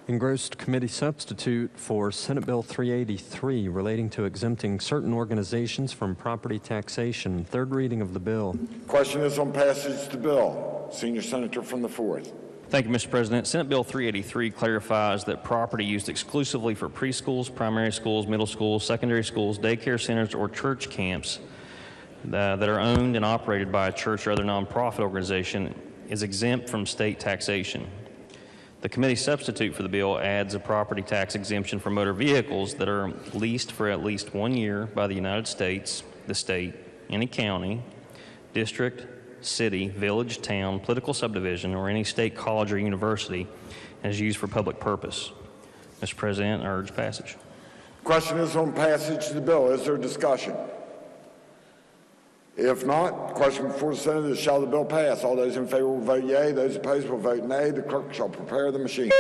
Engrossed committee substitute for Senate Bill 383 relating to exempting certain organizations from property taxation. Third reading of the bill. Question is on passage of the bill. Senior Senator from the 4th. Thank you, Mr. President. Senate Bill 383 clarifies that property used exclusively for preschools, primary schools, middle schools, secondary schools, daycare centers, or church camps that are owned and operated by a church or other nonprofit organization is exempt from state taxation. The committee substitute for the bill adds a property tax exemption for motor vehicles that are leased for at least 1 year by the United States, the state, any county, district, city, village, town, political subdivision, or any state college or university, and is used for public purpose. Mr. President, I urge passage. Question is on passage of the bill. Is there discussion? If not, question before the Senate is, shall the bill pass? All those in favor will vote yea. Those opposed will vote nay. The clerk shall prepare the machine.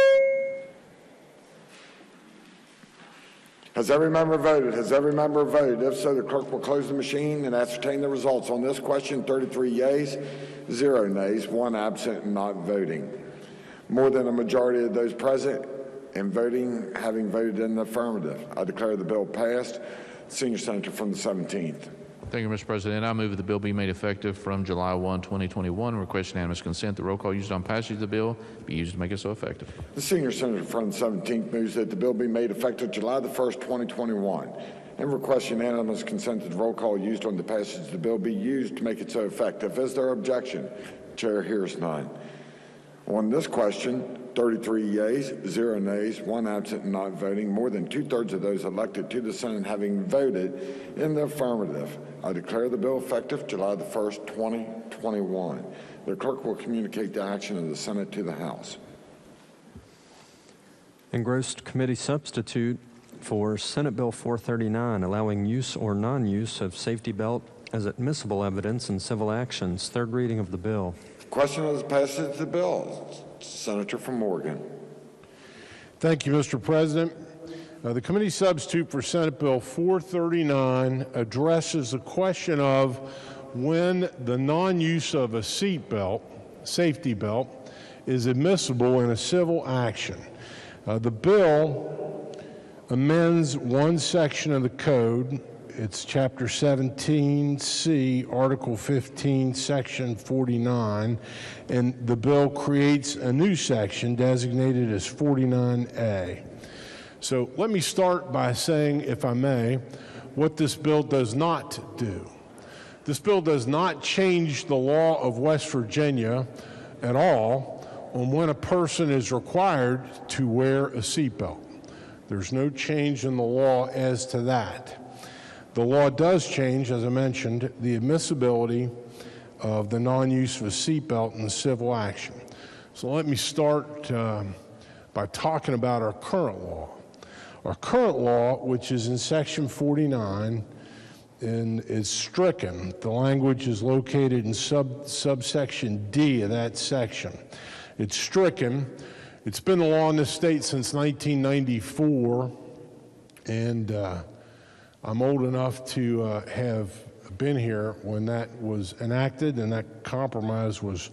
Has every member voted? Has every member voted? If so, the clerk will close the machine and ascertain the results. On this question, 33 yeas, 0 nays, 1 absent and not voting. More than a majority of those present and voting having voted in the affirmative. I declare the bill passed. Senior Senator from the 17th. Thank you, Mr. President. I move that the bill be made effective from July 1, 2021. Request unanimous consent. The roll call used on passage of the bill be used to make it so effective. The Senior Senator from the 17th moves that the bill be made effective July the 1st, 2021, and requests unanimous consent that the roll call used on the passage of the bill be used to make it so effective. Is there objection? The chair hears none. On this question, 33 yeas, 0 nays, 1 absent and not voting, more than 2/3 of those elected to the Senate having voted in the affirmative. I declare the bill effective July the 1st, 2021. The clerk will communicate the action of the Senate to the House. Engrossed committee substitute for Senate Bill 439 allowing use or non-use of safety belt as admissible evidence in civil actions. Third reading of the bill. Question is passage of the bill. Senator from Morgan. Thank you, Mr. President. The committee substitute for Senate Bill 439 addresses the question of when the non-use of a seat belt, safety belt, is admissible in a civil action. The bill amends one section of the code It's Chapter 17C, Article 15, Section 49, and the bill creates a new section designated as 49A. So let me start by saying, if I may, what this bill does not do. This bill does not change the law of West Virginia at all on when a person is required to wear a seatbelt. There's no change in the law as to that. The law does change, as I mentioned, the admissibility of the non-use of a seatbelt in civil action. So let me start by talking about our current law. Our current law, which is in Section 49, and is stricken. The language is located in subsection D of that section. It's stricken. It's been the law in this state since 1994, and I'm old enough to have been here when that was enacted and that compromise was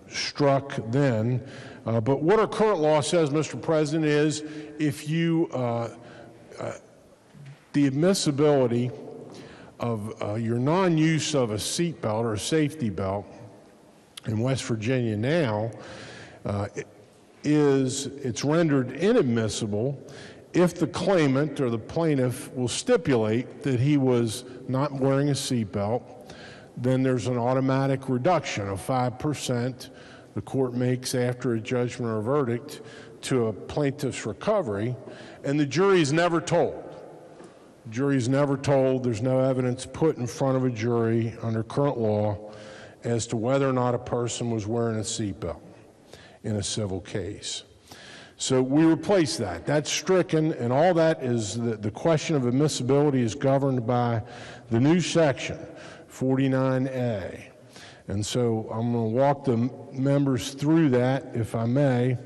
struck then. But what our current law says, Mr. President, is if you, the admissibility of your non-use of a seatbelt or a safety belt in West Virginia now it's rendered inadmissible if the claimant or the plaintiff will stipulate that he was not wearing a seatbelt. Then there's an automatic reduction of 5% the court makes after a judgment or verdict to a plaintiff's recovery, and the jury is never told. The jury is never told. There's no evidence put in front of a jury under current law as to whether or not a person was wearing a seatbelt in a civil case. So we replace that. That's stricken, and all that is the question of admissibility is governed by the new section, 49A. And so I'm going to walk the members through that, if I may.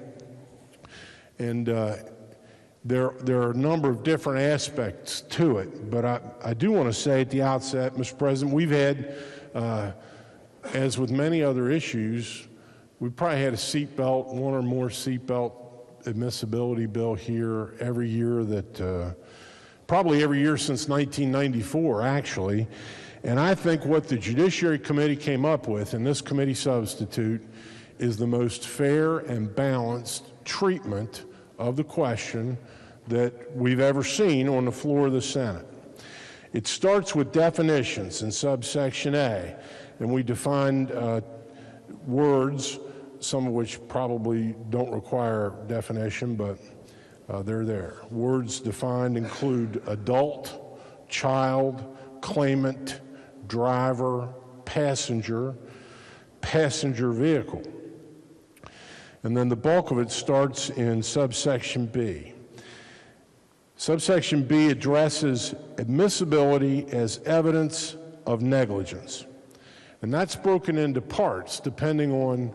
And there are a number of different aspects to it, but I do want to say at the outset, Mr. President, we've had, as with many other issues, we've probably had a seatbelt, one or more seatbelt admissibility bill here every year that, probably every year since 1994, actually. And I think what the Judiciary Committee came up with, and this committee substitute, is the most fair and balanced treatment of the question that we've ever seen on the floor of the Senate. It starts with definitions in subsection A, and we defined words, some of which probably don't require definition, but they're there. Words defined include adult, child, claimant, driver, passenger, passenger vehicle. And then the bulk of it starts in subsection B. Subsection B addresses admissibility as evidence of negligence. And that's broken into parts depending on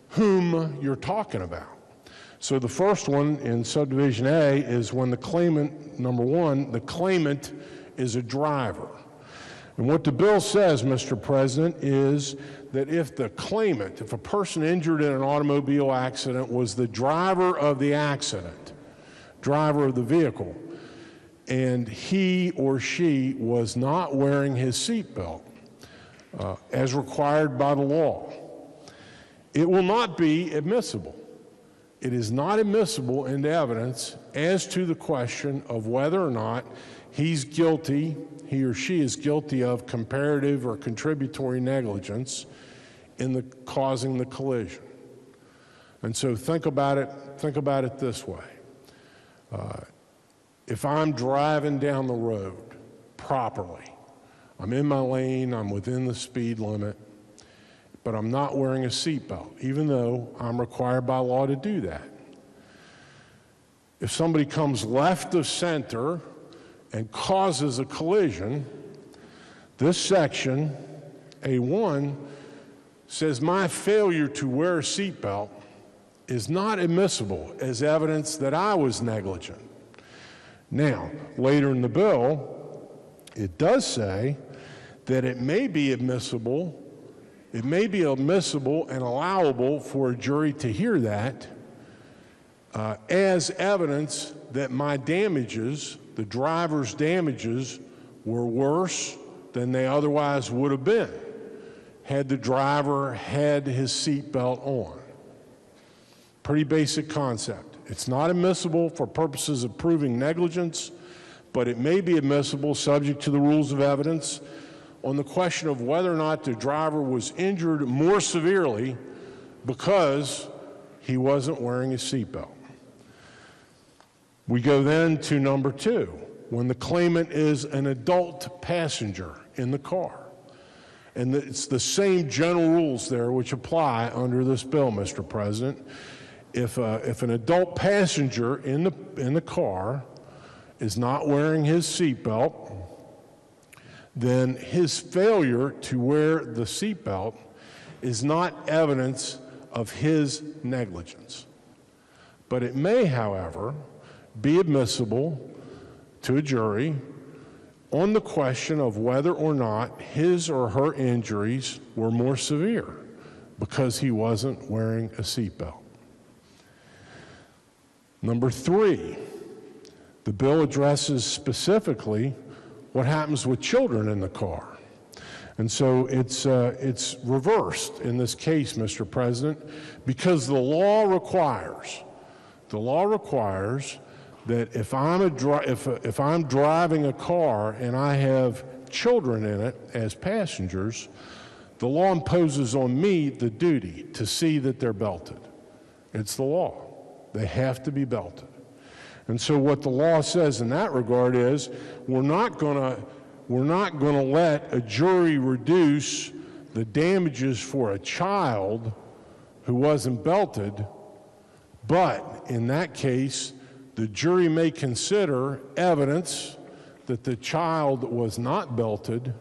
whom you're talking about. So the first one in subdivision A is when the claimant, number one, the claimant is a driver. And what the bill says, Mr. President, is that if the claimant, if a person injured in an automobile accident was the driver of the accident, driver of the vehicle, and he or she was not wearing his seatbelt as required by the law, it will not be admissible. It is not admissible into evidence as to the question of whether or not he's guilty, he or she is guilty of comparative or contributory negligence in causing the collision. And so think about it this way. If I'm driving down the road properly, I'm in my lane, I'm within the speed limit, but I'm not wearing a seatbelt, even though I'm required by law to do that. If somebody comes left of center and causes a collision, this section, A1, says my failure to wear a seatbelt is not admissible as evidence that I was negligent. Now, later in the bill, it does say that it may be admissible and allowable for a jury to hear that as evidence that my damages, the driver's damages, were worse than they otherwise would have been had the driver had his seatbelt on. Pretty basic concept. It's not admissible for purposes of proving negligence, but it may be admissible subject to the rules of evidence on the question of whether or not the driver was injured more severely because he wasn't wearing his seatbelt. We go then to number 2, when the claimant is an adult passenger in the car. And it's the same general rules there which apply under this bill, Mr. President. If an adult passenger in the car is not wearing his seatbelt, then his failure to wear the seatbelt is not evidence of his negligence. But it may, however, be admissible to a jury on the question of whether or not his or her injuries were more severe because he wasn't wearing a seatbelt. Number 3, the bill addresses specifically what happens with children in the car. And so it's reversed in this case, Mr. President, because the law requires that if I'm driving a car and I have children in it as passengers, the law imposes on me the duty to see that they're belted. It's the law. They have to be belted. And so what the law says in that regard is we're not going to let a jury reduce the damages for a child who wasn't belted, but in that case, the jury may consider evidence that the child was not belted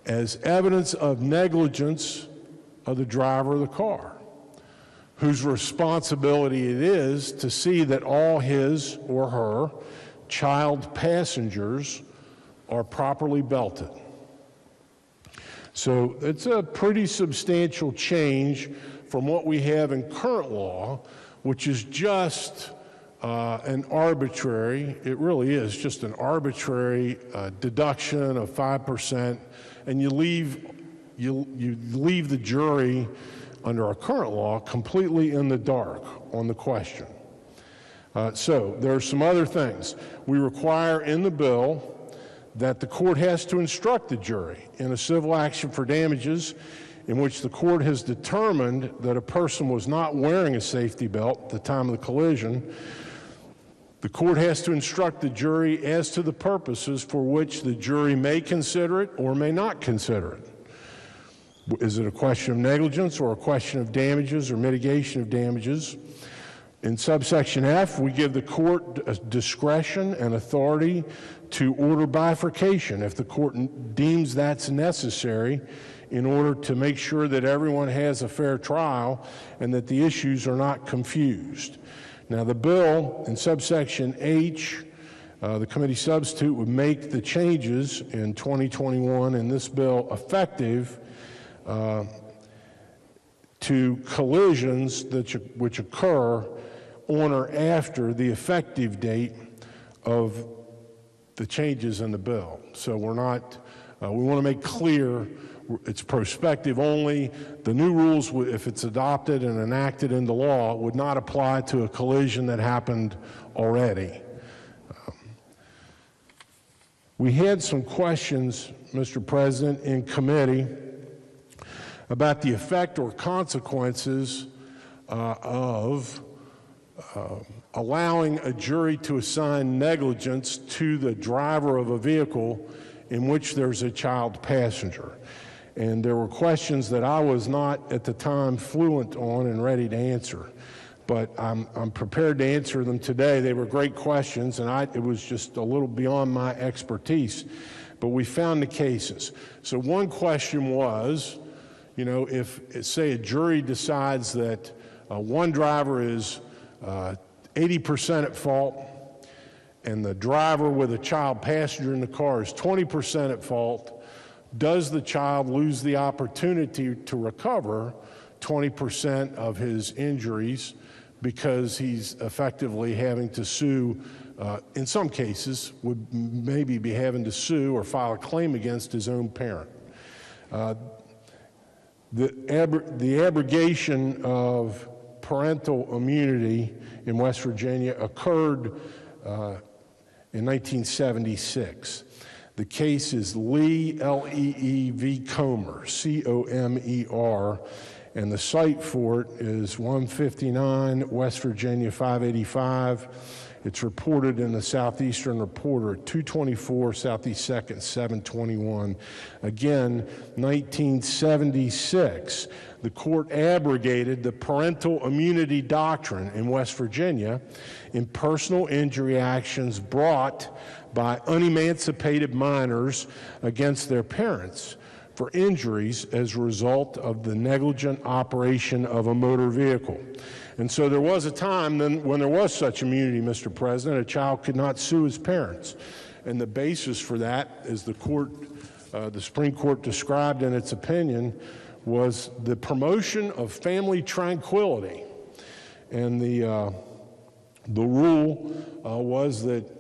as evidence of negligence of the driver of the car, whose responsibility it is to see that all his or her child passengers are properly belted. So it's a pretty substantial change from what we have in current law, which is just an arbitrary, it really is just an arbitrary deduction of 5%, and you leave the jury under our current law completely in the dark on the question. So there are some other things. We require in the bill that the court has to instruct the jury in a civil action for damages in which the court has determined that a person was not wearing a safety belt at the time of the collision. The court has to instruct the jury as to the purposes for which the jury may consider it or may not consider it. Is it a question of negligence or a question of damages or mitigation of damages? In subsection F, we give the court discretion and authority to order bifurcation if the court deems that's necessary in order to make sure that everyone has a fair trial and that the issues are not confused. Now, the bill in subsection H, the committee substitute would make the changes in 2021 in this bill effective to collisions which occur on or after the effective date of the changes in the bill. So we're not, we want to make clear it's prospective only. The new rules, if it's adopted and enacted into law, would not apply to a collision that happened already. We had some questions, Mr. President, in committee about the effect or consequences of allowing a jury to assign negligence to the driver of a vehicle in which there's a child passenger. And there were questions that I was not at the time fluent on and ready to answer. But I'm prepared to answer them today. They were great questions, and it was just a little beyond my expertise. But we found the cases. So one question was, you know, if, say, a jury decides that one driver is 80% at fault and the driver with a child passenger in the car is 20% at fault, does the child lose the opportunity to recover 20% of his injuries because he's effectively having to sue in some cases, would maybe be having to sue or file a claim against his own parent. The abrogation of parental immunity in West Virginia occurred in 1976. The case is Lee, L-E-E v. Comer, C-O-M-E-R, and the site for it is 159 West Virginia 585. It's reported in the Southeastern Reporter at 224 Southeast 2nd, 721. Again, 1976, the court abrogated the parental immunity doctrine in West Virginia in personal injury actions brought by unemancipated minors against their parents for injuries as a result of the negligent operation of a motor vehicle. And so there was a time then when there was such immunity, Mr. President, a child could not sue his parents. And the basis for that, as the Supreme Court described in its opinion, was the promotion of family tranquility. And the rule was that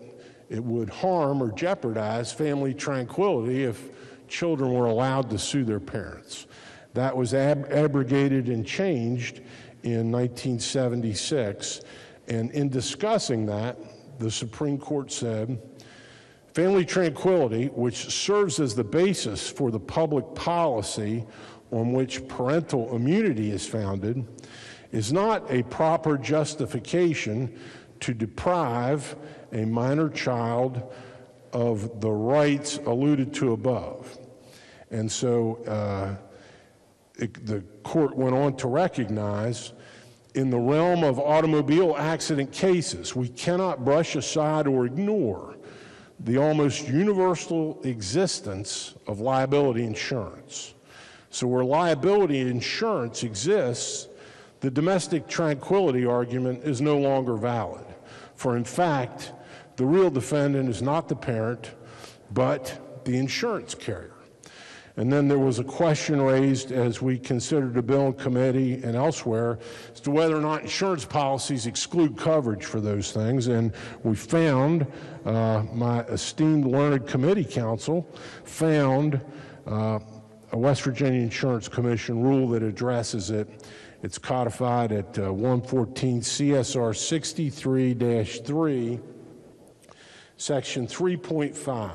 it would harm or jeopardize family tranquility if children were allowed to sue their parents. That was abrogated and changed in 1976, and in discussing that, the Supreme Court said, family tranquility, which serves as the basis for the public policy on which parental immunity is founded, is not a proper justification to deprive a minor child of the rights alluded to above. And so the court went on to recognize in the realm of automobile accident cases, we cannot brush aside or ignore the almost universal existence of liability insurance. So where liability insurance exists, the domestic tranquility argument is no longer valid. For in fact, the real defendant is not the parent, but the insurance carrier. And then there was a question raised as we considered the bill in committee and elsewhere as to whether or not insurance policies exclude coverage for those things. And we found, my esteemed learned committee counsel found a West Virginia Insurance Commission rule that addresses it. It's codified at 114 CSR 63-3, section 3.5.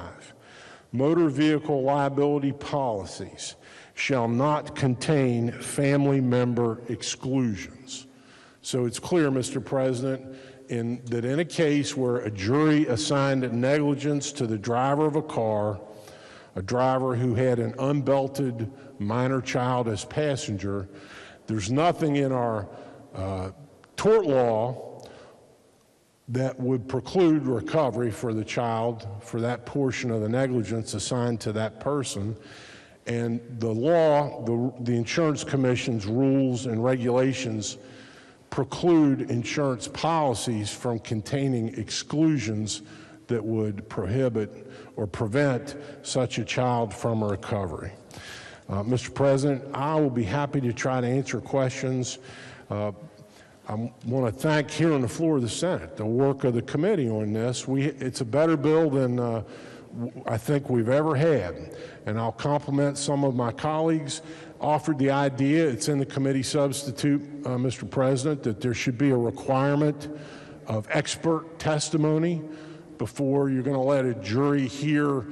Motor vehicle liability policies shall not contain family member exclusions. So it's clear, Mr. President, that in a case where a jury assigned negligence to the driver of a car, a driver who had an unbelted minor child as passenger, there's nothing in our tort law that would preclude recovery for the child for that portion of the negligence assigned to that person. And the law, the Insurance Commission's rules and regulations preclude insurance policies from containing exclusions that would prohibit or prevent such a child from a recovery. Mr. President, I will be happy to try to answer questions. I want to thank here on the floor of the Senate the work of the committee on this. It's a better bill than I think we've ever had. And I'll compliment some of my colleagues offered the idea, it's in the committee substitute, Mr. President, that there should be a requirement of expert testimony before you're going to let a jury hear,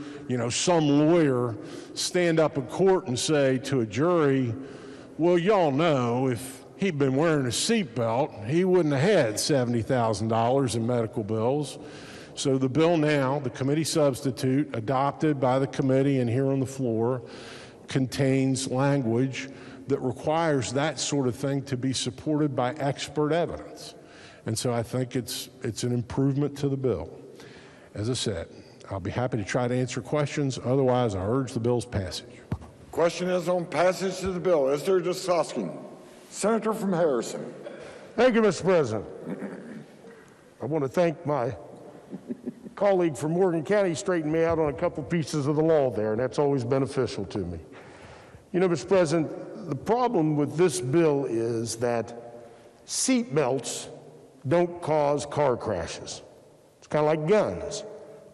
some lawyer stand up in court and say to a jury, well, y'all know if he'd been wearing a seatbelt, he wouldn't have had $70,000 in medical bills. So the bill now, the committee substitute, adopted by the committee and here on the floor, contains language that requires that sort of thing to be supported by expert evidence. And so I think it's an improvement to the bill. As I said, I'll be happy to try to answer questions. Otherwise, I urge the bill's passage. Question is on passage of the bill. Is there discussion? Senator from Harrison. Thank you, Mr. President. I want to thank my colleague from Morgan County straightened me out on a couple pieces of the law there, and that's always beneficial to me. Mr. President, the problem with this bill is that seat belts don't cause car crashes. It's kind of like guns.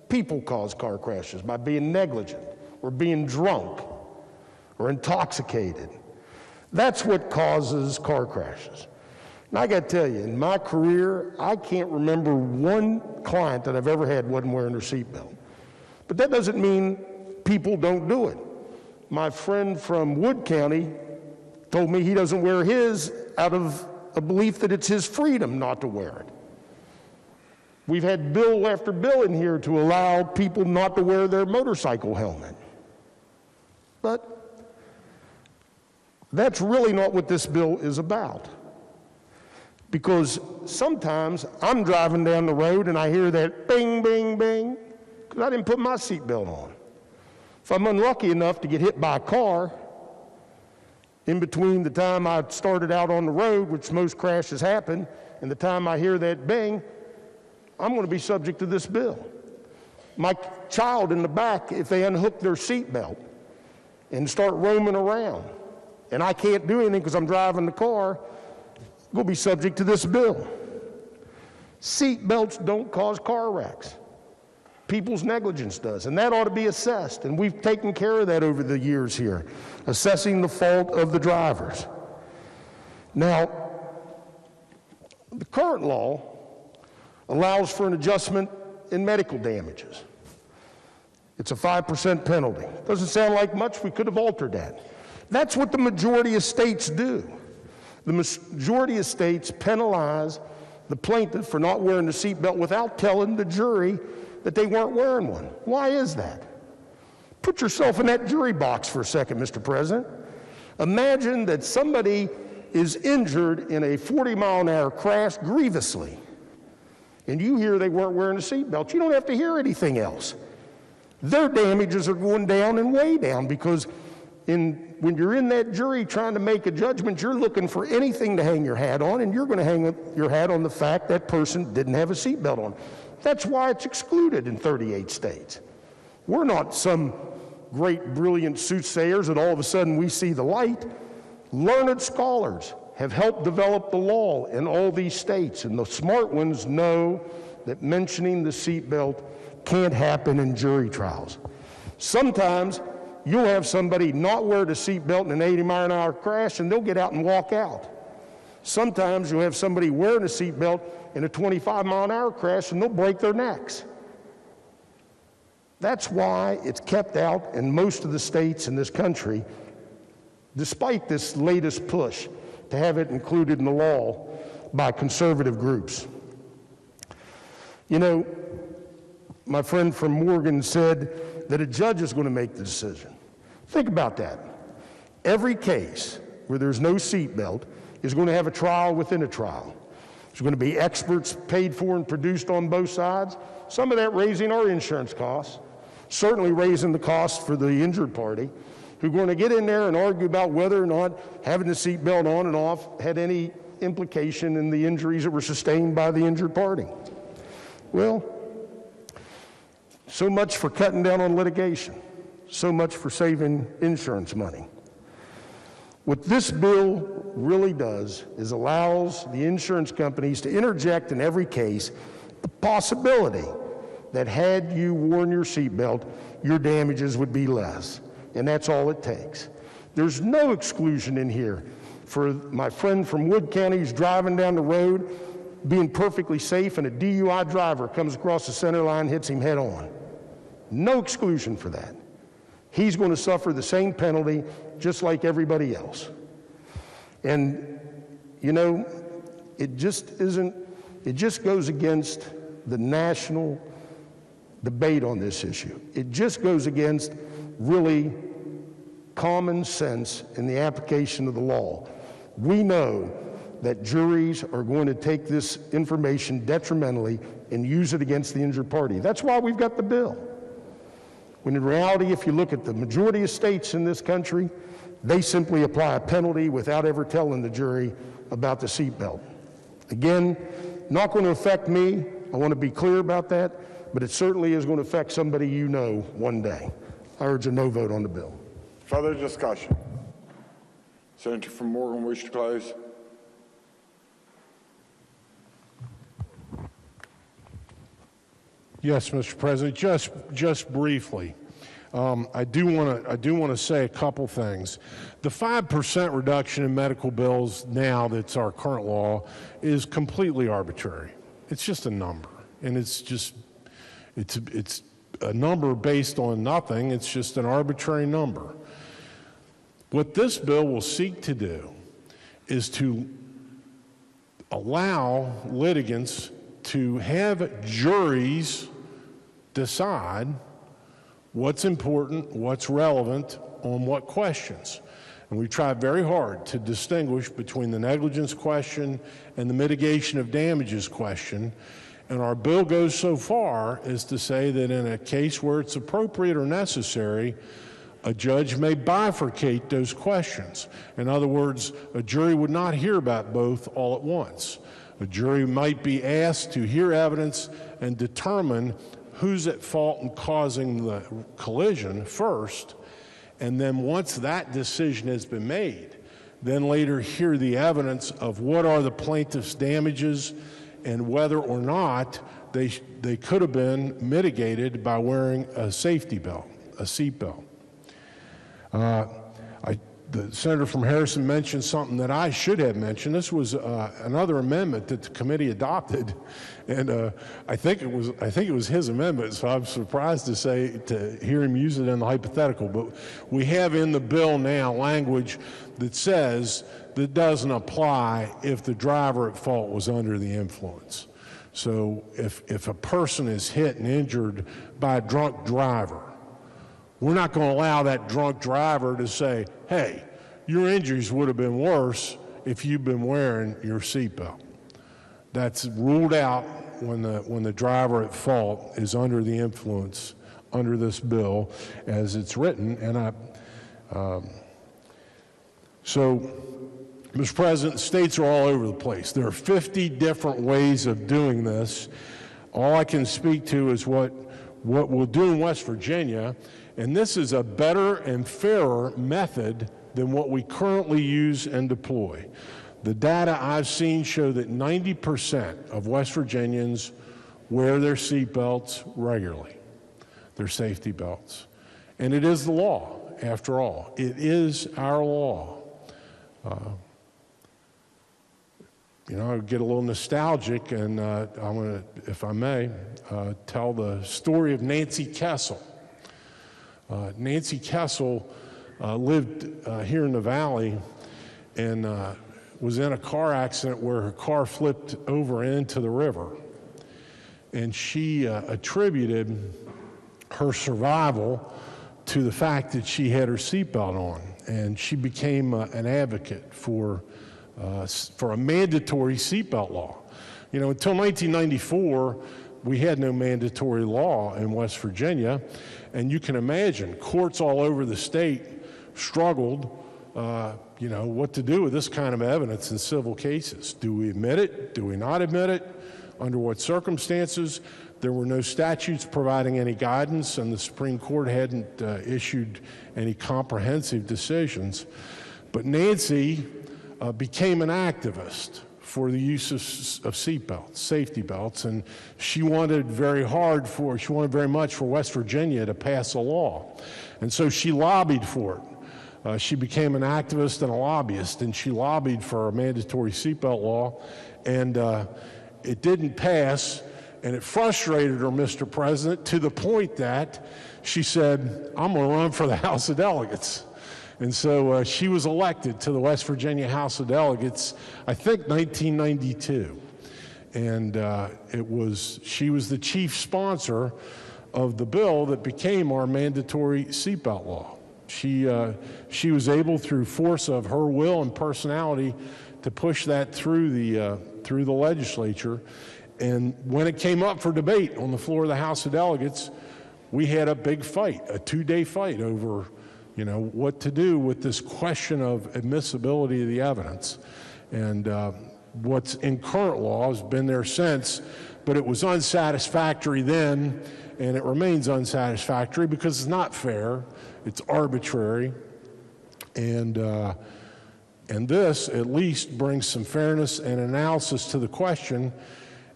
People cause car crashes by being negligent or being drunk or intoxicated. That's what causes car crashes. And I got to tell you, in my career, I can't remember one client that I've ever had wasn't wearing their seatbelt. But that doesn't mean people don't do it. My friend from Wood County told me he doesn't wear his out of a belief that it's his freedom not to wear it. We've had bill after bill in here to allow people not to wear their motorcycle helmet. But that's really not what this bill is about. Because sometimes I'm driving down the road and I hear that bing, bing, bing, because I didn't put my seatbelt on. If I'm unlucky enough to get hit by a car, in between the time I started out on the road, which most crashes happen, and the time I hear that bing, I'm going to be subject to this bill. My child in the back, if they unhook their seatbelt and start roaming around, and I can't do anything because I'm driving the car, I'm going to be subject to this bill. Seatbelts don't cause car wrecks. People's negligence does, and that ought to be assessed, and we've taken care of that over the years here, assessing the fault of the drivers. Now, the current law allows for an adjustment in medical damages. It's a 5% penalty. Doesn't sound like much. We could have altered that. That's what the majority of states do. The majority of states penalize the plaintiff for not wearing the seatbelt without telling the jury that they weren't wearing one. Why is that? Put yourself in that jury box for a second, Mr. President. Imagine that somebody is injured in a 40-mile-an-hour crash grievously, and you hear they weren't wearing a seatbelt. You don't have to hear anything else. Their damages are going down and way down because when you're in that jury trying to make a judgment, you're looking for anything to hang your hat on, and you're going to hang your hat on the fact that person didn't have a seatbelt on. That's why it's excluded in 38 states. We're not some great, brilliant soothsayers that all of a sudden we see the light. Learned scholars have helped develop the law in all these states, and the smart ones know that mentioning the seatbelt can't happen in jury trials. Sometimes you'll have somebody not wear the seatbelt in an 80-mile-an-hour crash, and they'll get out and walk out. Sometimes you'll have somebody wearing a seatbelt in a 25-mile-an-hour crash, and they'll break their necks. That's why it's kept out in most of the states in this country, despite this latest push to have it included in the law by conservative groups. You know, my friend from Morgan said that a judge is going to make the decision. Think about that. Every case where there's no seatbelt is going to have a trial within a trial. There's going to be experts paid for and produced on both sides, some of that raising our insurance costs, certainly raising the cost for the injured party, who are going to get in there and argue about whether or not having the seatbelt on and off had any implication in the injuries that were sustained by the injured party. Well, so much for cutting down on litigation, so much for saving insurance money. What this bill really does is allows the insurance companies to interject in every case the possibility that had you worn your seatbelt, your damages would be less. And that's all it takes. There's no exclusion in here for my friend from Wood County who's driving down the road, being perfectly safe, and a DUI driver comes across the center line, hits him head on. No exclusion for that. He's going to suffer the same penalty just like everybody else. And, you know, it just goes against the national debate on this issue. It just goes against really common sense in the application of the law. We know that juries are going to take this information detrimentally and use it against the injured party. That's why we've got the bill. When in reality, if you look at the majority of states in this country, they simply apply a penalty without ever telling the jury about the seatbelt. Again, not going to affect me. I want to be clear about that, but it certainly is going to affect somebody you know one day. I urge a no vote on the bill. Further discussion? Senator from Morgan, wish to close? Yes, Mr. President, just briefly. I do want to say a couple things. The 5% reduction in medical bills now that's our current law is completely arbitrary. It's just a number, and it's a number based on nothing. It's just an arbitrary number. What this bill will seek to do is to allow litigants to have juries decide what's important, what's relevant, on what questions. And we tried very hard to distinguish between the negligence question and the mitigation of damages question. And our bill goes so far as to say that in a case where it's appropriate or necessary, a judge may bifurcate those questions. In other words, a jury would not hear about both all at once. A jury might be asked to hear evidence and determine who's at fault in causing the collision first, and then once that decision has been made, then later hear the evidence of what are the plaintiff's damages and whether or not they could have been mitigated by wearing a safety belt, a seat belt. The senator from Harrison mentioned something that I should have mentioned. This was another amendment that the committee adopted, and I think it was his amendment. So I'm surprised to hear him use it in the hypothetical. But we have in the bill now language that says that doesn't apply if the driver at fault was under the influence. So if a person is hit and injured by a drunk driver, we're not going to allow that drunk driver to say, hey, your injuries would have been worse if you'd been wearing your seatbelt. That's ruled out when the driver at fault is under the influence under this bill as it's written. And so, Mr. President, states are all over the place. There are 50 different ways of doing this. All I can speak to is what we'll do in West Virginia. And this is a better and fairer method than what we currently use and deploy. The data I've seen show that 90% of West Virginians wear their seatbelts regularly, their safety belts. And it is the law, after all. It is our law. I get a little nostalgic, and I want to, if I may, tell the story of Nancy Kessel. Nancy Kessel lived here in the Valley and was in a car accident where her car flipped over into the river. And she attributed her survival to the fact that she had her seatbelt on. And she became an advocate for a mandatory seatbelt law. Until 1994, we had no mandatory law in West Virginia. And you can imagine courts all over the state struggled, what to do with this kind of evidence in civil cases. Do we admit it? Do we not admit it? Under what circumstances? There were no statutes providing any guidance, and the Supreme Court hadn't issued any comprehensive decisions. But Nancy became an activist for the use of seatbelts, safety belts, and she wanted very much for West Virginia to pass a law. And so she lobbied for it. She became an activist and a lobbyist, and she lobbied for a mandatory seatbelt law, and it didn't pass, and it frustrated her, Mr. President, to the point that she said, I'm going to run for the House of Delegates. And so she was elected to the West Virginia House of Delegates, I think 1992. And she was the chief sponsor of the bill that became our mandatory seatbelt law. She was able, through force of her will and personality, to push that through the legislature. And when it came up for debate on the floor of the House of Delegates, we had a big fight, a 2-day fight over what to do with this question of admissibility of the evidence. And what's in current law has been there since, but it was unsatisfactory then, and it remains unsatisfactory because it's not fair, it's arbitrary, and this at least brings some fairness and analysis to the question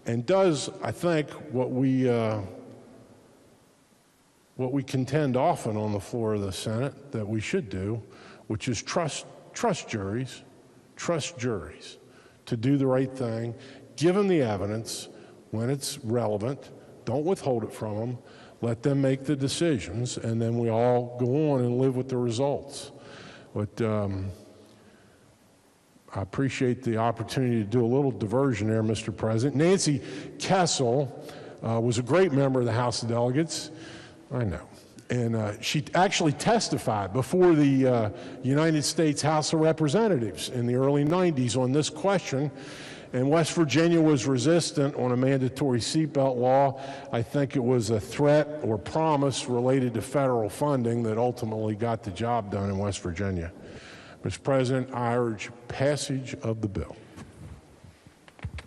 and does, I think, what we what we contend often on the floor of the Senate that we should do, which is trust juries to do the right thing, give them the evidence when it's relevant, don't withhold it from them, let them make the decisions, and then we all go on and live with the results. But I appreciate the opportunity to do a little diversion there, Mr. President. Nancy Kessel was a great member of the House of Delegates. I know. And she actually testified before the United States House of Representatives in the early 90s on this question. And West Virginia was resistant on a mandatory seatbelt law. I think it was a threat or promise related to federal funding that ultimately got the job done in West Virginia. Mr. President, I urge passage of the bill.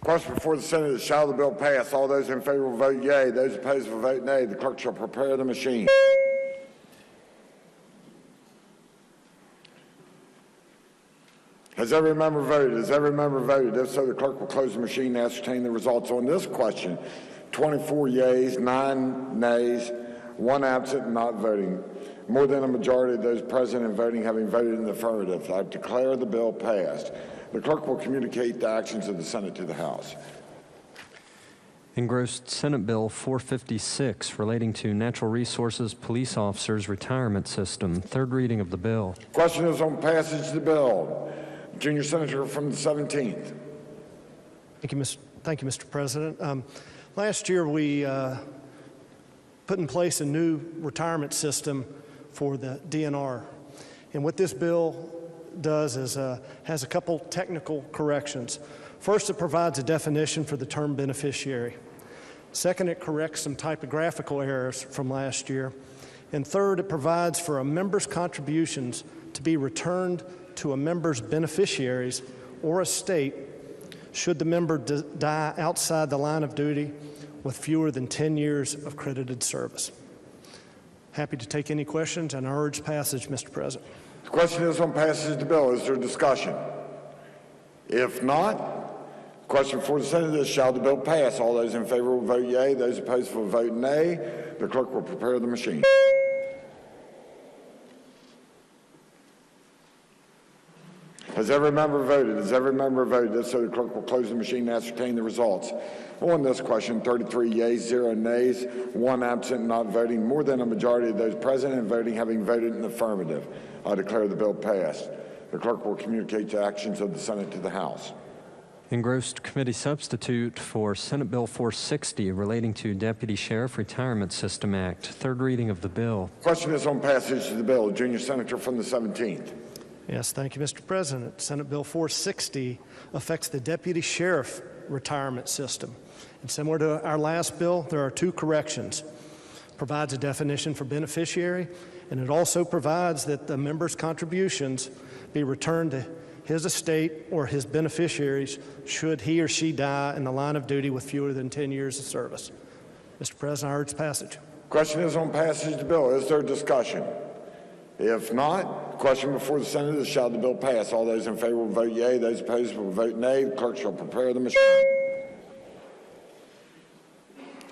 Question before the Senate is, shall the bill pass? All those in favor will vote yea. Those opposed will vote nay. The clerk shall prepare the machine. Has every member voted? Has every member voted? If so, the clerk will close the machine and ascertain the results on this question. 24 yeas, 9 nays, 1 absent and not voting. More than a majority of those present and voting having voted in the affirmative. I declare the bill passed. The clerk will communicate the actions of the Senate to the House. Engrossed Senate Bill 456 relating to Natural Resources Police Officers Retirement System. Third reading of the bill. Question is on passage of the bill. Junior Senator from the 17th. Thank you, Mr. President. Last year we put in place a new retirement system for the DNR. And what this bill does is has a couple technical corrections. First, it provides a definition for the term beneficiary. Second, it corrects some typographical errors from last year. And third, it provides for a member's contributions to be returned to a member's beneficiaries or estate should the member die outside the line of duty with fewer than 10 years of credited service. Happy to take any questions and I urge passage, Mr. President. The question is on passage of the bill. Is there discussion? If not, question for the Senate is, shall the bill pass? All those in favor will vote yea. Those opposed will vote nay. The clerk will prepare the machine. Has every member voted? Has every member voted? If so, the clerk will close the machine and ascertain the results. On this question, 33 yeas, 0 nays, 1 absent, not voting. More than a majority of those present and voting having voted in the affirmative. I declare the bill passed. The clerk will communicate the actions of the Senate to the House. Engrossed committee substitute for Senate Bill 460 relating to Deputy Sheriff Retirement System Act. Third reading of the bill. Question is on passage of the bill. Junior Senator from the 17th. Yes, thank you, Mr. President. Senate Bill 460 affects the Deputy Sheriff Retirement System. And similar to our last bill, there are 2 corrections. Provides a definition for beneficiary, and it also provides that the member's contributions be returned to his estate or his beneficiaries should he or she die in the line of duty with fewer than 10 years of service. Mr. President, I urge passage. Question is on passage of the bill. Is there discussion? If not, question before the Senate is, shall the bill pass? All those in favor will vote yea. Those opposed will vote nay. The clerk shall prepare the machine.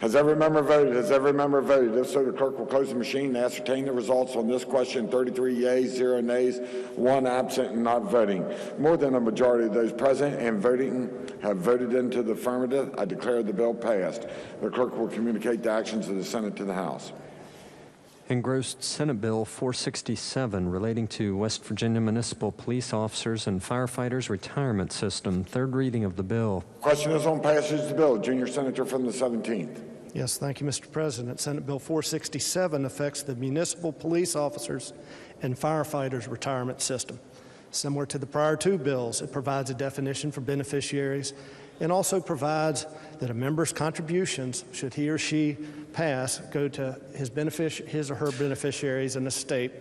Has every member voted? Has every member voted? If so, the clerk will close the machine and ascertain the results on this question. 33 yeas, 0 nays, 1 absent and not voting. More than a majority of those present and voting have voted into the affirmative. I declare the bill passed. The clerk will communicate the actions of the Senate to the House. Engrossed Senate Bill 467 relating to West Virginia Municipal Police Officers and Firefighters Retirement System. Third reading of the bill. Question is on passage of the bill. Junior Senator from the 17th. Yes, thank you, Mr. President. Senate Bill 467 affects the Municipal Police Officers and Firefighters Retirement System. Similar to the prior 2 bills, it provides a definition for beneficiaries and also provides that a member's contributions, should he or she pass, go to his or her beneficiaries and estate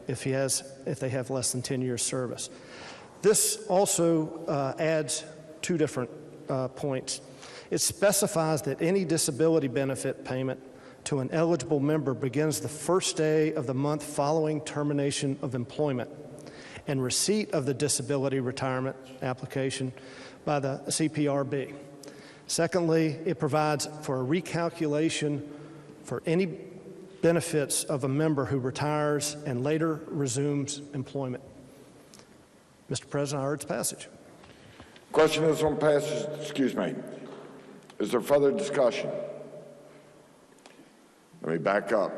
if they have less than 10 years service. This also adds 2 different points. It specifies that any disability benefit payment to an eligible member begins the first day of the month following termination of employment and receipt of the disability retirement application by the CPRB. Secondly, it provides for a recalculation for any benefits of a member who retires and later resumes employment. Mr. President, I urge passage. Question is on passage, excuse me. Is there further discussion? Let me back up.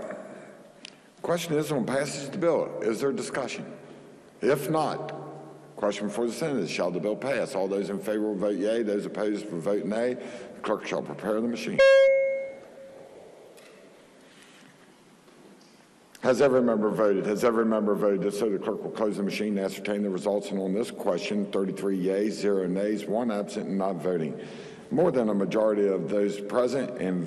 Question is on passage of the bill. Is there discussion? If not, question before the Senate is, shall the bill pass? All those in favor will vote yea. Those opposed will vote nay. The clerk shall prepare the machine. Has every member voted? Has every member voted? If so, the clerk will close the machine and ascertain the results. And on this question, 33 yeas, 0 nays, 1 absent and not voting. More than a majority of those present and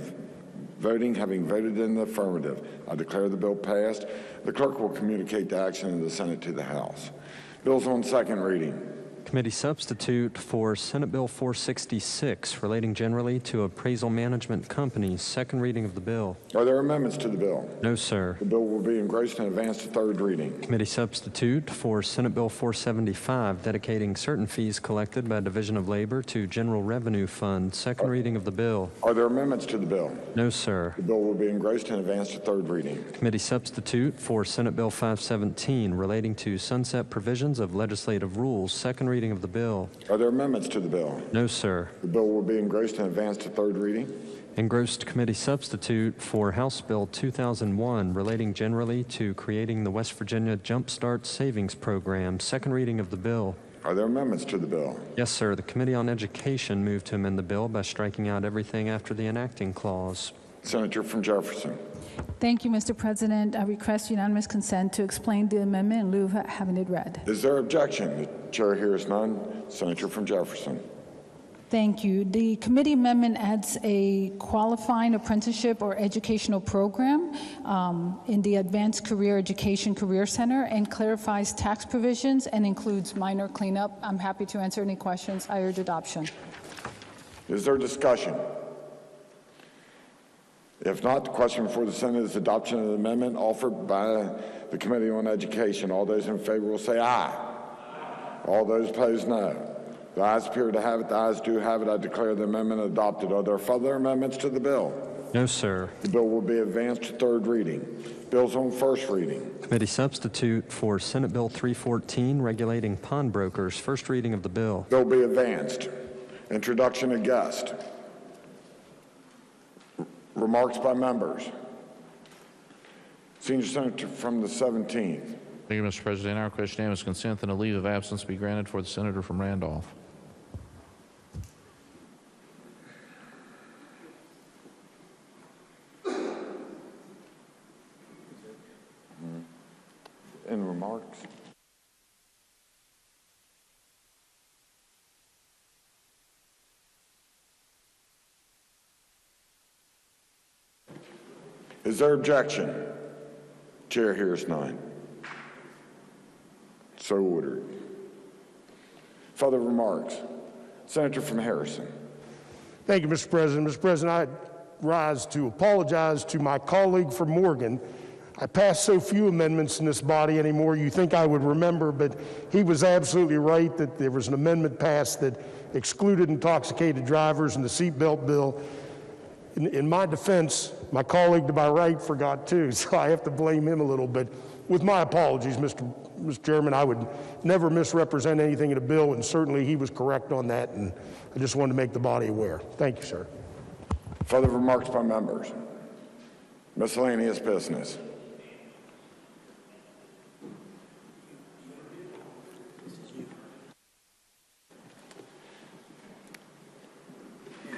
voting having voted in the affirmative, I declare the bill passed. The clerk will communicate the action of the Senate to the House. Bills on second reading. Committee substitute for Senate Bill 466, relating generally to appraisal management companies. Second reading of the bill. Are there amendments to the bill? No, sir. The bill will be engrossed and advanced to third reading. Committee substitute for Senate Bill 475, dedicating certain fees collected by Division of Labor to General Revenue Fund. Second reading of the bill. Are there amendments to the bill? No, sir. The bill will be engrossed and advanced to third reading. Committee substitute for Senate Bill 517, relating to sunset provisions of legislative rules. Second reading of the bill. Are there amendments to the bill? No, sir. The bill will be engrossed and advanced to third reading. Engrossed committee substitute for House Bill 2001, relating generally to creating the West Virginia Jumpstart Savings Program. Second reading of the bill. Are there amendments to the bill? Yes, sir. The Committee on Education moved to amend the bill by striking out everything after the enacting clause. Senator from Jefferson. Thank you, Mr. President. I request unanimous consent to explain the amendment in lieu of having it read. Is there objection? The chair hears none. Senator from Jefferson. Thank you. The committee amendment adds a qualifying apprenticeship or educational program in the Advanced Career Education Career Center and clarifies tax provisions and includes minor cleanup. I'm happy to answer any questions. I urge adoption. Is there discussion? If not, the question before the Senate is adoption of the amendment offered by the Committee on Education. All those in favor will say aye. All those opposed, no. The ayes appear to have it. The ayes do have it. I declare the amendment adopted. Are there further amendments to the bill? No, sir. The bill will be advanced to third reading. Bills on first reading. Committee substitute for Senate Bill 314, regulating pawnbrokers. First reading of the bill. Bill be advanced. Introduction of guest. Remarks by members. Senior Senator from the 17th. Thank you, Mr. President. I request unanimous consent that a leave of absence be granted for the senator from Randolph. In remarks. Is there objection? Chair hears none. So ordered. Further remarks. Senator from Harrison. Thank you, Mr. President. Mr. President, I rise to apologize to my colleague from Morgan. I pass so few amendments in this body anymore, you think I would remember, but he was absolutely right that there was an amendment passed that excluded intoxicated drivers in the seatbelt bill. In my defense, my colleague to my right forgot too, so I have to blame him a little bit. With my apologies, Mr. Chairman, I would never misrepresent anything in a bill, and certainly he was correct on that, and I just wanted to make the body aware. Thank you, sir. Further remarks by members. Miscellaneous business.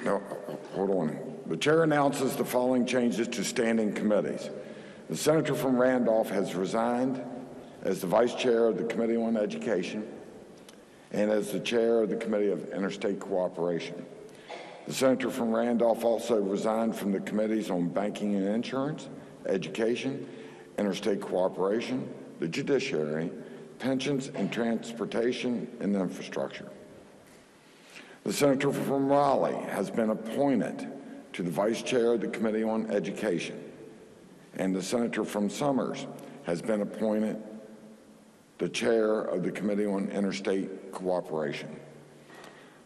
No, hold on. The chair announces the following changes to standing committees. The senator from Randolph has resigned as the vice chair of the Committee on Education and as the chair of the Committee of Interstate Cooperation. The senator from Randolph also resigned from the committees on Banking and Insurance, Education, Interstate Cooperation, the Judiciary, Pensions and Transportation, and Infrastructure. The senator from Raleigh has been appointed to the vice chair of the Committee on Education, and the senator from Summers has been appointed the chair of the Committee on Interstate Cooperation.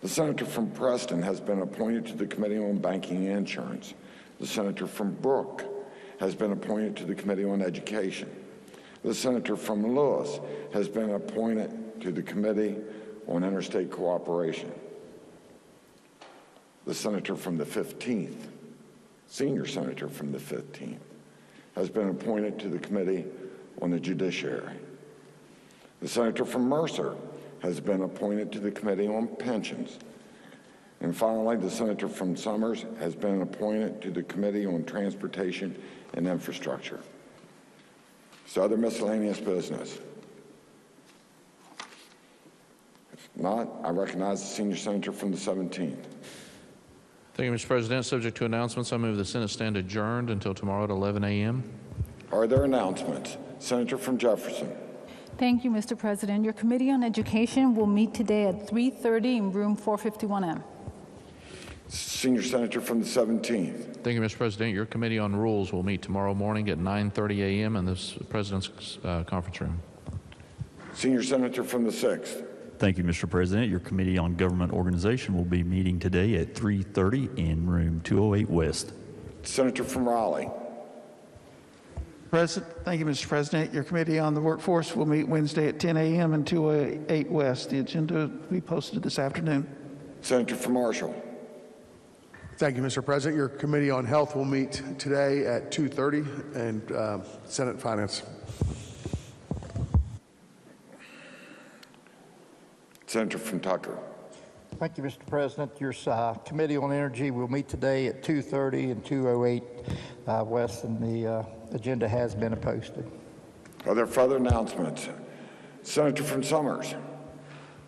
The senator from Preston has been appointed to the Committee on Banking and Insurance. The senator from Brooke has been appointed to the Committee on Education. The senator from Lewis has been appointed to the Committee on Interstate Cooperation. The senator from the 15th, senior senator from the 15th, has been appointed to the Committee on the Judiciary. The senator from Mercer has been appointed to the Committee on Pensions. And finally, the senator from Summers has been appointed to the Committee on Transportation and Infrastructure. So other miscellaneous business. If not, I recognize the senior senator from the 17th. Thank you, Mr. President. Subject to announcements, I move the Senate stand adjourned until tomorrow at 11 a.m. Are there announcements? Senator from Jefferson. Thank you, Mr. President. Your Committee on Education will meet today at 3:30 in room 451M. Senior senator from the 17th. Thank you, Mr. President. Your Committee on Rules will meet tomorrow morning at 9:30 a.m. in this President's conference room. Senior senator from the 6th. Thank you, Mr. President. Your Committee on Government Organization will be meeting today at 3:30 in room 208 West. Senator from Raleigh. Thank you, Mr. President. Your Committee on the Workforce will meet Wednesday at 10 a.m. in 208 West. The agenda will be posted this afternoon. Senator from Marshall. Thank you, Mr. President. Your Committee on Health will meet today at 2:30 and Senate Finance. Senator from Tucker. Thank you, Mr. President. Your Committee on Energy will meet today at 2:30 and 208 West, and the agenda has been posted. Are there further announcements? Senator from Summers.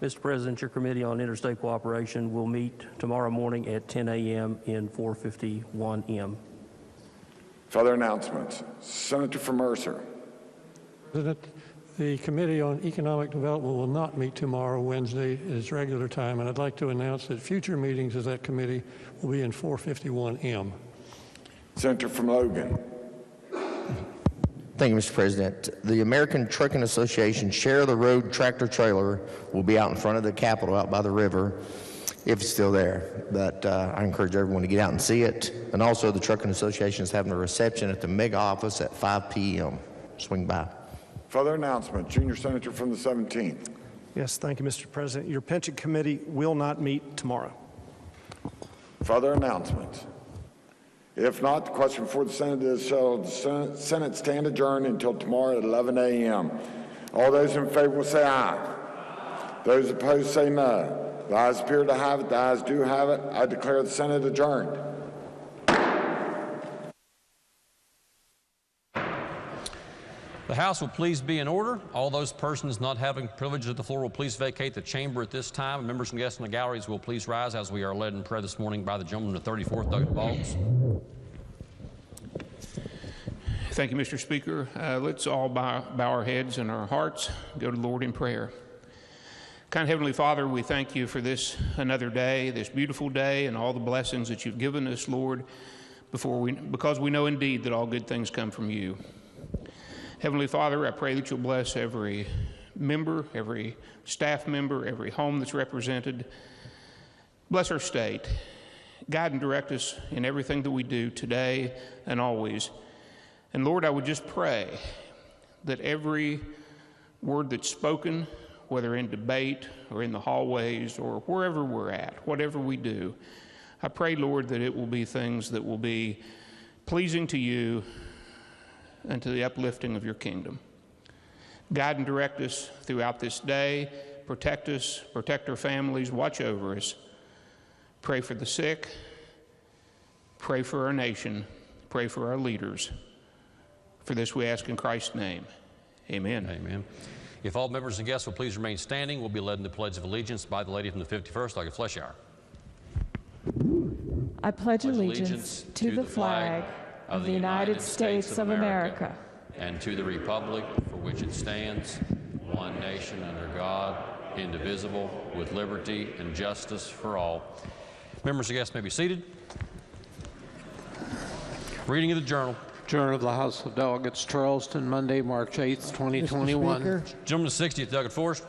Mr. President, your Committee on Interstate Cooperation will meet tomorrow morning at 10 a.m. in 451M. Further announcements. Senator from Mercer. President, the Committee on Economic Development will not meet tomorrow, Wednesday, at its regular time, and I'd like to announce that future meetings of that committee will be in 451M. Senator from Logan. Thank you, Mr. President. The American Trucking Association Share the Road tractor trailer will be out in front of the Capitol out by the river, if it's still there. But I encourage everyone to get out and see it. And also the Trucking Association is having a reception at the mega office at 5 p.m. Swing by. Further announcement. Junior Senator from the 17th. Yes, thank you, Mr. President. Your Pension Committee will not meet tomorrow. Further announcements. If not, the question before the Senate is shall the Senate stand adjourned until tomorrow at 11 a.m. All those in favor will say aye. Those opposed say no. The ayes appear to have it. The ayes do have it. I declare the Senate adjourned. The House will please be in order. All those persons not having privilege of the floor will please vacate the chamber at this time. Members and guests in the galleries will please rise as we are led in prayer this morning by the gentleman of the 34th, Douglas Boggs. Thank you, Mr. Speaker. Let's all bow our heads and our hearts, go to the Lord in prayer. Kind Heavenly Father, we thank you for this another day, this beautiful day, and all the blessings that you've given us, Lord, because we know indeed that all good things come from you. Heavenly Father, I pray that you'll bless every member, every staff member, every home that's represented. Bless our state. Guide and direct us in everything that we do today and always. And Lord, I would just pray that every word that's spoken, whether in debate or in the hallways or wherever we're at, whatever we do, I pray, Lord, that it will be things that will be pleasing to you and to the uplifting of your kingdom. Guide and direct us throughout this day. Protect us, protect our families, watch over us. Pray for the sick. Pray for our nation. Pray for our leaders. For this we ask in Christ's name. Amen. Amen. If all members and guests will please remain standing, we'll be led in the Pledge of Allegiance by the lady from the 51st, Dr. Fleshour. I pledge allegiance to the flag of the United States of America and to the republic for which it stands, one nation under God, indivisible, with liberty and justice for all. Members and guests may be seated. Reading of the Journal. Journal of the House of Delegates, Charleston, Monday, March 8th, 2021. Mr. Speaker, Gentleman of the 60th, Douglas Forrest.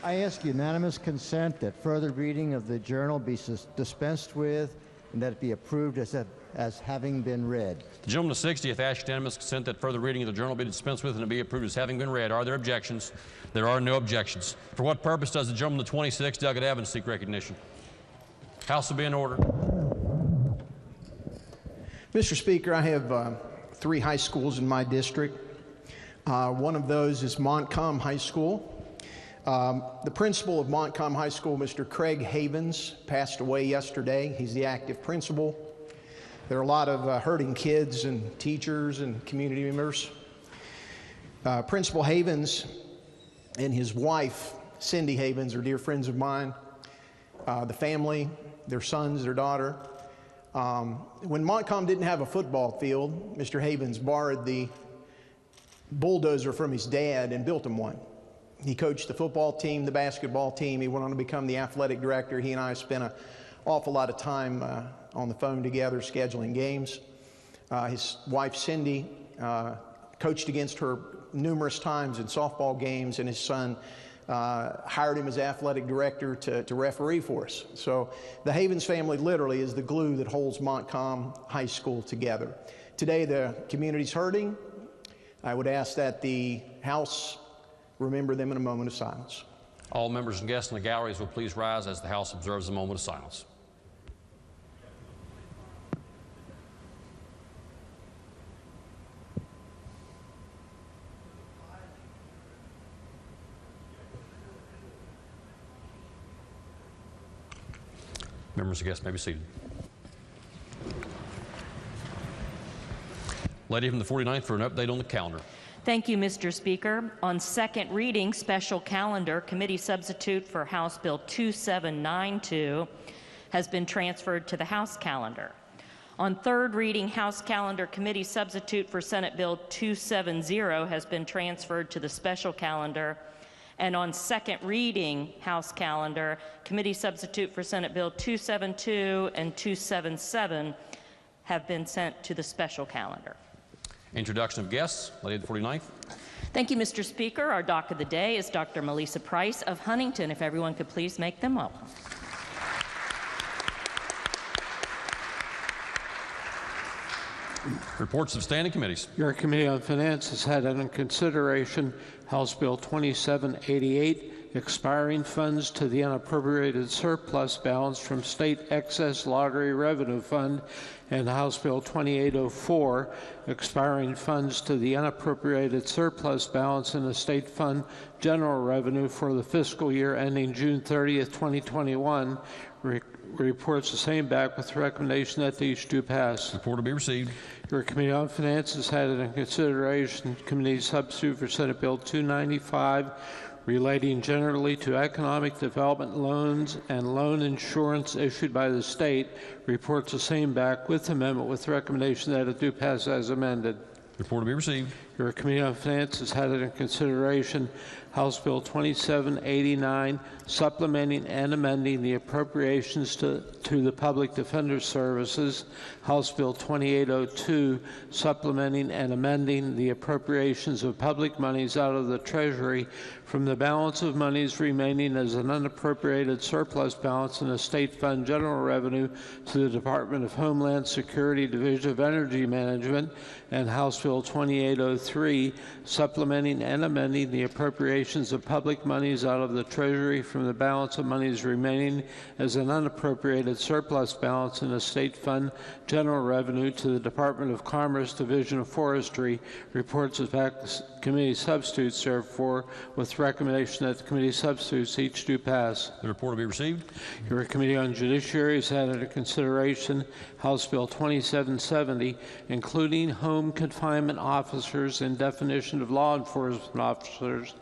I ask unanimous consent that further reading of the Journal be dispensed with and that it be approved as having been read. The gentleman of 60th asks unanimous consent that further reading of the journal be dispensed with and it be approved as having been read. Are there objections? There are no objections. For what purpose does the gentleman of 26, Douglas Evans, seek recognition? House will be in order. Mr. Speaker, I have 3 high schools in my district. One of those is Montcalm High School. The principal of Montcalm High School, Mr. Craig Havens, passed away yesterday. He's the active principal. There are a lot of hurting kids and teachers and community members. Principal Havens and his wife, Cindy Havens, are dear friends of mine. The family, their sons, their daughter. When Montcalm didn't have a football field, Mr. Havens borrowed the bulldozer from his dad and built him one. He coached the football team, the basketball team. He went on to become the athletic director. He and I spent an awful lot of time on the phone together scheduling games. His wife, Cindy, coached against her numerous times in softball games, and his son hired him as athletic director to referee for us. So the Havens family literally is the glue that holds Montcalm High School together. Today the community's hurting. I would ask that the House remember them in a moment of silence. All members and guests in the galleries will please rise as the House observes a moment of silence. Members and guests may be seated. Lady from the 49th for an update on the calendar. Thank you, Mr. Speaker. On second reading, special calendar, committee substitute for House Bill 2792 has been transferred to the House calendar. On third reading, House calendar, committee substitute for Senate Bill 270 has been transferred to the special calendar. And on second reading, House calendar, committee substitute for Senate Bill 272 and 277 have been sent to the special calendar. Introduction of guests. Lady of the 49th. Thank you, Mr. Speaker. Our doc of the day is Dr. Melissa Price of Huntington. If everyone could please make them welcome. Reports of standing committees. Your Committee on Finance has had under consideration House Bill 2788, expiring funds to the unappropriated surplus balance from State Excess Lottery Revenue Fund, and House Bill 2804, expiring funds to the unappropriated surplus balance in the State Fund General Revenue for the fiscal year ending June 30th, 2021. Reports the same back with recommendation that these do pass. Report to be received. Your Committee on Finance has had it in consideration committee substitute for Senate Bill 295, relating generally to economic development loans and loan insurance issued by the state. Reports the same back with amendment with recommendation that it do pass as amended. Report to be received. Your Committee on Finance has had it in consideration House Bill 2789, supplementing and amending the appropriations to the Public Defender Services, House Bill 2802, supplementing and amending the appropriations of public monies out of the Treasury from the balance of monies remaining as an unappropriated surplus balance in the State Fund General Revenue to the Department of Homeland Security Division of Energy Management, and House Bill 2803, supplementing and amending the appropriations of public monies out of the Treasury from the balance of monies remaining as an unappropriated surplus balance in the State Fund General Revenue to the Department of Commerce Division of Forestry. Reports of committee substitutes, therefore, with recommendation that the committee substitutes each do pass. The report will be received. Your Committee on Judiciary has had under consideration House Bill 2770, including home confinement officers and definition of law enforcement officers.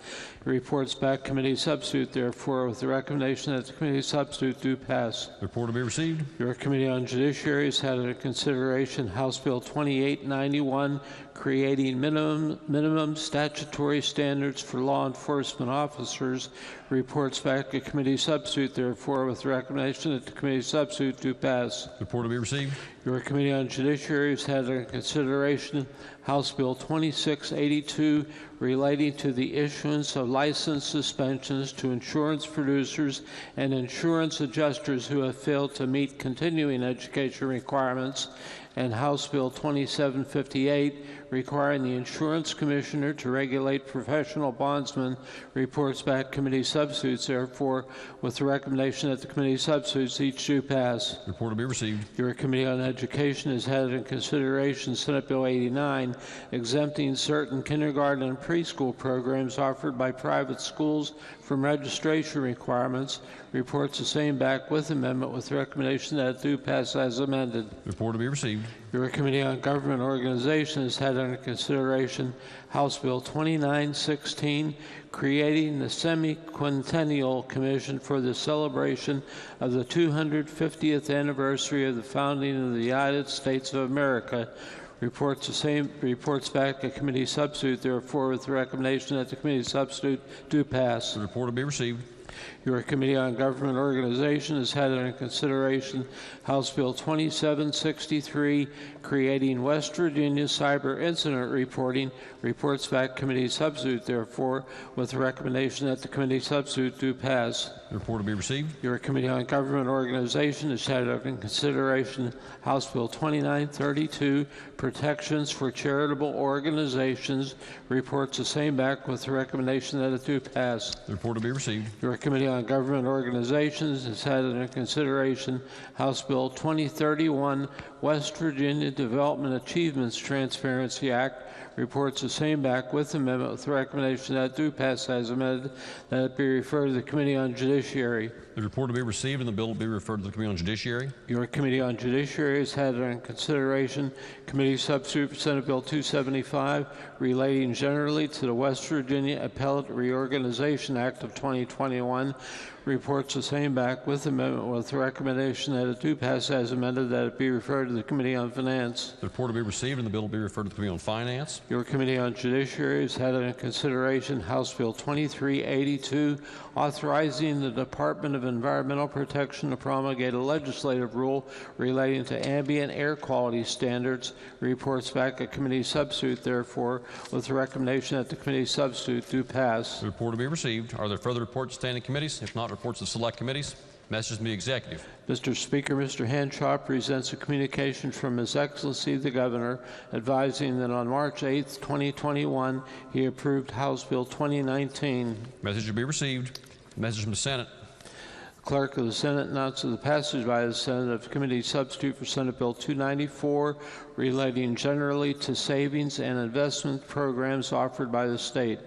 Reports back committee substitute, therefore, with the recommendation that the committee substitute do pass. The report will be received. Your Committee on Judiciary has had under consideration House Bill 2891, creating minimum statutory standards for law enforcement officers. Reports back to committee substitute, therefore, with the recommendation that the committee substitute do pass. The report will be received. Your Committee on Judiciary has had under consideration House Bill 2682 relating to the issuance of license suspensions to insurance producers and insurance adjusters who have failed to meet continuing education requirements, and House Bill 2758 requiring the insurance commissioner to regulate professional bondsmen reports back committee substitutes. Therefore, with the recommendation that the committee substitutes each do pass. Report will be received. Your Committee on Education has had in consideration Senate Bill 89, exempting certain kindergarten and preschool programs offered by private schools from registration requirements. Reports the same back with amendment with the recommendation that it do pass as amended. Report will be received. Your Committee on Government Organization has had under consideration House Bill 2916, creating the Semi-Quintennial Commission for the celebration of the 250th anniversary of the founding of the United States of America. Reports back a committee substitute. Therefore, with the recommendation that the committee substitute do pass. The report will be received. Your Committee on Government Organization has had under consideration House Bill 2763, creating West Virginia Cyber Incident Reporting. Reports back committee substitute. Therefore, with the recommendation that the committee substitute do pass. The report will be received. Your Committee on Government Organization has had under consideration House Bill 2932, protections for charitable organizations. Reports the same back with the recommendation that it do pass. The report will be received. Your Committee on Government Organizations has had under consideration House Bill 2031, West Virginia Development Achievements Transparency Act. Reports the same back with amendment with the recommendation that it do pass as amended, that it be referred to the Committee on Judiciary. The report will be received and the bill will be referred to the Committee on Judiciary. Your Committee on Judiciary has had under consideration Committee Substitute for Senate Bill 275 relating generally to the West Virginia Appellate Reorganization Act of 2021. Reports the same back with amendment with the recommendation that it do pass as amended, that it be referred to the Committee on Finance. The report will be received and the bill will be referred to the Committee on Finance. Your Committee on Judiciary has had in consideration House Bill 2382, authorizing the Department of Environmental Protection to promulgate a legislative rule relating to ambient air quality standards. Reports back a committee substitute. Therefore, with the recommendation that the committee substitute do pass. The report will be received. Are there further reports to standing committees? If not, reports of select committees. Messages from the executive. Mr. Speaker, Mr. Henshaw presents a communication from His Excellency the Governor advising that on March 8, 2021, he approved House Bill 2019. Message will be received. Message from the Senate. Clerk of the Senate announces the passage by the Senate of Committee Substitute for Senate Bill 294 relating generally to savings and investment programs offered by the state.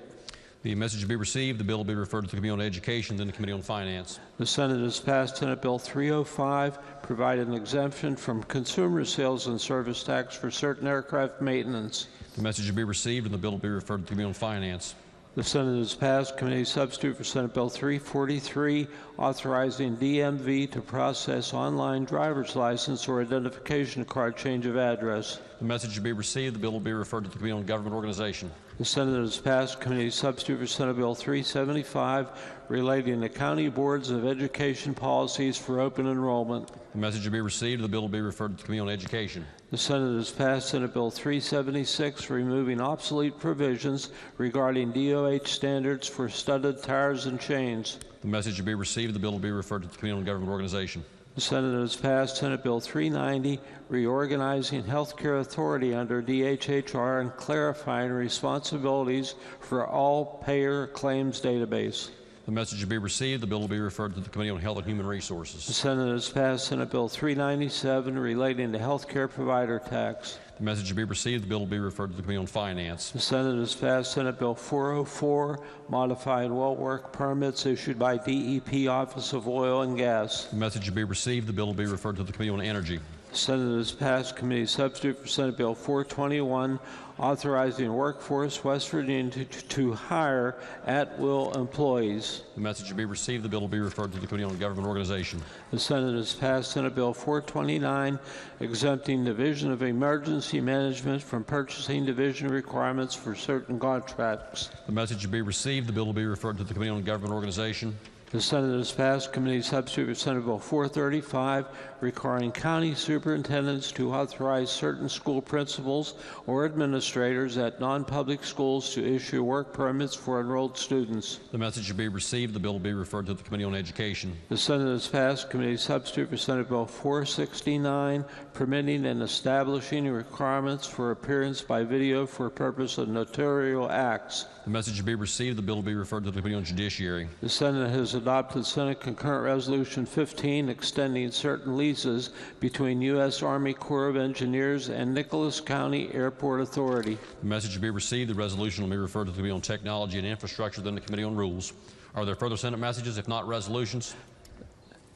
The message will be received. The bill will be referred to the Committee on Education, then the Committee on Finance. The Senate has passed Senate Bill 305, provided an exemption from consumer sales and service tax for certain aircraft maintenance. The message will be received and the bill will be referred to the Committee on Finance. The Senate has passed Committee Substitute for Senate Bill 343, authorizing DMV to process online driver's license or identification card change of address. The message will be received. The bill will be referred to the Committee on Government Organization. The Senate has passed Committee Substitute for Senate Bill 375, relating to county boards of education policies for open enrollment. The message will be received. The bill will be referred to the Committee on Education. The Senate has passed Senate Bill 376, removing obsolete provisions regarding DOH standards for studded tires and chains. The message will be received. The bill will be referred to the Committee on Government Organization. The Senate has passed Senate Bill 390, reorganizing healthcare authority under DHHR and clarifying responsibilities for all payer claims database. The message will be received. The bill will be referred to the Committee on Health and Human Resources. The Senate has passed Senate Bill 397, relating to healthcare provider tax. The message will be received. The bill will be referred to the Committee on Finance. The Senate has passed Senate Bill 404, modifying well work permits issued by DEP Office of Oil and Gas. The message will be received. The bill will be referred to the Committee on Energy. The Senate has passed Committee Substitute for Senate Bill 421, authorizing Workforce West Virginia to hire at-will employees. The message will be received. The bill will be referred to the Committee on Government Organization. The Senate has passed Senate Bill 429, exempting Division of Emergency Management from purchasing division requirements for certain contracts. The message will be received. The bill will be referred to the Committee on Government Organization. The Senate has passed Committee Substitute for Senate Bill 435, requiring county superintendents to authorize certain school principals or administrators at non-public schools to issue work permits for enrolled students. The message will be received. The bill will be referred to the Committee on Education. The Senate has passed Committee Substitute for Senate Bill 469, permitting and establishing requirements for appearance by video for purpose of notarial acts. The message will be received. The bill will be referred to the Committee on Judiciary. The Senate has adopted Senate Concurrent Resolution 15, extending certain leases between U.S. Army Corps of Engineers and Nicholas County Airport Authority. The message will be received. The resolution will be referred to the Committee on Technology and Infrastructure, then the Committee on Rules. Are there further Senate messages? If not, resolutions?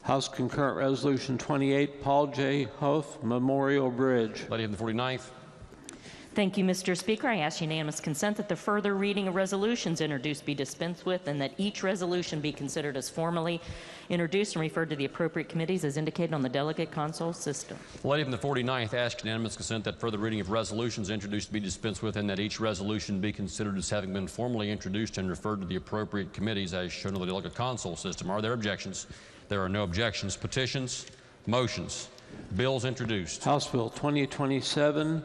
House Concurrent Resolution 28, Paul J. Hof Memorial Bridge. Lady of the 49th. Thank you, Mr. Speaker. I ask unanimous consent that the further reading of resolutions introduced be dispensed with and that each resolution be considered as formally introduced and referred to the appropriate committees as indicated on the delegate console system. The lady from the 49th asks unanimous consent that further reading of resolutions introduced be dispensed with and that each resolution be considered as having been formally introduced and referred to the appropriate committees as shown on the delegate console system. Are there objections? There are no objections. Petitions, motions, bills introduced. House Bill 2027,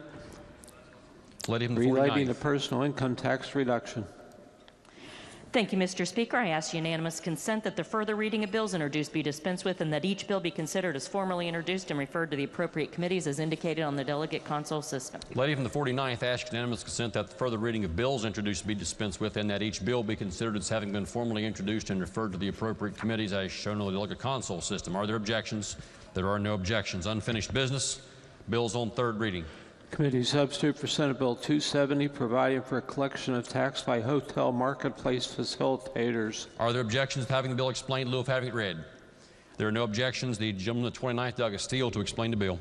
lady from the relating 49th. to personal income tax reduction. Thank you, Mr. Speaker. I ask unanimous consent that the further reading of bills introduced be dispensed with and that each bill be considered as formally introduced and referred to the appropriate committees as indicated on the delegate console system. Lady from the 49th asks unanimous consent that the further reading of bills introduced be dispensed with and that each bill be considered as having been formally introduced and referred to the appropriate committees as shown on the delegate console system. Are there objections? There are no objections. Unfinished business. Bills on third reading. Committee Substitute for Senate Bill 270, providing for a collection of tax by hotel marketplace facilitators. Are there objections to having the bill explained in lieu of having it read? There are no objections. The gentleman at 29th, Douglas Steele, to explain the bill.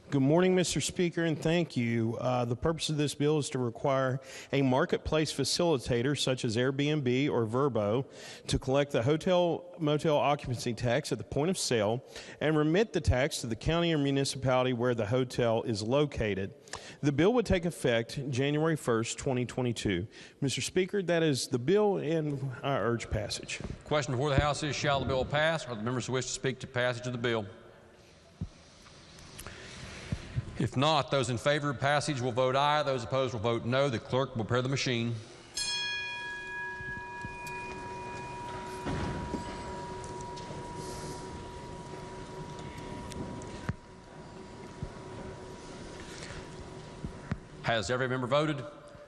Good morning, Mr. Speaker, and thank you. The purpose of this bill is to require a marketplace facilitator, such as Airbnb or Vrbo, to collect the hotel-motel occupancy tax at the point of sale and remit the tax to the county or municipality where the hotel is located. The bill would take effect January 1st, 2022. Mr. Speaker, that is the bill, and I urge passage. Question before the House is, shall the bill pass? Are the members who wish to speak to passage of the bill? If not, those in favor of passage will vote aye. Those opposed will vote no. The clerk will prepare the machine. Has every member voted?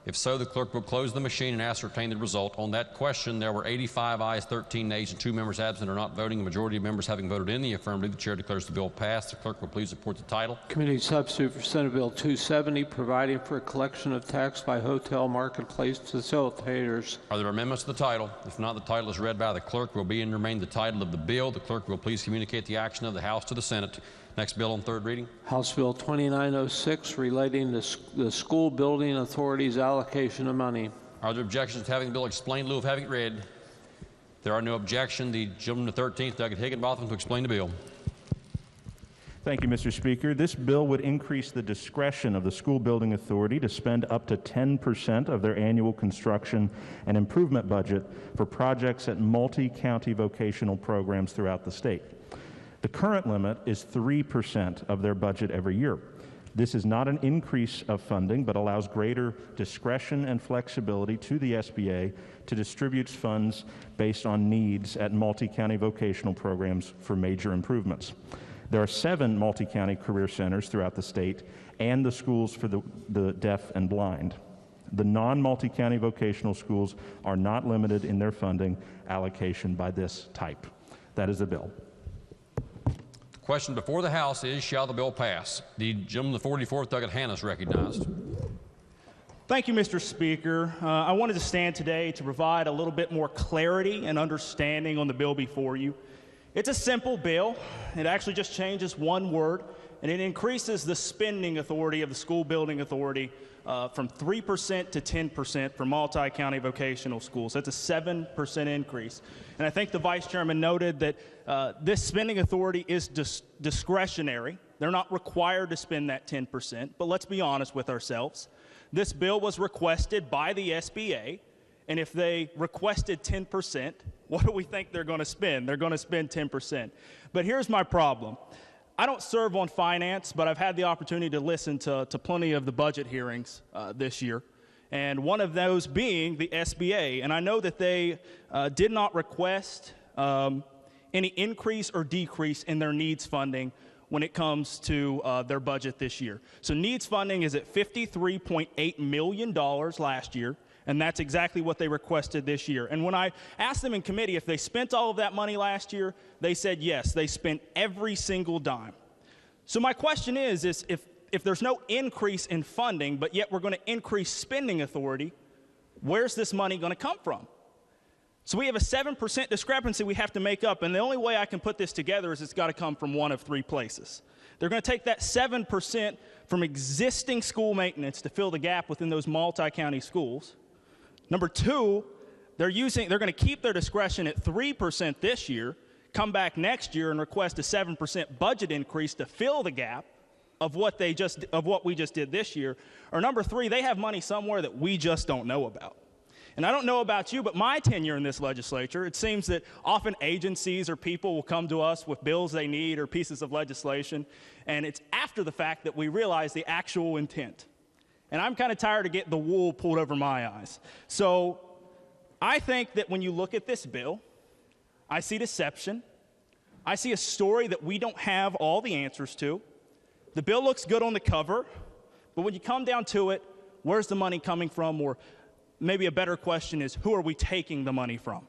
If so, the clerk will close the machine and ascertain the result. On that question, there were 85 ayes, 13 nays, and 2 members absent or not voting. A majority of members having voted in the affirmative, the chair declares the bill passed. The clerk will please report the title. Committee Substitute for Senate Bill 270, providing for a collection of tax by hotel marketplace facilitators. Are there amendments to the title? If not, the title is read by the clerk. Will be and remain the title of the bill. The clerk will please communicate the action of the House to the Senate. Next bill on third reading. House Bill 2906, relating to the School Building Authority's allocation of money. Are there objections to having the bill explained in lieu of having it read? There are no objections. The gentleman to 13th, Doug Higginbotham, to explain the bill. Thank you, Mr. Speaker. This bill would increase the discretion of the School Building Authority to spend up to 10% of their annual construction and improvement budget for projects at multi-county vocational programs throughout the state. The current limit is 3% of their budget every year. This is not an increase of funding, but allows greater discretion and flexibility to the SBA to distribute funds based on needs at multi-county vocational programs for major improvements. There are 7 multi-county career centers throughout the state and the schools for the deaf and blind. The non-multi-county vocational schools are not limited in their funding allocation by this type. That is the bill. Question before the House is, shall the bill pass? The gentleman, the 44th, Doug Hanna, is recognized. Thank you, Mr. Speaker. I wanted to stand today to provide a little bit more clarity and understanding on the bill before you. It's a simple bill. It actually just changes one word, and it increases the spending authority of the School Building Authority from 3% to 10% for multi-county vocational schools. That's a 7% increase. And I think the Vice Chairman noted that this spending authority is discretionary. They're not required to spend that 10%, but let's be honest with ourselves. This bill was requested by the SBA, and if they requested 10%, What do we think they're going to spend? They're going to spend 10%. But here's my problem. I don't serve on finance, but I've had the opportunity to listen to plenty of the budget hearings this year, and one of those being the SBA. And I know that they did not request any increase or decrease in their needs funding when it comes to their budget this year. So needs funding is at $53.8 million last year, and that's exactly what they requested this year. And when I asked them in committee if they spent all of that money last year, they said yes, they spent every single dime. So my question is if there's no increase in funding, but yet we're going to increase spending authority, where's this money going to come from? So we have a 7% discrepancy we have to make up, and the only way I can put this together is it's got to come from one of three places. They're going to take that 7% from existing school maintenance to fill the gap within those multi-county schools. Number two, they're going to keep their discretion at 3% this year, come back next year and request a 7% budget increase to fill the gap of what we just did this year. Or number three, they have money somewhere that we just don't know about. And I don't know about you, but my tenure in this legislature, it seems that often agencies or people will come to us with bills they need or pieces of legislation, and it's after the fact that we realize the actual intent. And I'm kind of tired of getting the wool pulled over my eyes. So I think that when you look at this bill, I see deception. I see a story that we don't have all the answers to. The bill looks good on the cover, but when you come down to it, where's the money coming from? Or maybe a better question is, who are we taking the money from?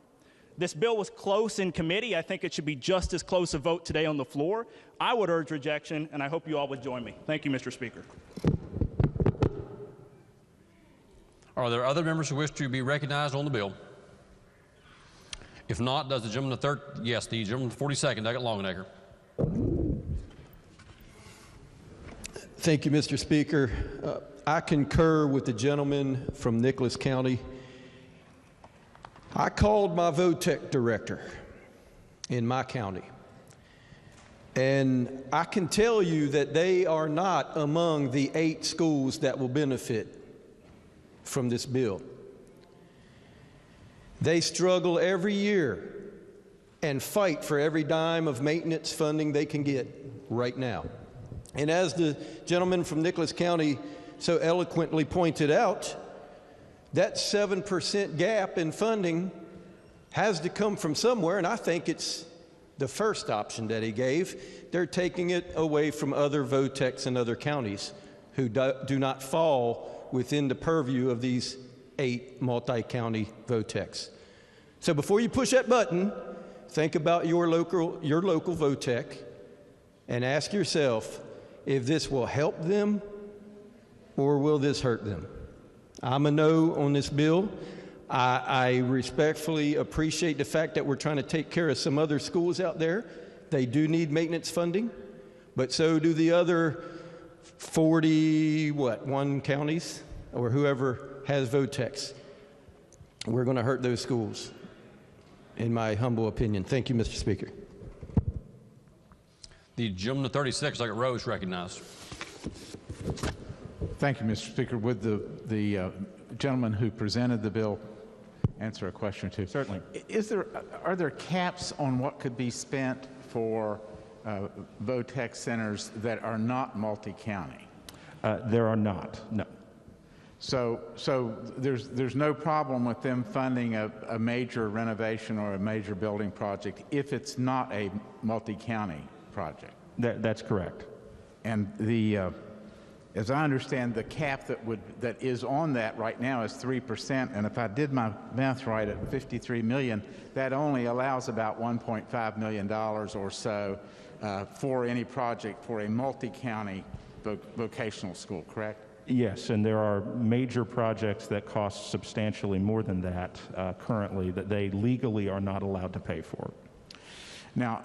This bill was close in committee. I think it should be just as close a vote today on the floor. I would urge rejection, and I hope you all would join me. Thank you, Mr. Speaker. Are there other members who wish to be recognized on the bill? If not, does the gentleman yes, the gentleman 42nd, Daggett Longenecker. Thank you, Mr. Speaker. I concur with the gentleman from Nicholas County. I called my VOTEC director in my county, and I can tell you that they are not among the 8 schools that will benefit from this bill. They struggle every year and fight for every dime of maintenance funding they can get right now. And as the gentleman from Nicholas County so eloquently pointed out, that 7% gap in funding has to come from somewhere, and I think it's the first option that he gave. They're taking it away from other VOTECs in other counties who do not fall within the purview of these 8 multi-county VOTECs. So before you push that button, think about your local VOTEC and ask yourself if this will help them or will this hurt them. I'm a no on this bill. I respectfully appreciate the fact that we're trying to take care of some other schools out there. They do need maintenance funding, but so do the other 41 counties or whoever has VOTECs. We're going to hurt those schools, in my humble opinion. Thank you, Mr. Speaker. The gentleman 36, Daggett Rose, recognized. Thank you, Mr. Speaker. Would the gentleman who presented the bill answer a question or two? Certainly. Are there caps on what could be spent for VOTEC centers that are not multi-county? There are not, no. So there's no problem with them funding a major renovation or a major building project if it's not a multi-county project? That's correct. And as I understand, the cap that is on that right now is 3%, and if I did my math right at $53 million, that only allows about $1.5 million or so for any project for a multi-county vocational school, correct? Yes, and there are major projects that cost substantially more than that currently that they legally are not allowed to pay for. Now,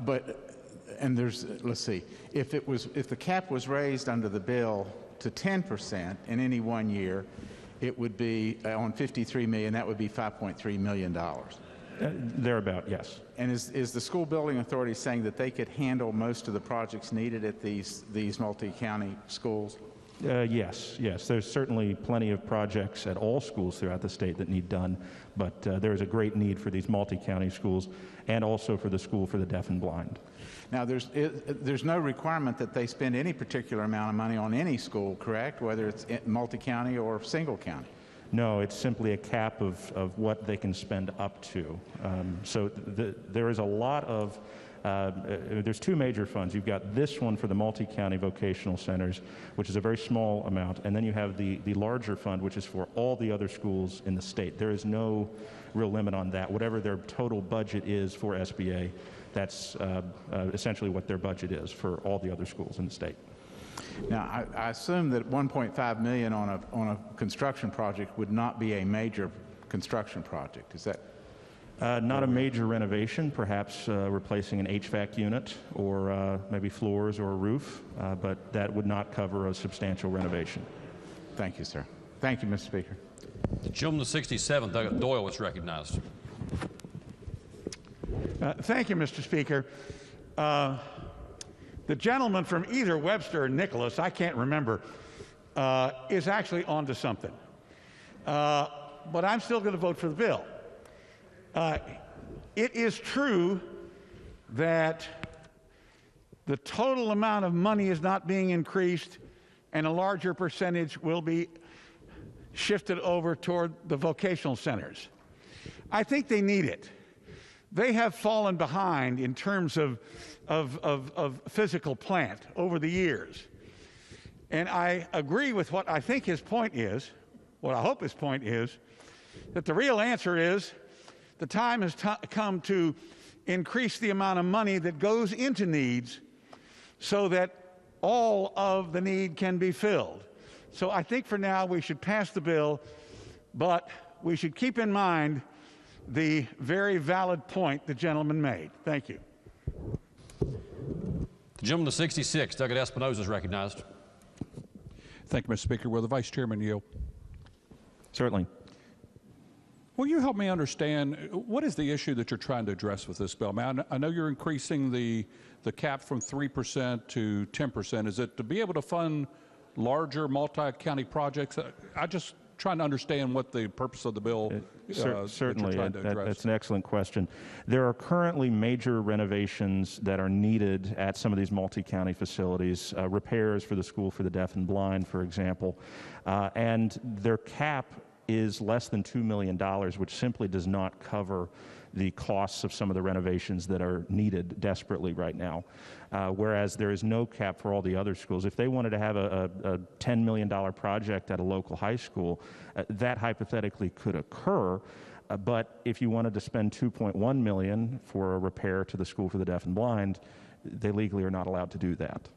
let's see, if the cap was raised under the bill to 10% in any one year, it would be on $53 million. That would be $5.3 million. Thereabout, yes. And is the school building authority saying that they could handle most of the projects needed at these multi-county schools? Yes. There's certainly plenty of projects at all schools throughout the state that need done, but there is a great need for these multi-county schools and also for the School for the Deaf and Blind. Now, there's no requirement that they spend any particular amount of money on any school, correct? Whether it's multi-county or single county? No, it's simply a cap of what they can spend up to. So there is a lot of there's two major funds. You've got this one for the multi-county vocational centers, which is a very small amount, and then you have the larger fund, which is for all the other schools in the state. There is no real limit on that. Whatever their total budget is for SBA, that's essentially what their budget is for all the other schools in the state. Now, I assume that $1.5 million on a construction project would not be a major construction project. Is that? Not a major renovation, perhaps replacing an HVAC unit or maybe floors or a roof, but that would not cover a substantial renovation. Thank you, sir. Thank you, Mr. Speaker. The gentleman to 67th, Doug Doyle, is recognized. Thank you, Mr. Speaker. The gentleman from either Webster or Nicholas, I can't remember, is actually onto something. But I'm still going to vote for the bill. It is true that the total amount of money is not being increased and a larger percentage will be shifted over toward the vocational centers. I think they need it. They have fallen behind in terms of physical plant over the years. And I agree with what I think his point is, what I hope his point is, that the real answer is the time has come to increase the amount of money that goes into needs so that all of the need can be filled. So I think for now we should pass the bill, but we should keep in mind the very valid point the gentleman made. Thank you. The gentleman to 66, Doug Espinoza, is recognized. Thank you, Mr. Speaker. Will the Vice Chairman yield? Certainly. Will you help me understand what is the issue that you're trying to address with this bill? I know you're increasing the cap from 3% to 10%. Is it to be able to fund larger multi-county projects? I just trying to understand what the purpose of the bill certainly. That's an excellent question. There are currently major renovations that are needed at some of these multi-county facilities, repairs for the School for the Deaf and Blind, for example, and their cap is less than $2 million, which simply does not cover the costs of some of the renovations that are needed desperately right now. Whereas there is no cap for all the other schools. If they wanted to have a $10 million project at a local high school, that hypothetically could occur. But if you wanted to spend $2.1 million for a repair to the School for the Deaf and Blind, they legally are not allowed to do that.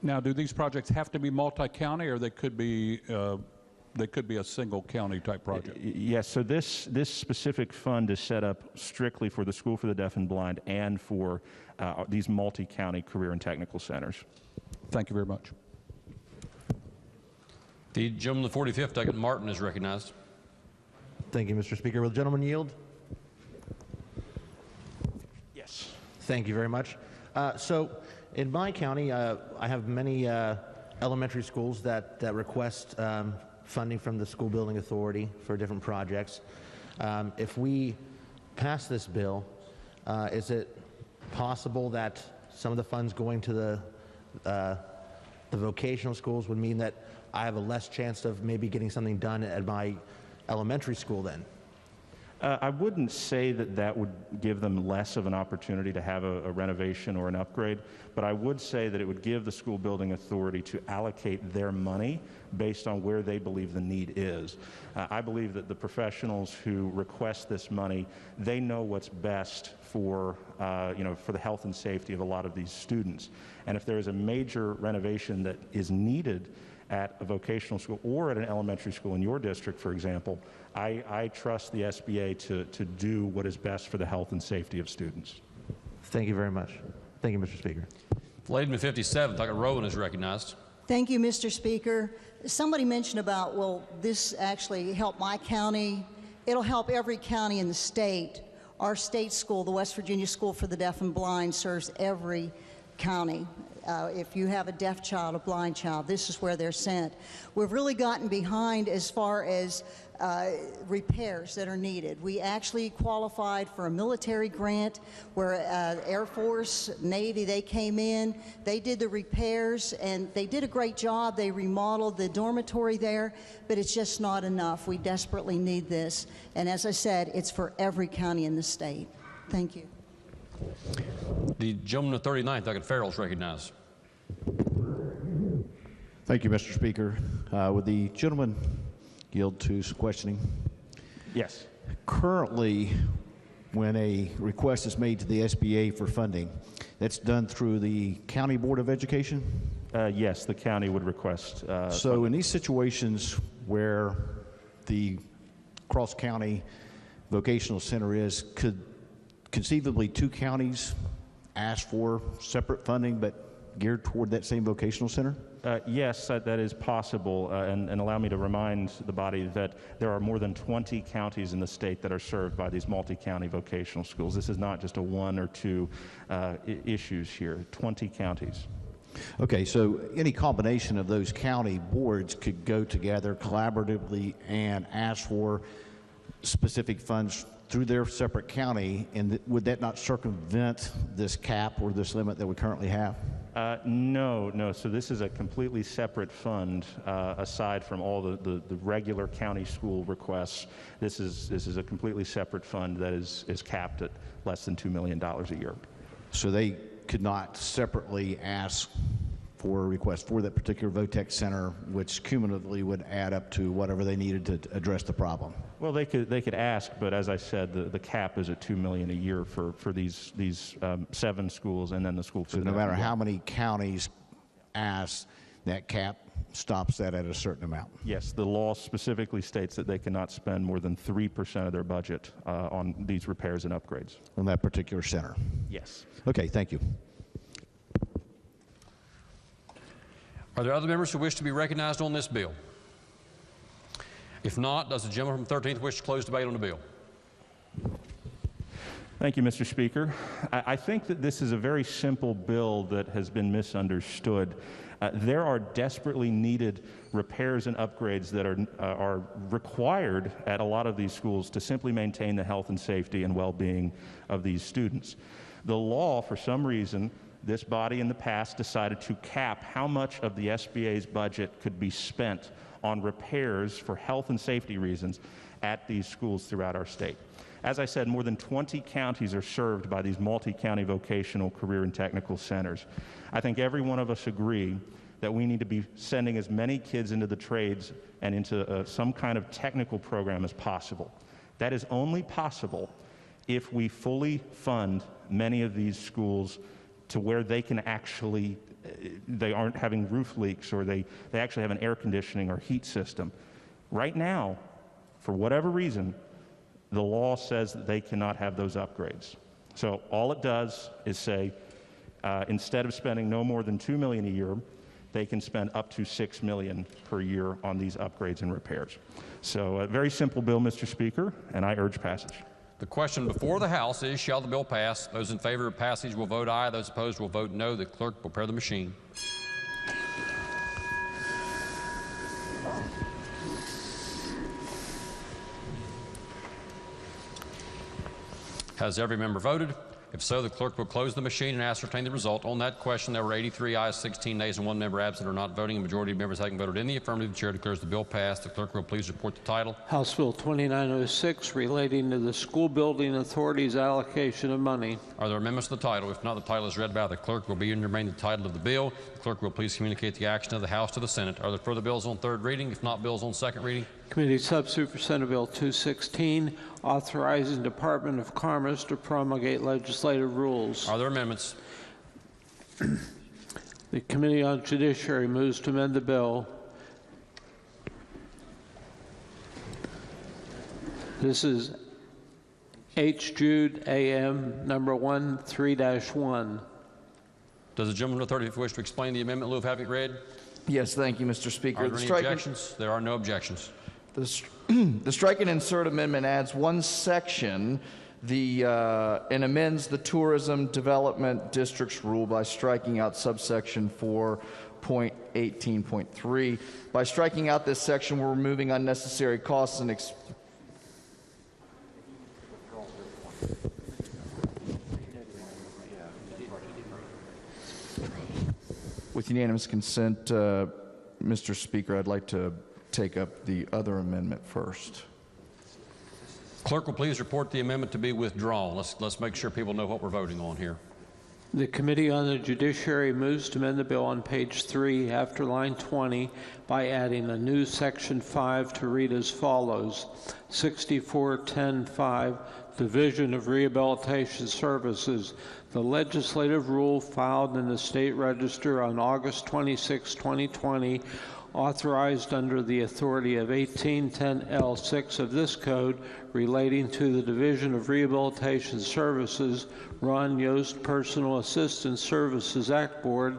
Now, do these projects have to be multi-county, or they could be a single county type project? Yes, so this specific fund is set up strictly for the School for the Deaf and Blind and for these multi-county career and technical centers. Thank you very much. The gentleman to 45th, Doug Martin, is recognized. Thank you, Mr. Speaker. Will the gentleman yield? Yes. Thank you very much. So in my county, I have many elementary schools that request funding from the School Building Authority for different projects. If we pass this bill, is it possible that some of the funds going to the vocational schools would mean that I have a less chance of maybe getting something done at my elementary school then? I wouldn't say that that would give them less of an opportunity to have a renovation or an upgrade, but I would say that it would give the School Building Authority to allocate their money based on where they believe the need is. I believe that the professionals who request this money, they know what's best for, for the health and safety of a lot of these students. And if there is a major renovation that is needed at a vocational school or at an elementary school in your district, for example, I trust the SBA to do what is best for the health and safety of students. Thank you very much. Thank you, Mr. Speaker. Lady 57, Dr. Rowan, is recognized. Thank you, Mr. Speaker. Somebody mentioned about, will this actually help my county? It'll help every county in the state. Our state school, the West Virginia School for the Deaf and Blind, serves every county. If you have a deaf child, a blind child, this is where they're sent. We've really gotten behind as far as repairs that are needed. We actually qualified for a military grant where Air Force, Navy, they came in, they did the repairs, and they did a great job. They remodeled the dormitory there, but it's just not enough. We desperately need this. And as I said, it's for every county in the state. Thank you. The gentleman of 39th, Douglas Farrell, is recognized. Thank you, Mr. Speaker. Would the gentleman yield to some questioning? Yes. Currently, when a request is made to the SBA for funding, that's done through the County Board of Education? Yes, the county would request. So in these situations where the cross-county vocational center is, could conceivably two counties ask for separate funding but geared toward that same vocational center? Yes, that is possible, and allow me to remind the body that there are more than 20 counties in the state that are served by these multi-county vocational schools. This is not just a one or two issues here, 20 counties. Okay, so any combination of those county boards could go together collaboratively and ask for specific funds through their separate county, and would that not circumvent this cap or this limit that we currently have? No. So this is a completely separate fund aside from all the regular county school requests. This is a completely separate fund that is capped at less than $2 million a year. So they could not separately ask for a request for that particular VOTEC center, which cumulatively would add up to whatever they needed to address the problem. Well, they could ask, but as I said, the cap is at $2 million a year for these 7 schools, and then the school. So no matter how many counties ask, that cap stops that at a certain amount. Yes, the law specifically states that they cannot spend more than 3% of their budget on these repairs and upgrades. On that particular center? Yes. Okay, thank you. Are there other members who wish to be recognized on this bill? If not, does the gentleman from 13th wish to close debate on the bill? Thank you, Mr. Speaker. I think that this is a very simple bill that has been misunderstood. There are desperately needed repairs and upgrades that are required at a lot of these schools to simply maintain the health and safety and well-being of these students. The law, for some reason, this body in the past decided to cap how much of the SBA's budget could be spent on repairs for health and safety reasons at these schools throughout our state. As I said, more than 20 counties are served by these multi-county vocational career and technical centers. I think every one of us agree that we need to be sending as many kids into the trades and into some kind of technical program as possible. That is only possible if we fully fund many of these schools to where they can actually, they aren't having roof leaks, or they actually have an air conditioning or heat system. Right now, for whatever reason, the law says that they cannot have those upgrades. So all it does is say, instead of spending no more than $2 million a year, they can spend up to $6 million per year on these upgrades and repairs. So a very simple bill, Mr. Speaker, and I urge passage. The question before the House is, shall the bill pass? Those in favor of passage will vote aye. Those opposed will vote no. The clerk will prepare the machine. Has every member voted? If so, the clerk will close the machine and ascertain the result. On that question, there were 83 ayes, 16 nays, and 1 member absent or not voting. A majority of members having voted in the affirmative, the chair declares the bill passed. The clerk will please report the title. House Bill 2906, relating to the School Building Authority's allocation of money. Are there amendments to the title? If not, the title is read by the clerk. Will be and remain the title of the bill. The clerk will please communicate the action of the House to the Senate. Are there further bills on third reading? If not, bills on second reading? Committee substitute for Senate Bill 216, authorizing Department of Commerce to promulgate legislative rules. Are there amendments? The Committee on Judiciary moves to amend the bill. This is H. Jude AM number 13-1. Does the gentleman from the 30th wish to explain the amendment in lieu of having it read? Yes, thank you, Mr. Speaker. Are there any objections? There are no objections. The strike and insert amendment adds one section and amends the Tourism Development District's rule by striking out subsection 4.18.3. By striking out this section, we're removing unnecessary costs and with unanimous consent, Mr. Speaker, I'd like to take up the other amendment first. Clerk will please report the amendment to be withdrawn. Let's make sure people know what we're voting on here. The Committee on the Judiciary moves to amend the bill on page 3 after line 20 by adding a new section 5 to read as follows. 6410.5, Division of Rehabilitation Services. The legislative rule filed in the State Register on August 26, 2020, authorized under the authority of 1810L6 of this code relating to the Division of Rehabilitation Services, Ron Yost Personal Assistance Services Act Board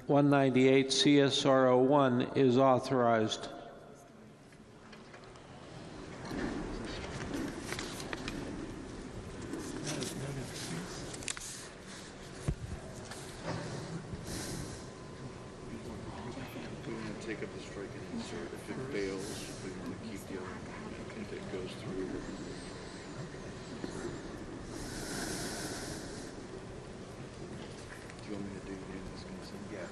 198 CSR 01 is authorized. Take up the strike and insert. If it fails, we want to keep the other. If it goes through. Do you want me to do unanimous consent? Yeah.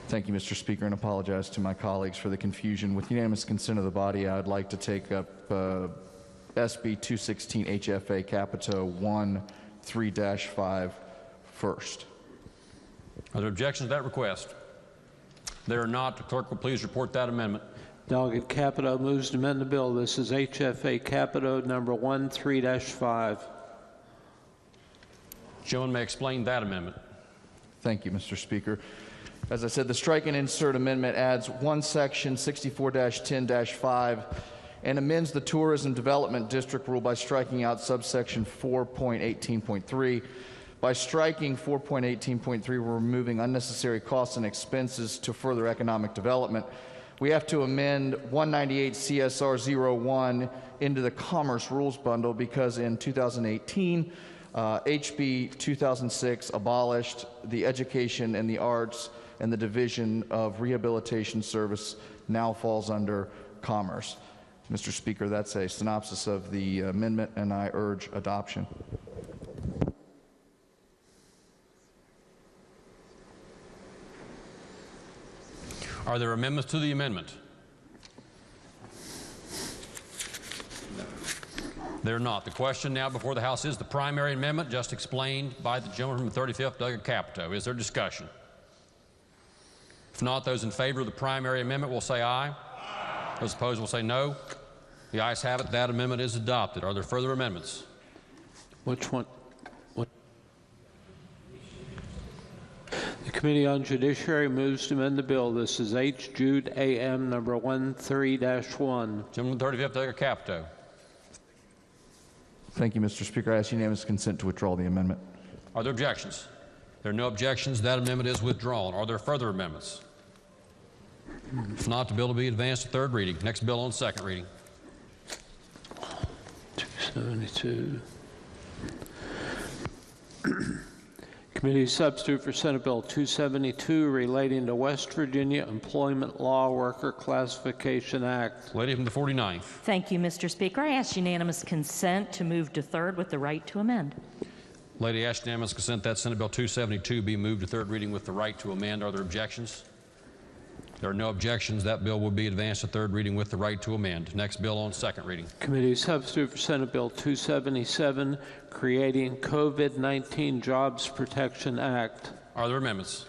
Thank you, Mr. Speaker, and apologize to my colleagues for the confusion. With unanimous consent of the body, I would like to take up SB 216 HFA Capito 1-3-5 first. Are there objections to that request? There are not. The clerk will please report that amendment. Delegate Capito moves to amend the bill. This is HFA Capito number 13-5. Gentleman may explain that amendment. Thank you, Mr. Speaker. As I said, the strike and insert amendment adds one section, 64-10-5, and amends the Tourism Development District rule by striking out subsection 4.18.3. By striking 4.18.3, we're removing unnecessary costs and expenses to further economic development. We have to amend 198 CSR 01 into the Commerce Rules Bundle because in 2018, HB 2006 abolished the Education and the Arts, and the Division of Rehabilitation Service now falls under Commerce. Mr. Speaker, that's a synopsis of the amendment, and I urge adoption. Are there amendments to the amendment? They're not. The question now before the House is the primary amendment just explained by the gentleman from the 35th, Doug Capito. Is there discussion? If not, those in favor of the primary amendment will say aye. Aye. Those opposed will say no. The ayes have it. That amendment is adopted. Are there further amendments? Which one? What? The Committee on Judiciary moves to amend the bill. This is H. Jude AM number 13-1. Gentleman 35th, Doug Capito. Thank you, Mr. Speaker. I ask unanimous consent to withdraw the amendment. Are there objections? There are no objections. That amendment is withdrawn. Are there further amendments? If not, the bill will be advanced to third reading. Next bill on second reading. 272. Committee substitute for Senate Bill 272 relating to West Virginia Employment Law Worker Classification Act. Lady from the 49th. Thank you, Mr. Speaker. I ask unanimous consent to move to third with the right to amend. Lady asks unanimous consent that Senate Bill 272 be moved to third reading with the right to amend. Are there objections? There are no objections. That bill will be advanced to third reading with the right to amend. Next bill on second reading. Committee substitute for Senate Bill 277, creating COVID-19 Jobs Protection Act. Are there amendments?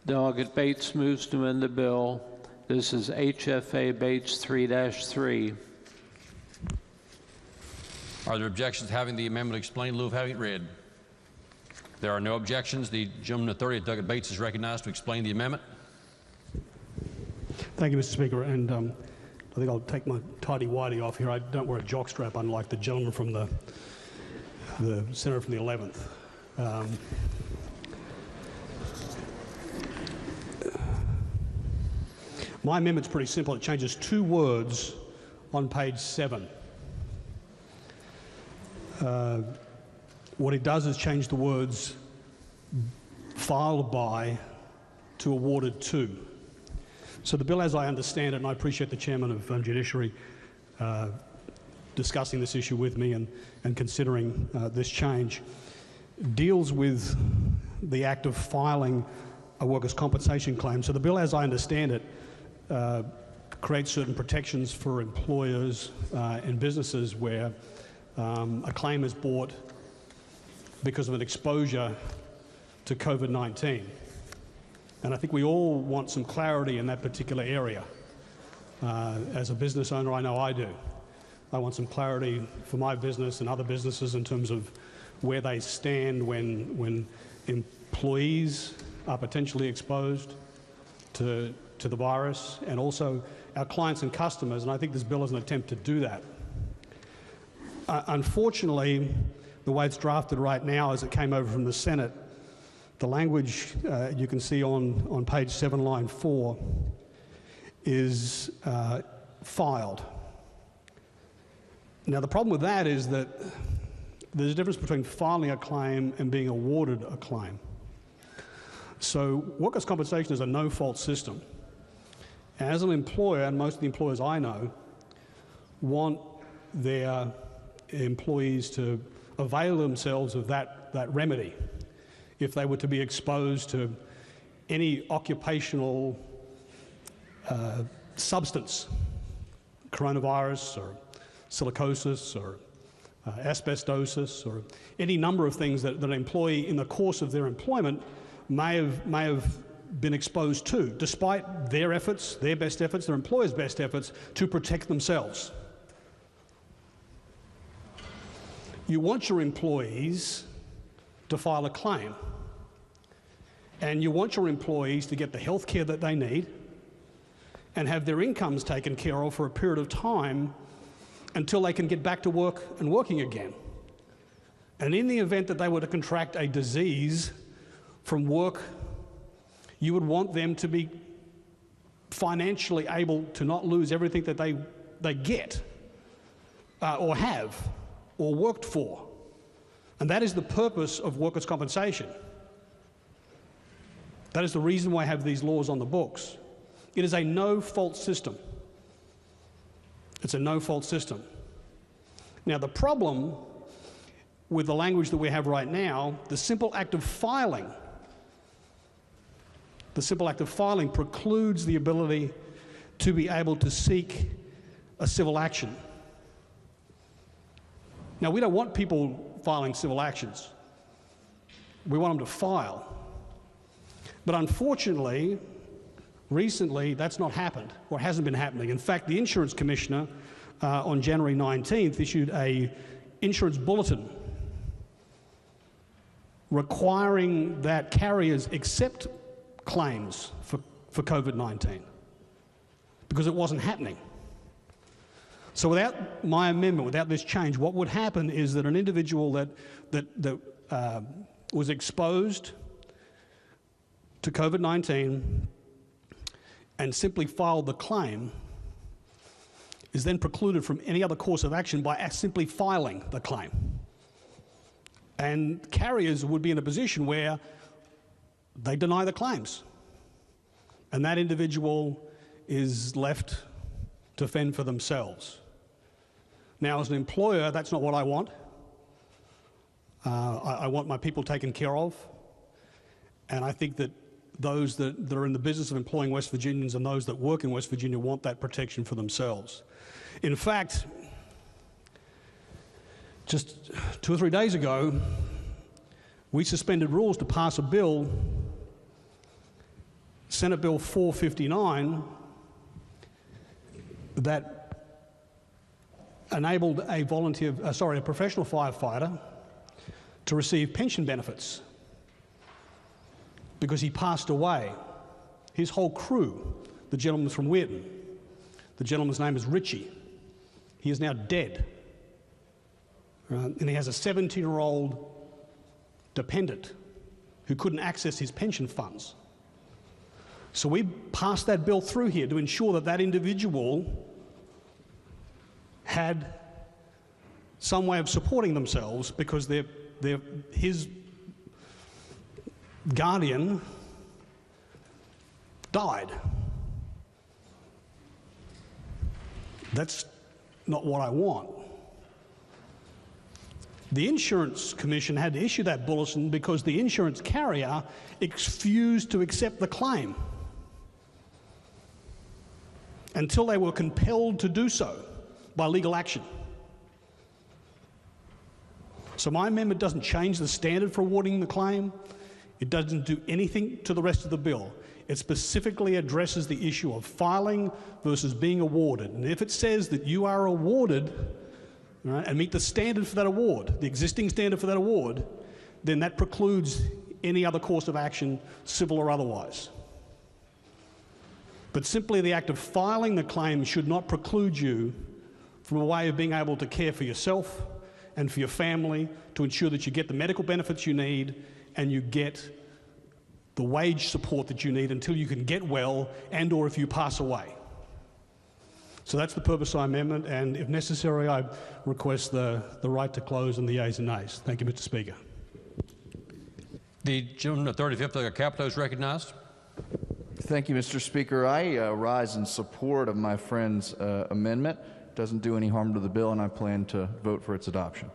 Delegate Bates moves to amend the bill. This is HFA Bates 3-3. Are there objections to having the amendment explained in lieu of having it read? There are no objections. The gentleman at 30th, Doug Bates, is recognized to explain the amendment. Thank you, Mr. Speaker. And I think I'll take my tidy-whitey off here. I don't wear a jockstrap, unlike the gentleman from the senator from the 11th. My amendment's pretty simple. It changes 2 words on page 7. What it does is change the words filed by to awarded to. So the bill, as I understand it, and I appreciate the chairman of Judiciary discussing this issue with me and considering this change, deals with the act of filing a workers' compensation claim. So the bill, as I understand it, creates certain protections for employers and businesses where a claim is brought because of an exposure to COVID-19. And I think we all want some clarity in that particular area. As a business owner, I know I do. I want some clarity for my business and other businesses in terms of where they stand when employees are potentially exposed to the virus, and also our clients and customers, and I think this bill is an attempt to do that. Unfortunately, the way it's drafted right now as it came over from the Senate, the language you can see on page 7, line 4, is filed. Now, the problem with that is that there's a difference between filing a claim and being awarded a claim. So workers' compensation is a no-fault system. As an employer, and most of the employers I know, want their employees to avail themselves of that remedy if they were to be exposed to any occupational substance, coronavirus or silicosis or asbestosis or any number of things that an employee in the course of their employment may have been exposed to, despite their efforts, their best efforts, their employer's best efforts to protect themselves. You want your employees to file a claim, and you want your employees to get the health care that they need and have their incomes taken care of for a period of time until they can get back to work and working again. And in the event that they were to contract a disease from work, you would want them to be financially able to not lose everything that they get or have or worked for. And that is the purpose of workers' compensation. That is the reason why I have these laws on the books. It is a no-fault system. It's a no-fault system. Now, the problem with the language that we have right now, the simple act of filing precludes the ability to be able to seek a civil action. Now, we don't want people filing civil actions. We want them to file. But unfortunately, recently, that's not happened, or hasn't been happening. In fact, the insurance commissioner on January 19th issued an insurance bulletin requiring that carriers accept claims for COVID-19 because it wasn't happening. So without my amendment, without this change, what would happen is that an individual that was exposed to COVID-19 and simply filed the claim is then precluded from any other course of action by simply filing the claim. And carriers would be in a position where they deny the claims. And that individual is left to fend for themselves. Now, as an employer, that's not what I want. I want my people taken care of. And I think that those that are in the business of employing West Virginians and those that work in West Virginia want that protection for themselves. In fact, just 2 or 3 days ago, we suspended rules to pass a bill, Senate Bill 459, that enabled a professional firefighter to receive pension benefits because he passed away. His whole crew the gentleman from Weirton. The gentleman's name is Richie. He is now dead. And he has a 17-year-old dependent who couldn't access his pension funds. So we passed that bill through here to ensure that that individual had some way of supporting themselves because his guardian died. That's not what I want. The Insurance Commission had to issue that bulletin because the insurance carrier refused to accept the claim until they were compelled to do so by legal action. So my amendment doesn't change the standard for awarding the claim. It doesn't do anything to the rest of the bill. It specifically addresses the issue of filing versus being awarded. And if it says that you are awarded, right, and meet the standard for that award, the existing standard for that award, then that precludes any other course of action, civil or otherwise. But simply the act of filing the claim should not preclude you from a way of being able to care for yourself and for your family, to ensure that you get the medical benefits you need and you get the wage support that you need until you can get well and or if you pass away. So that's the purpose of my amendment, and if necessary, I request the right to close and the yeas and nays. Thank you, Mr. Speaker. The gentleman of 35th Douglas Capito is recognized. Thank you, Mr. Speaker. I rise in support of my friend's amendment. Doesn't do any harm to the bill, and I plan to vote for its adoption.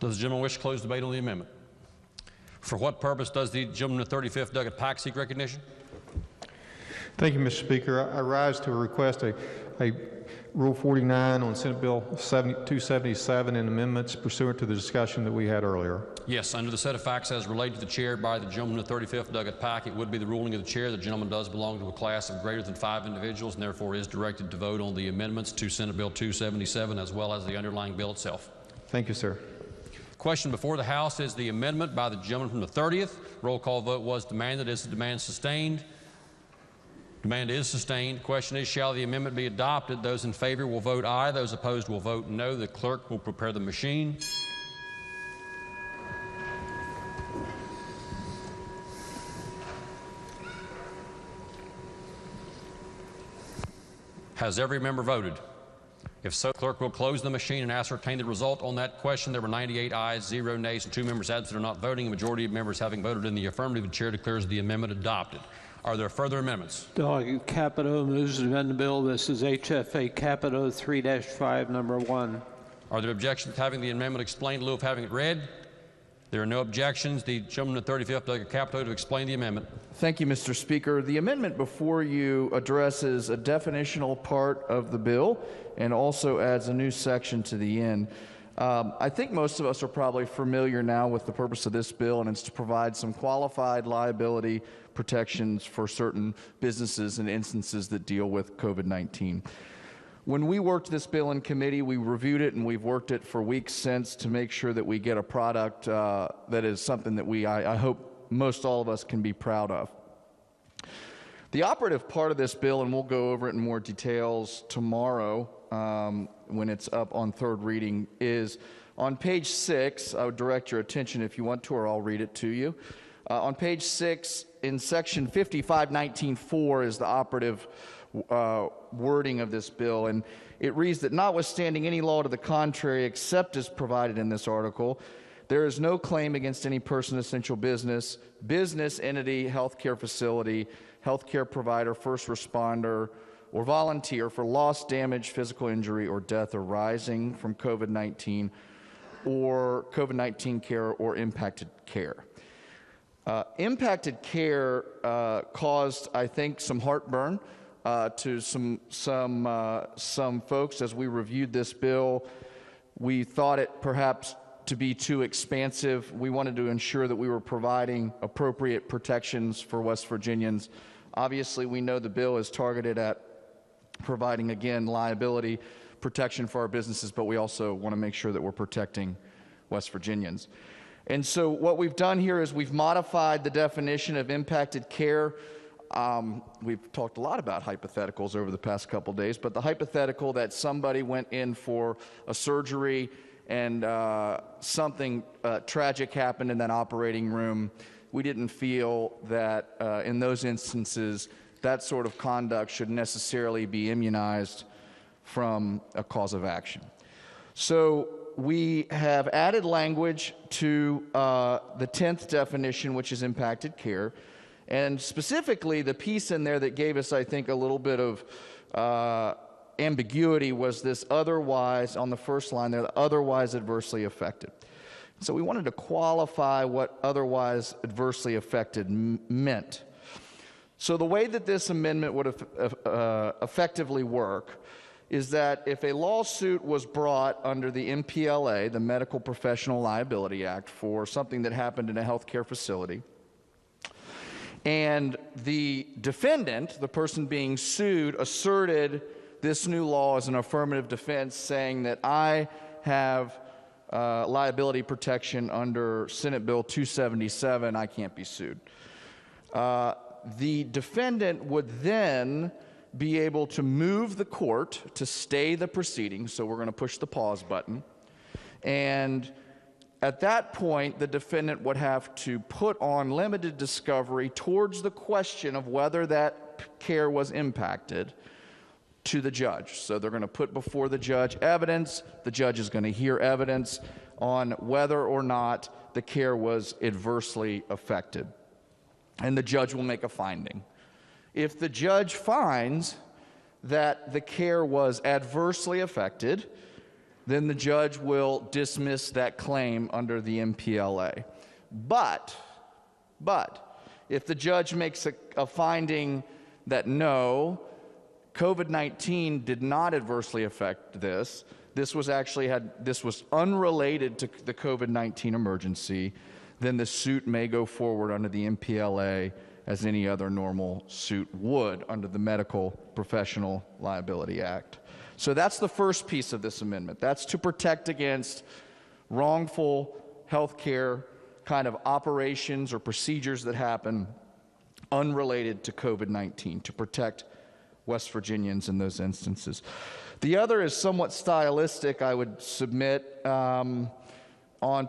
Does the gentleman wish to close debate on the amendment? For what purpose does the gentleman of 35th Douglas Pack seek recognition? Thank you, Mr. Speaker. I rise to request a Rule 49 on Senate Bill 277 and amendments pursuant to the discussion that we had earlier. Yes, under the set of facts as related to the chair by the gentleman of 35th Douglas Pack, it would be the ruling of the chair. The gentleman does belong to a class of greater than 5 individuals and therefore is directed to vote on the amendments to Senate Bill 277 as well as the underlying bill itself. Thank you, sir. Question before the House is the amendment by the gentleman from the 30th. Roll call vote was demanded. Is the demand sustained? Demand is sustained. Question is, shall the amendment be adopted? Those in favor will vote aye. Those opposed will vote no. The clerk will prepare the machine. Has every member voted? If so, clerk will close the machine and ascertain the result on that question. There were 98 ayes, 0 nays, and 2 members absent or not voting. A majority of members having voted in the affirmative, the chair declares the amendment adopted. Are there further amendments? Doug Capito moves to amend the bill. This is HFA Capito 3-5, number 1. Are there objections to having the amendment explained in lieu of having it read? There are no objections. The gentleman of 35th, Doug Capito, to explain the amendment. Thank you, Mr. Speaker. The amendment before you addresses a definitional part of the bill and also adds a new section to the end. I think most of us are probably familiar now with the purpose of this bill, and it's to provide some qualified liability protections for certain businesses and instances that deal with COVID-19. When we worked this bill in committee, we reviewed it and we've worked it for weeks since to make sure that we get a product that is something that I hope most all of us can be proud of. The operative part of this bill, and we'll go over it in more details tomorrow when it's up on third reading, is on page 6. I would direct your attention if you want to, or I'll read it to you. On page 6, in section 5519.4 is the operative wording of this bill, and it reads that notwithstanding any law to the contrary except as provided in this article, there is no claim against any person, essential business, business entity, healthcare facility, healthcare provider, first responder, or volunteer for loss, damage, physical injury, or death arising from COVID-19 or COVID-19 care or impacted care. Impacted care caused, I think, some heartburn to some folks as we reviewed this bill. We thought it perhaps to be too expansive. We wanted to ensure that we were providing appropriate protections for West Virginians. Obviously, we know the bill is targeted at providing, again, liability protection for our businesses, but we also want to make sure that we're protecting West Virginians. And so what we've done here is we've modified the definition of impacted care. We've talked a lot about hypotheticals over the past couple days, but the hypothetical that somebody went in for a surgery and something tragic happened in that operating room, we didn't feel that in those instances that sort of conduct should necessarily be immunized from a cause of action. So we have added language to the 10th definition, which is impacted care. And specifically, the piece in there that gave us, I think, a little bit of ambiguity was this otherwise, on the first line there, otherwise adversely affected. So we wanted to qualify what otherwise adversely affected meant. So the way that this amendment would effectively work is that if a lawsuit was brought under the MPLA, the Medical Professional Liability Act, for something that happened in a healthcare facility, and the defendant, the person being sued, asserted this new law as an affirmative defense, saying that I have liability protection under Senate Bill 277, I can't be sued. The defendant would then be able to move the court to stay the proceedings, so we're going to push the pause button, and at that point, the defendant would have to put on limited discovery towards the question of whether that care was impacted to the judge. So they're going to put before the judge evidence. The judge is going to hear evidence on whether or not the care was adversely affected. And the judge will make a finding. If the judge finds that the care was adversely affected, then the judge will dismiss that claim under the MPLA. But if the judge makes a finding that no, COVID-19 did not adversely affect this, this was unrelated to the COVID-19 emergency, then the suit may go forward under the MPLA as any other normal suit would under the Medical Professional Liability Act. So that's the first piece of this amendment. That's to protect against wrongful healthcare kind of operations or procedures that happen unrelated to COVID-19, to protect West Virginians in those instances. The other is somewhat stylistic, I would submit, on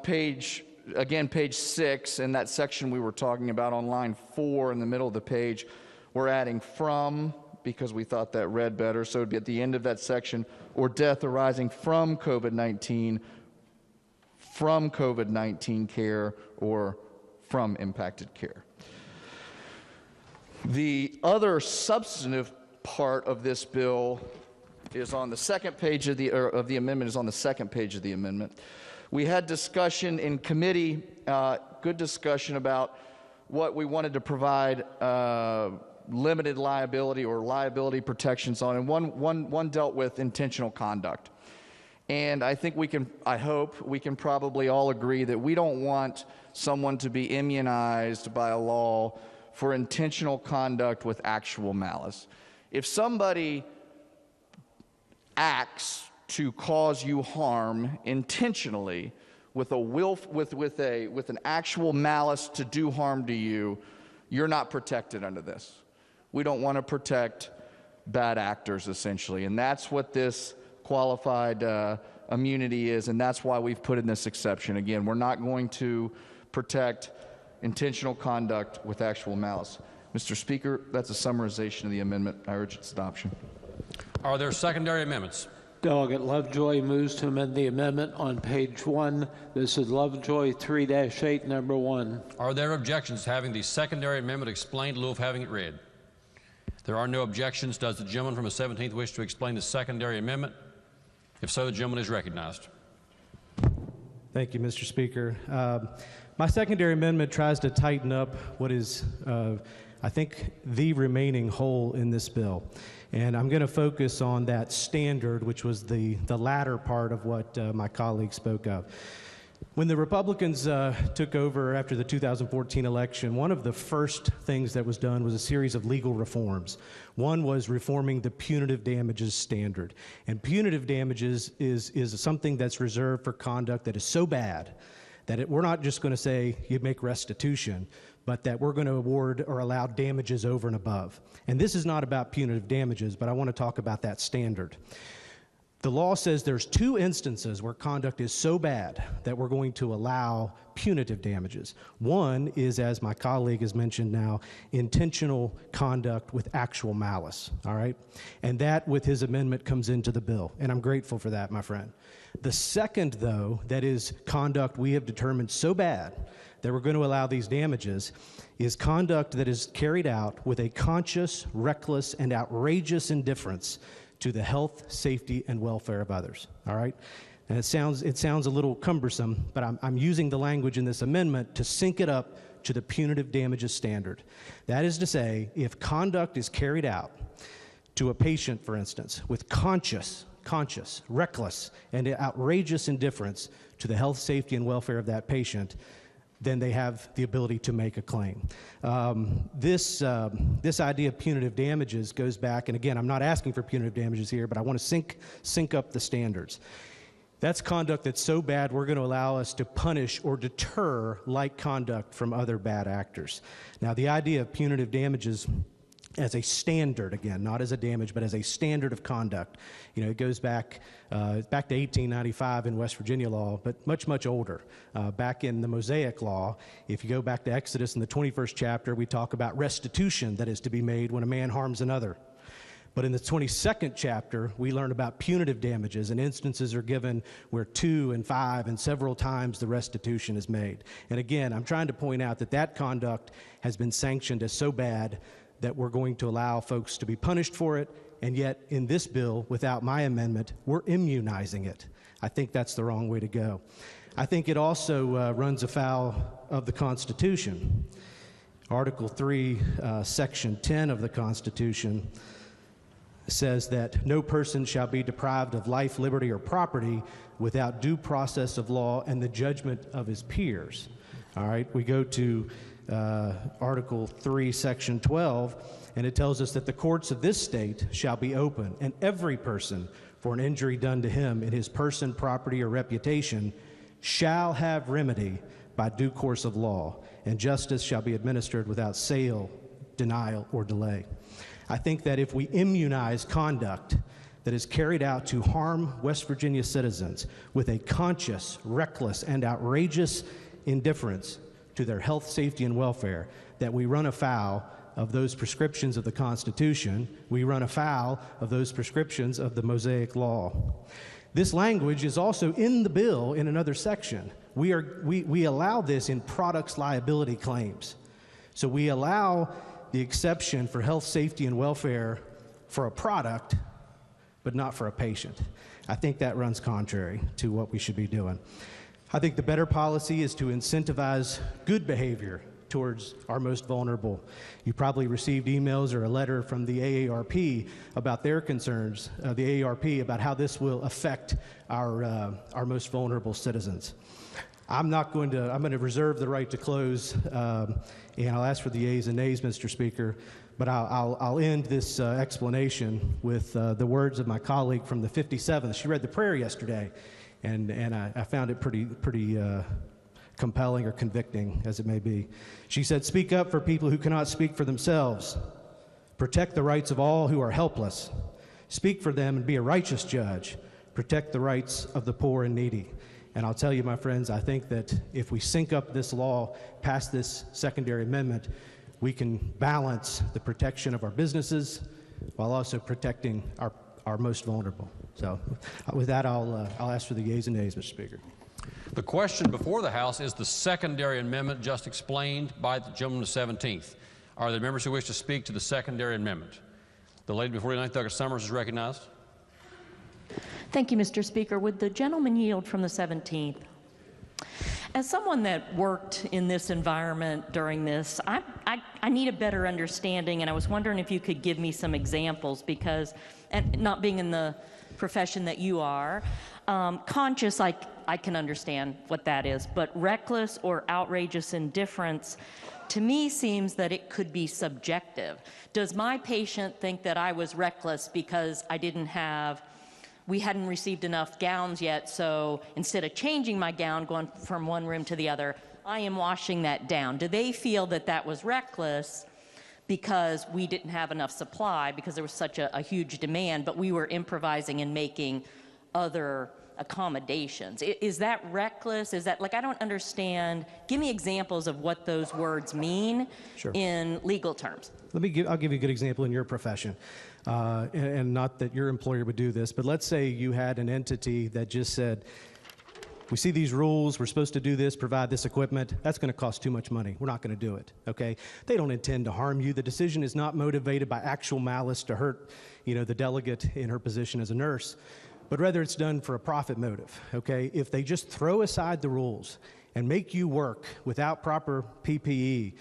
page 6, in that section we were talking about on line 4 in the middle of the page, we're adding from, because we thought that read better, so it would be at the end of that section, or death arising from COVID-19 care, or from impacted care. The other substantive part of this bill is on the second page of the amendment, is on the second page of the amendment. We had discussion in committee, good discussion about what we wanted to provide limited liability or liability protections on, and one dealt with intentional conduct. And I think I hope we can probably all agree that we don't want someone to be immunized by a law for intentional conduct with actual malice. If somebody acts to cause you harm intentionally with an actual malice to do harm to you, you're not protected under this. We don't want to protect bad actors, essentially, and that's what this qualified immunity is, and that's why we've put in this exception. Again, we're not going to protect intentional conduct with actual malice. Mr. Speaker, that's a summarization of the amendment. I urge its adoption. Are there secondary amendments? Delegate Lovejoy moves to amend the amendment on page 1. This is Lovejoy 3-8, number 1. Are there objections to having the secondary amendment explained in lieu of having it read? There are no objections. Does the gentleman from the 17th wish to explain the secondary amendment? If so, the gentleman is recognized. Thank you, Mr. Speaker. My secondary amendment tries to tighten up what is, I think, the remaining hole in this bill. And I'm going to focus on that standard, which was the latter part of what my colleague spoke of. When the Republicans took over after the 2014 election, one of the first things that was done was a series of legal reforms. One was reforming the punitive damages standard. And punitive damages is something that's reserved for conduct that is so bad we're not just going to say you make restitution, but that we're going to award or allow damages over and above. And this is not about punitive damages, but I want to talk about that standard. The law says there's 2 instances where conduct is so bad that we're going to allow punitive damages. One is, as my colleague has mentioned now, intentional conduct with actual malice, all right? And that, with his amendment, comes into the bill, and I'm grateful for that, my friend. The second, though, that is conduct we have determined so bad that we're going to allow these damages, is conduct that is carried out with a conscious, reckless, and outrageous indifference to the health, safety, and welfare of others, all right? And it sounds a little cumbersome, but I'm using the language in this amendment to sync it up to the punitive damages standard. That is to say, if conduct is carried out to a patient, for instance, with conscious, reckless, and outrageous indifference to the health, safety, and welfare of that patient, then they have the ability to make a claim. This idea of punitive damages goes back, and again, I'm not asking for punitive damages here, but I want to sync up the standards. That's conduct that's so bad we're going to allow us to punish or deter like conduct from other bad actors. Now, the idea of punitive damages as a standard, again, not as a damage, but as a standard of conduct. You know, it goes back to 1895 in West Virginia law, but much, much older. Back in the Mosaic law, if you go back to Exodus in the 21st chapter, we talk about restitution that is to be made when a man harms another. But in the 22nd chapter, we learn about punitive damages, and instances are given where 2 and 5 and several times the restitution is made. And again, I'm trying to point out that that conduct has been sanctioned as so bad that we're going to allow folks to be punished for it, and yet in this bill, without my amendment, we're immunizing it. I think that's the wrong way to go. I think it also runs afoul of the Constitution. Article 3, Section 10 of the Constitution says that no person shall be deprived of life, liberty, or property without due process of law and the judgment of his peers. All right, we go to Article 3, Section 12, and it tells us that the courts of this state shall be open, and every person, for an injury done to him in his person, property, or reputation, shall have remedy by due course of law, and justice shall be administered without sale, denial, or delay. I think that if we immunize conduct that is carried out to harm West Virginia citizens with a conscious, reckless, and outrageous indifference to their health, safety, and welfare, that we run afoul of those prescriptions of the Constitution, we run afoul of those prescriptions of the Mosaic Law. This language is also in the bill in another section. We allow this in products liability claims. So we allow the exception for health, safety, and welfare for a product, but not for a patient. I think that runs contrary to what we should be doing. I think the better policy is to incentivize good behavior towards our most vulnerable. You probably received emails or a letter from the AARP about their concerns, the AARP, about how this will affect our most vulnerable citizens. I'm going to reserve the right to close, and I'll ask for the yeas and nays, Mr. Speaker, but I'll end this explanation with the words of my colleague from the 57th. She read the prayer yesterday, and I found it pretty compelling or convicting, as it may be. She said, "Speak up for people who cannot speak for themselves. Protect the rights of all who are helpless. Speak for them and be a righteous judge. Protect the rights of the poor and needy." And I'll tell you, my friends, I think that if we sync up this law, pass this secondary amendment, we can balance the protection of our businesses while also protecting our most vulnerable. So with that, I'll ask for the yeas and nays, Mr. Speaker. The question before the House is the secondary amendment just explained by the gentleman of the 17th. Are there members who wish to speak to the secondary amendment? The lady before you, Douglas Summers, is recognized. Thank you, Mr. Speaker. Would the gentleman yield from the 17th? As someone that worked in this environment during this, I need a better understanding, and I was wondering if you could give me some examples, because, and not being in the profession that you are, conscious, I can understand what that is, but reckless or outrageous indifference, to me, seems that it could be subjective. Does my patient think that I was reckless because I didn't have we hadn't received enough gowns yet, so instead of changing my gown, going from one room to the other, I am washing that down. Do they feel that that was reckless because we didn't have enough supply, because there was such a huge demand, but we were improvising and making other accommodations? Is that reckless? Is that, like, I don't understand. Give me examples of what those words mean in legal terms. I'll give you a good example in your profession. And not that your employer would do this, but let's say you had an entity that just said, we see these rules, we're supposed to do this, provide this equipment, that's going to cost too much money, we're not going to do it, okay? They don't intend to harm you. The decision is not motivated by actual malice to hurt, the delegate in her position as a nurse, but rather it's done for a profit motive, okay? If they just throw aside the rules and make you work without proper PPE,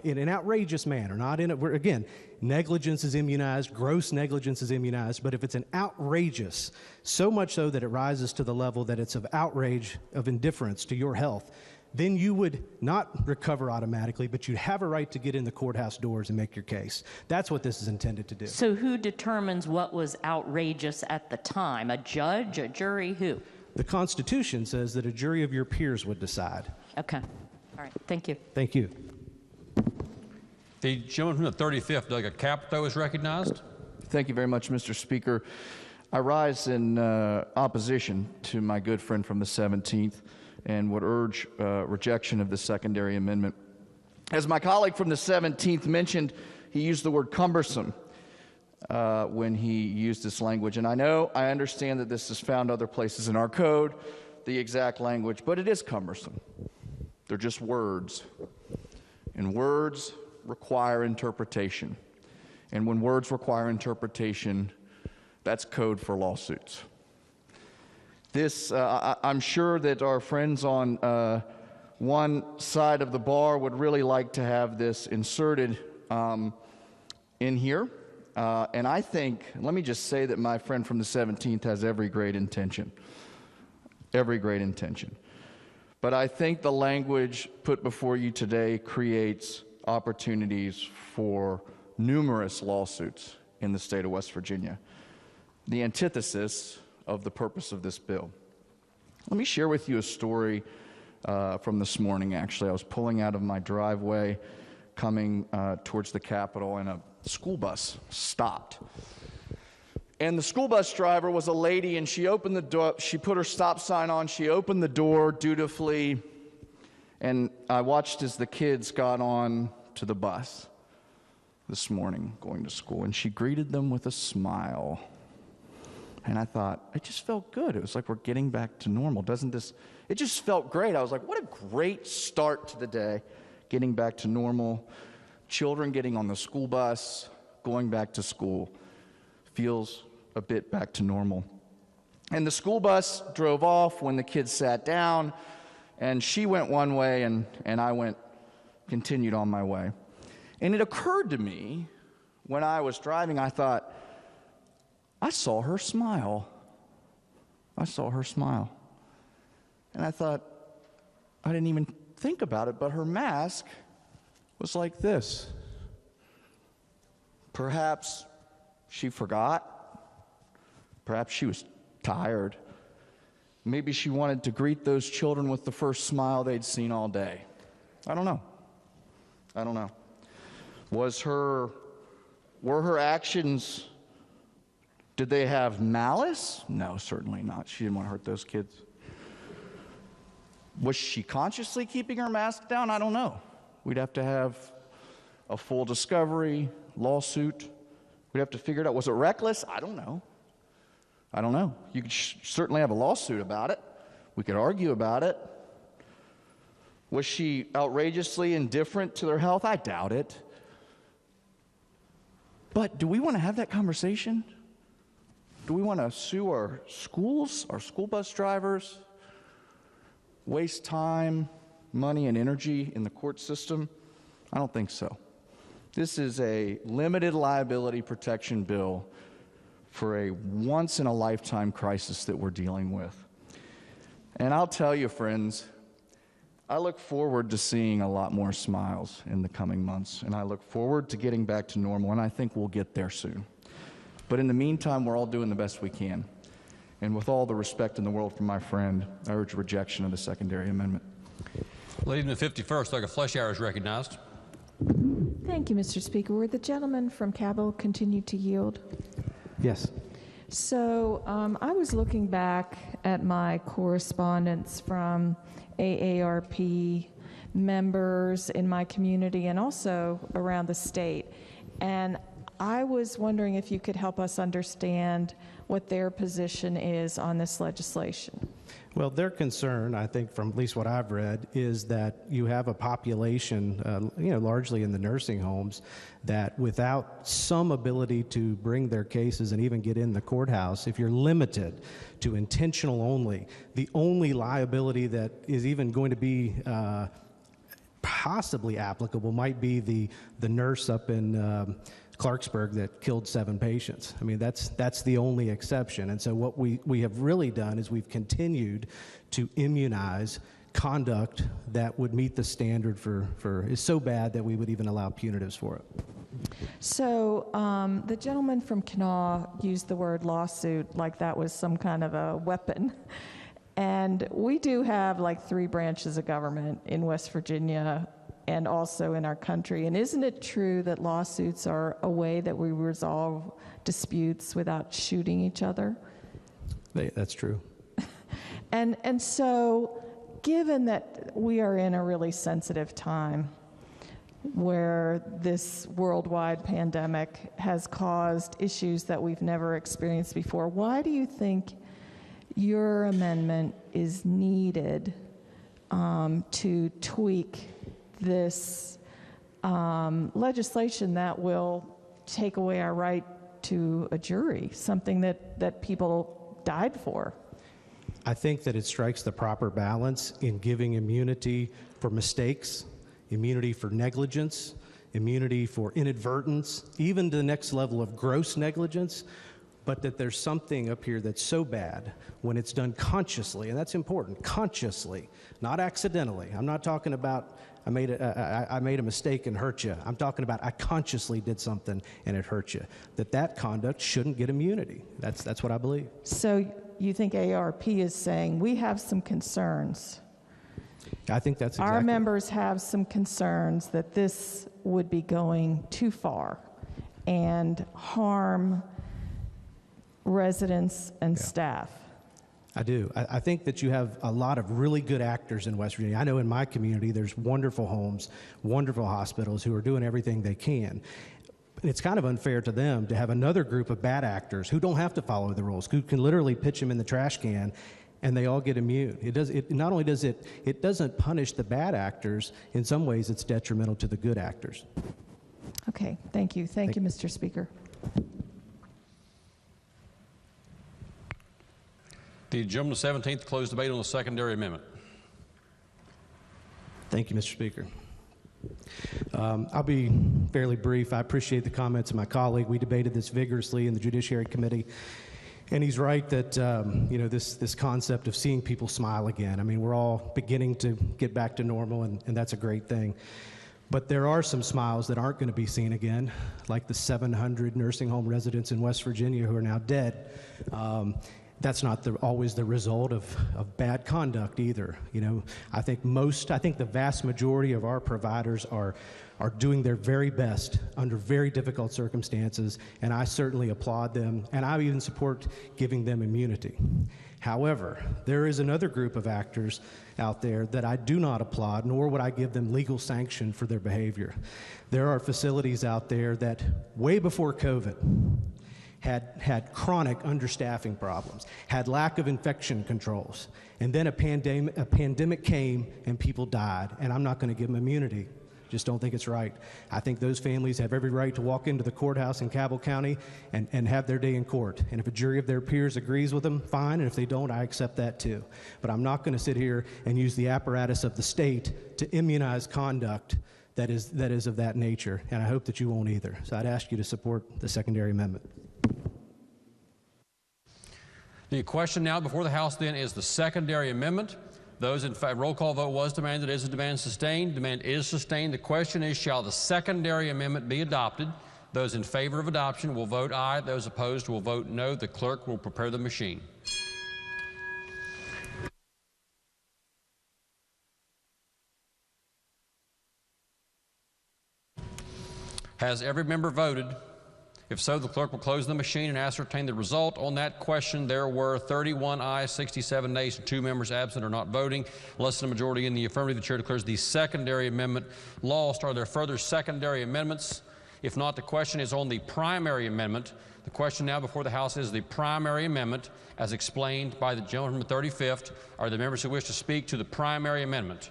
in an outrageous manner, not in a, again, negligence is immunized, gross negligence is immunized, but if it's an outrageous, so much so that it rises to the level that it's of outrage, of indifference to your health, then you would not recover automatically, but you'd have a right to get in the courthouse doors and make your case. That's what this is intended to do. So who determines what was outrageous at the time? A judge, a jury, who? The Constitution says that a jury of your peers would decide. Okay. All right. Thank you. Thank you. The gentleman from the 35th, Delegate Capito, is recognized. Thank you very much, Mr. Speaker. I rise in opposition to my good friend from the 17th and would urge rejection of the secondary amendment. As my colleague from the 17th mentioned, he used the word cumbersome when he used this language. And I understand that this is found other places in our code, the exact language, but it is cumbersome. They're just words. And words require interpretation. And when words require interpretation, that's code for lawsuits. This, I'm sure that our friends on one side of the bar would really like to have this inserted in here. And I think, let me just say that my friend from the 17th has every great intention. Every great intention. But I think the language put before you today creates opportunities for numerous lawsuits in the state of West Virginia. The antithesis of the purpose of this bill. Let me share with you a story from this morning, actually. I was pulling out of my driveway, coming towards the Capitol, and a school bus stopped. And the school bus driver was a lady, and she opened the door, she put her stop sign on, she opened the door dutifully, and I watched as the kids got on to the bus this morning going to school, and she greeted them with a smile. And I thought, it just felt good. It was like we're getting back to normal. Doesn't this, it just felt great. I was like, what a great start to the day, getting back to normal. Children getting on the school bus, going back to school. Feels a bit back to normal. And the school bus drove off when the kids sat down, and she went one way, and I continued on my way. And it occurred to me when I was driving, I thought, I saw her smile. I saw her smile. And I thought, I didn't even think about it, but her mask was like this. Perhaps she forgot. Perhaps she was tired. Maybe she wanted to greet those children with the first smile they'd seen all day. I don't know. I don't know. Were her actions, did they have malice? No, certainly not. She didn't want to hurt those kids. Was she consciously keeping her mask down? I don't know. We'd have to have a full discovery, lawsuit. We'd have to figure it out. Was it reckless? I don't know. I don't know. You could certainly have a lawsuit about it. We could argue about it. Was she outrageously indifferent to their health? I doubt it. But do we want to have that conversation? Do we want to sue our schools, our school bus drivers, waste time, money, and energy in the court system? I don't think so. This is a limited liability protection bill for a once-in-a-lifetime crisis that we're dealing with. And I'll tell you, friends, I look forward to seeing a lot more smiles in the coming months, and I look forward to getting back to normal, and I think we'll get there soon. But in the meantime, we're all doing the best we can. And with all the respect in the world for my friend, I urge rejection of the secondary amendment. Leading the 51st, Doug Fleischauer is recognized. Thank you, Mr. Speaker. Would the gentleman from Cabell continue to yield? Yes. So I was looking back at my correspondence from AARP members in my community and also around the state. And I was wondering if you could help us understand what their position is on this legislation. Well, their concern, I think, from at least what I've read, is that you have a population, largely in the nursing homes, that without some ability to bring their cases and even get in the courthouse, if you're limited to intentional only, the only liability that is even going to be possibly applicable might be the nurse up in Clarksburg that killed 7 patients. I mean, that's the only exception. And so what we have really done is we've continued to immunize conduct that would meet the standard for is so bad that we would even allow punitives for it. So the gentleman from Kanawha used the word lawsuit like that was some kind of a weapon. And we do have like 3 branches of government in West Virginia and also in our country. And isn't it true that lawsuits are a way that we resolve disputes without shooting each other? That's true. And so, given that we are in a really sensitive time where this worldwide pandemic has caused issues that we've never experienced before, why do you think your amendment is needed to tweak this legislation that will take away our right to a jury, something that people died for? I think that it strikes the proper balance in giving immunity for mistakes, immunity for negligence, immunity for inadvertence, even to the next level of gross negligence, but that there's something up here that's so bad when it's done consciously, and that's important, consciously, not accidentally. I'm not talking about I made a mistake and hurt you. I'm talking about I consciously did something and it hurt you. That conduct shouldn't get immunity. That's what I believe. So you think AARP is saying we have some concerns? I think that's exactly. Our members have some concerns that this would be going too far and harm residents and staff. I do. I think that you have a lot of really good actors in West Virginia. I know in my community there's wonderful homes, wonderful hospitals who are doing everything they can. It's kind of unfair to them to have another group of bad actors who don't have to follow the rules, who can literally pitch them in the trash can and they all get immune. Not only does it doesn't punish the bad actors, in some ways it's detrimental to the good actors. Okay, thank you. Thank you, Mr. Speaker. The gentleman of the 17th closed debate on the secondary amendment. Thank you, Mr. Speaker. I'll be fairly brief. I appreciate the comments of my colleague. We debated this vigorously in the Judiciary Committee. And he's right that this concept of seeing people smile again. I mean, we're all beginning to get back to normal, and that's a great thing. But there are some smiles that aren't going to be seen again, like the 700 nursing home residents in West Virginia who are now dead. That's not always the result of bad conduct either. I think the vast majority of our providers are doing their very best under very difficult circumstances, and I certainly applaud them, and I even support giving them immunity. However, there is another group of actors out there that I do not applaud, nor would I give them legal sanction for their behavior. There are facilities out there that, way before COVID, had chronic understaffing problems, had lack of infection controls, and then a pandemic came and people died, and I'm not going to give them immunity. Just don't think it's right. I think those families have every right to walk into the courthouse in Cabell County and have their day in court. And if a jury of their peers agrees with them, fine, and if they don't, I accept that too. But I'm not going to sit here and use the apparatus of the state to immunize conduct that is of that nature, and I hope that you won't either. So I'd ask you to support the secondary amendment. The question now before the House then is the secondary amendment. Those in favor, roll call vote was demanded. Is the demand sustained? Demand is sustained. The question is, shall the secondary amendment be adopted? Those in favor of adoption will vote aye. Those opposed will vote no. The clerk will prepare the machine. Has every member voted? If so, the clerk will close the machine and ascertain the result. On that question, there were 31 ayes, 67 nays, and 2 members absent or not voting. Less than a majority in the affirmative. The chair declares the secondary amendment lost. Are there further secondary amendments? If not, the question is on the primary amendment. The question now before the House is the primary amendment as explained by the gentleman from the 35th. Are there members who wish to speak to the primary amendment?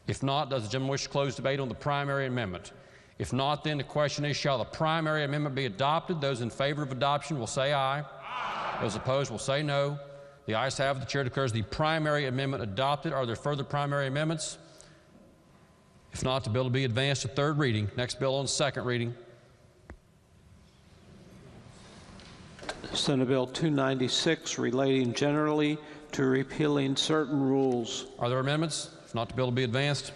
If not, does the gentleman wish to close debate on the primary amendment? If not, then the question is, shall the primary amendment be adopted? Those in favor of adoption will say aye. Aye. Those opposed will say no. The ayes have it. The chair declares the primary amendment adopted. Are there further primary amendments? If not, the bill will be advanced to third reading. Next bill on second reading. Senate Bill 296, relating generally to repealing certain rules. Are there amendments? If not, the bill will be advanced.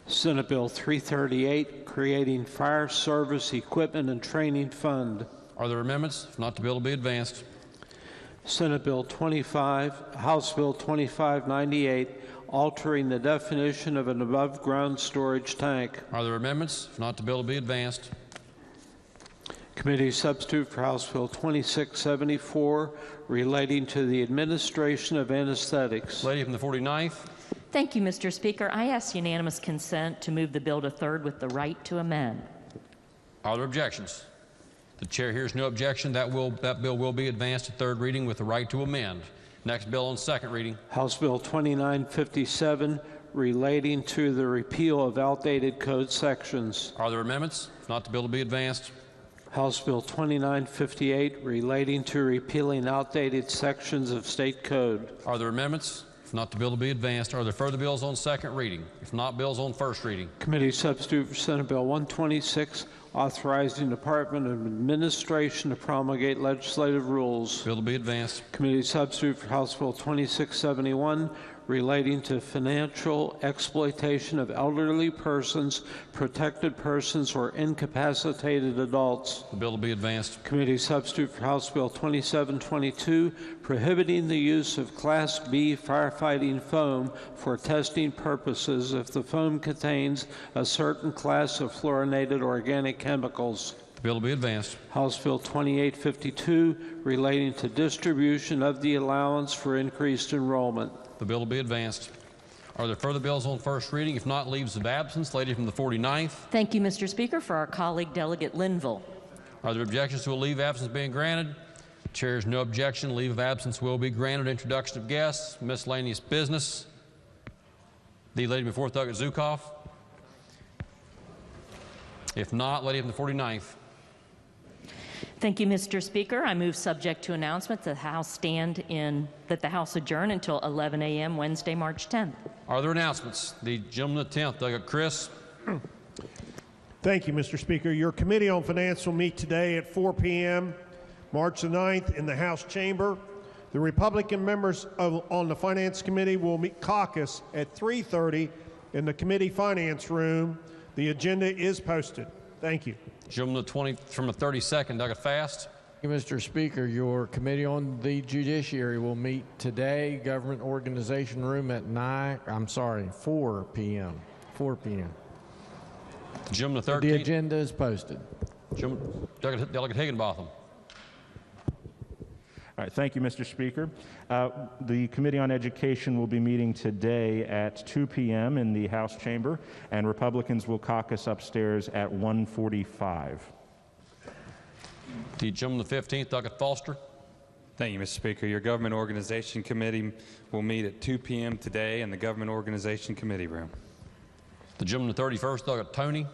Senate Bill 338, creating Fire Service Equipment and Training Fund. Are there amendments? If not, the bill will be advanced. Senate Bill 25, House Bill 2598, altering the definition of an above-ground storage tank. Are there amendments? If not, the bill will be advanced. Committee substitute for House Bill 2674, relating to the administration of anesthetics. Lady from the 49th. Thank you, Mr. Speaker. I ask unanimous consent to move the bill to third with the right to amend. Are there objections? The chair hears no objection. That bill will be advanced to third reading with the right to amend. Next bill on second reading. House Bill 2957, relating to the repeal of outdated code sections. Are there amendments? If not, the bill will be advanced. House Bill 2958, relating to repealing outdated sections of state code. Are there amendments? If not, the bill will be advanced. Are there further bills on second reading? If not, bills on first reading. Committee substitute for Senate Bill 126, authorizing Department of Administration to promulgate legislative rules. Bill to be advanced. Committee substitute for House Bill 2671, relating to financial exploitation of elderly persons, protected persons, or incapacitated adults. The bill will be advanced. Committee substitute for House Bill 2722, prohibiting the use of Class B firefighting foam for testing purposes if the foam contains a certain class of fluorinated organic chemicals. The bill will be advanced. House Bill 2852, relating to distribution of the allowance for increased enrollment. The bill will be advanced. Are there further bills on first reading? If not, leaves of absence. Lady from the 49th. Thank you, Mr. Speaker. For our colleague, Delegate Linville. Are there objections to a leave of absence being granted? Chair has no objection. Leave of absence will be granted. Introduction of guests. Miscellaneous business. The lady before Delegate Zukoff. If not, lady from the 49th. Thank you, Mr. Speaker. I move, subject to announcement, that the House adjourn until 11 a.m. Wednesday, March 10th. Are there announcements? The gentleman of the 10th, Delegate Chris. Thank you, Mr. Speaker. Your Committee on Finance will meet today at 4 p.m. March the 9th in the House chamber. The Republican members on the Finance Committee will meet caucus at 3:30 in the committee finance room. The agenda is posted. Thank you. Gentleman from the 32nd, Delegate Fast. Thank you, Mr. Speaker. Your Committee on the Judiciary will meet today, Government Organization Room at 4 p.m. 4 p.m. Gentleman the 13th. The agenda is posted. Delegate Higginbotham. All right, thank you, Mr. Speaker. The Committee on Education will be meeting today at 2 p.m. in the House chamber, and Republicans will caucus upstairs at 1:45. The gentleman of the 15th, Delegate Foster. Thank you, Mr. Speaker. Your Government Organization Committee will meet at 2 p.m. today in the Government Organization Committee room. The gentleman of the 31st, Delegate Tony.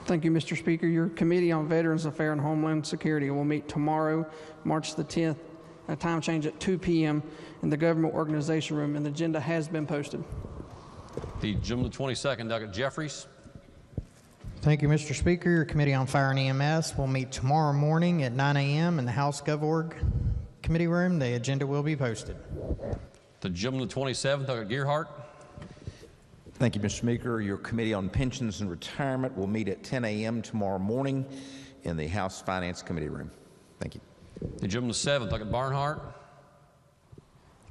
Thank you, Mr. Speaker. Your Committee on Veterans Affairs and Homeland Security will meet tomorrow, March the 10th, at a time change at 2 p.m. in the Government Organization Room, and the agenda has been posted. The gentleman of the 22nd, Delegate Jeffries. Thank you, Mr. Speaker. Your Committee on Fire and EMS will meet tomorrow morning at 9 a.m. in the House GovOrg Committee Room. The agenda will be posted. The gentleman of the 27th, Delegate Gearhart. Thank you, Mr. Speaker. Your Committee on Pensions and Retirement will meet at 10 a.m. tomorrow morning in the House Finance Committee room. Thank you. The gentleman of the 7th, Delegate Barnhart.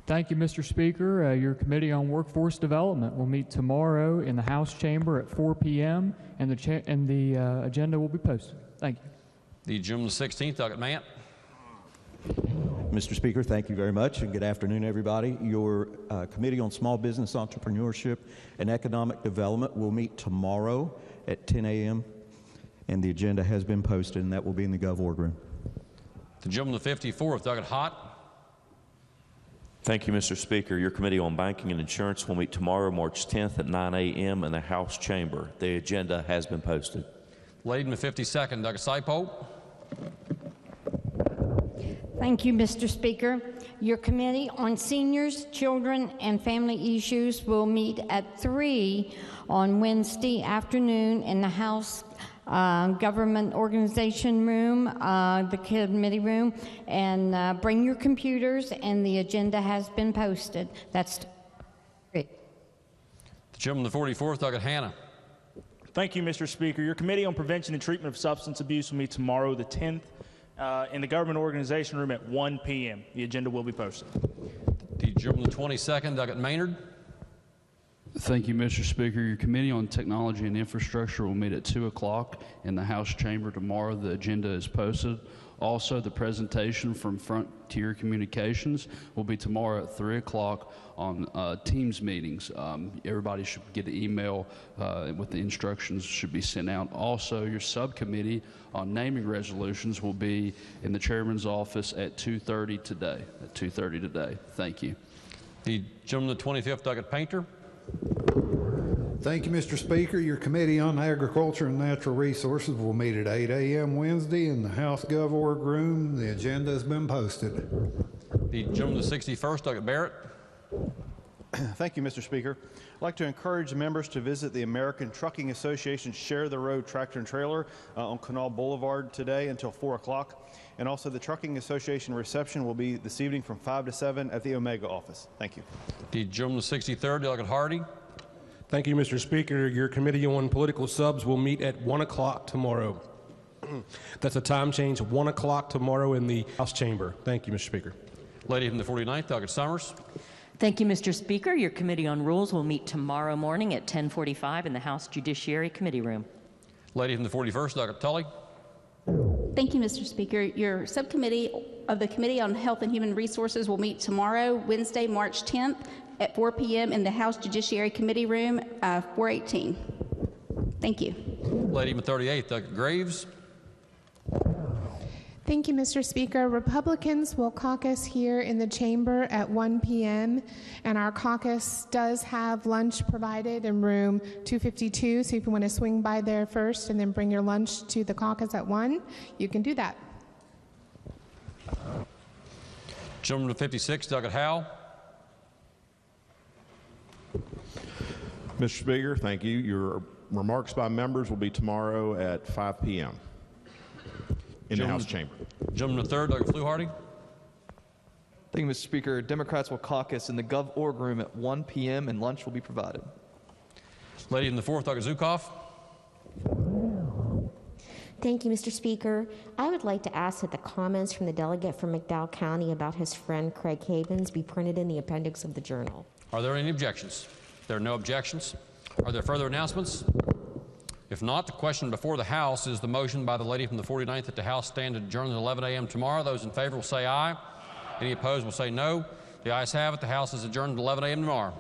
Thank you, Mr. Speaker. Your Committee on Workforce Development will meet tomorrow in the House chamber at 4 p.m. and the agenda will be posted. Thank you. The June the 16th, Doug Mant. Mr. Speaker, thank you very much, and good afternoon, everybody. Your Committee on Small Business Entrepreneurship and Economic Development will meet tomorrow at 10 a.m., and the agenda has been posted, and that will be in the GovOrg room. The gentleman the 54th, Doug Hott. Thank you, Mr. Speaker. Your Committee on Banking and Insurance will meet tomorrow, March 10th at 9 a.m. in the House chamber. The agenda has been posted. Lady in the 52nd, Doug Saipo. Thank you, Mr. Speaker. Your Committee on Seniors, Children, and Family Issues will meet at 3 on Wednesday afternoon in the House Government Organization Room, the committee room, and bring your computers, and the agenda has been posted. That's great. The gentleman the 44th, Doug Hannah. Thank you, Mr. Speaker. Your Committee on Prevention and Treatment of Substance Abuse will meet tomorrow, the 10th, in the Government Organization Room at 1 p.m. The agenda will be posted. The gentleman the 22nd, Doug Maynard. Thank you, Mr. Speaker. Your Committee on Technology and Infrastructure will meet at 2 o'clock in the House chamber tomorrow. The agenda is posted. Also, the presentation from Frontier Communications will be tomorrow at 3 o'clock on Teams meetings. Everybody should get an email with the instructions should be sent out. Also, your subcommittee on naming resolutions will be in the chairman's office at 2:30 today. At 2:30 today. Thank you. The gentleman the 25th, Doug Painter. Thank you, Mr. Speaker. Your Committee on Agriculture and Natural Resources will meet at 8 a.m. Wednesday in the House GovOrg room. The agenda has been posted. The gentleman the 61st, Doug Barrett. Thank you, Mr. Speaker. I'd like to encourage members to visit the American Trucking Association Share the Road Tractor and Trailer on Canal Boulevard today until 4 o'clock. And also the Trucking Association reception will be this evening from 5 to 7 at the Omega office. Thank you. The gentleman the 63rd, Doug Hardy. Thank you, Mr. Speaker. Your Committee on Political Subs will meet at 1 o'clock tomorrow. That's a time change, 1 o'clock tomorrow in the House chamber. Thank you, Mr. Speaker. Lady from the 49th, Doug Summers. Thank you, Mr. Speaker. Your Committee on Rules will meet tomorrow morning at 10:45 in the House Judiciary Committee room. Lady from the 41st, Doug Tully. Thank you, Mr. Speaker. Your subcommittee of the Committee on Health and Human Resources will meet tomorrow, Wednesday, March 10th at 4 p.m. in the House Judiciary Committee room, 418. Thank you. Lady from the 38th, Doug Graves. Thank you, Mr. Speaker. Republicans will caucus here in the chamber at 1 p.m., and our caucus does have lunch provided in room 252, so if you want to swing by there first and then bring your lunch to the caucus at 1, you can do that. Gentleman to 56, Doug Howe. Mr. Speaker, thank you. Your remarks by members will be tomorrow at 5 p.m. in the House chamber. Gentleman the 3rd, Doug Fluharty. Thank you, Mr. Speaker. Democrats will caucus in the GovOrg room at 1 p.m. and lunch will be provided. Lady in the 4th, Doug Zukoff. Thank you, Mr. Speaker. I would like to ask that the comments from the delegate from McDowell County about his friend Craig Havens be printed in the appendix of the journal. Are there any objections? There are no objections. Are there further announcements? If not, the question before the House is the motion by the lady from the 49th that the House stand adjourned at 11 a.m. tomorrow. Those in favor will say aye. Any opposed will say no. The ayes have it. The House is adjourned at 11 a.m. tomorrow.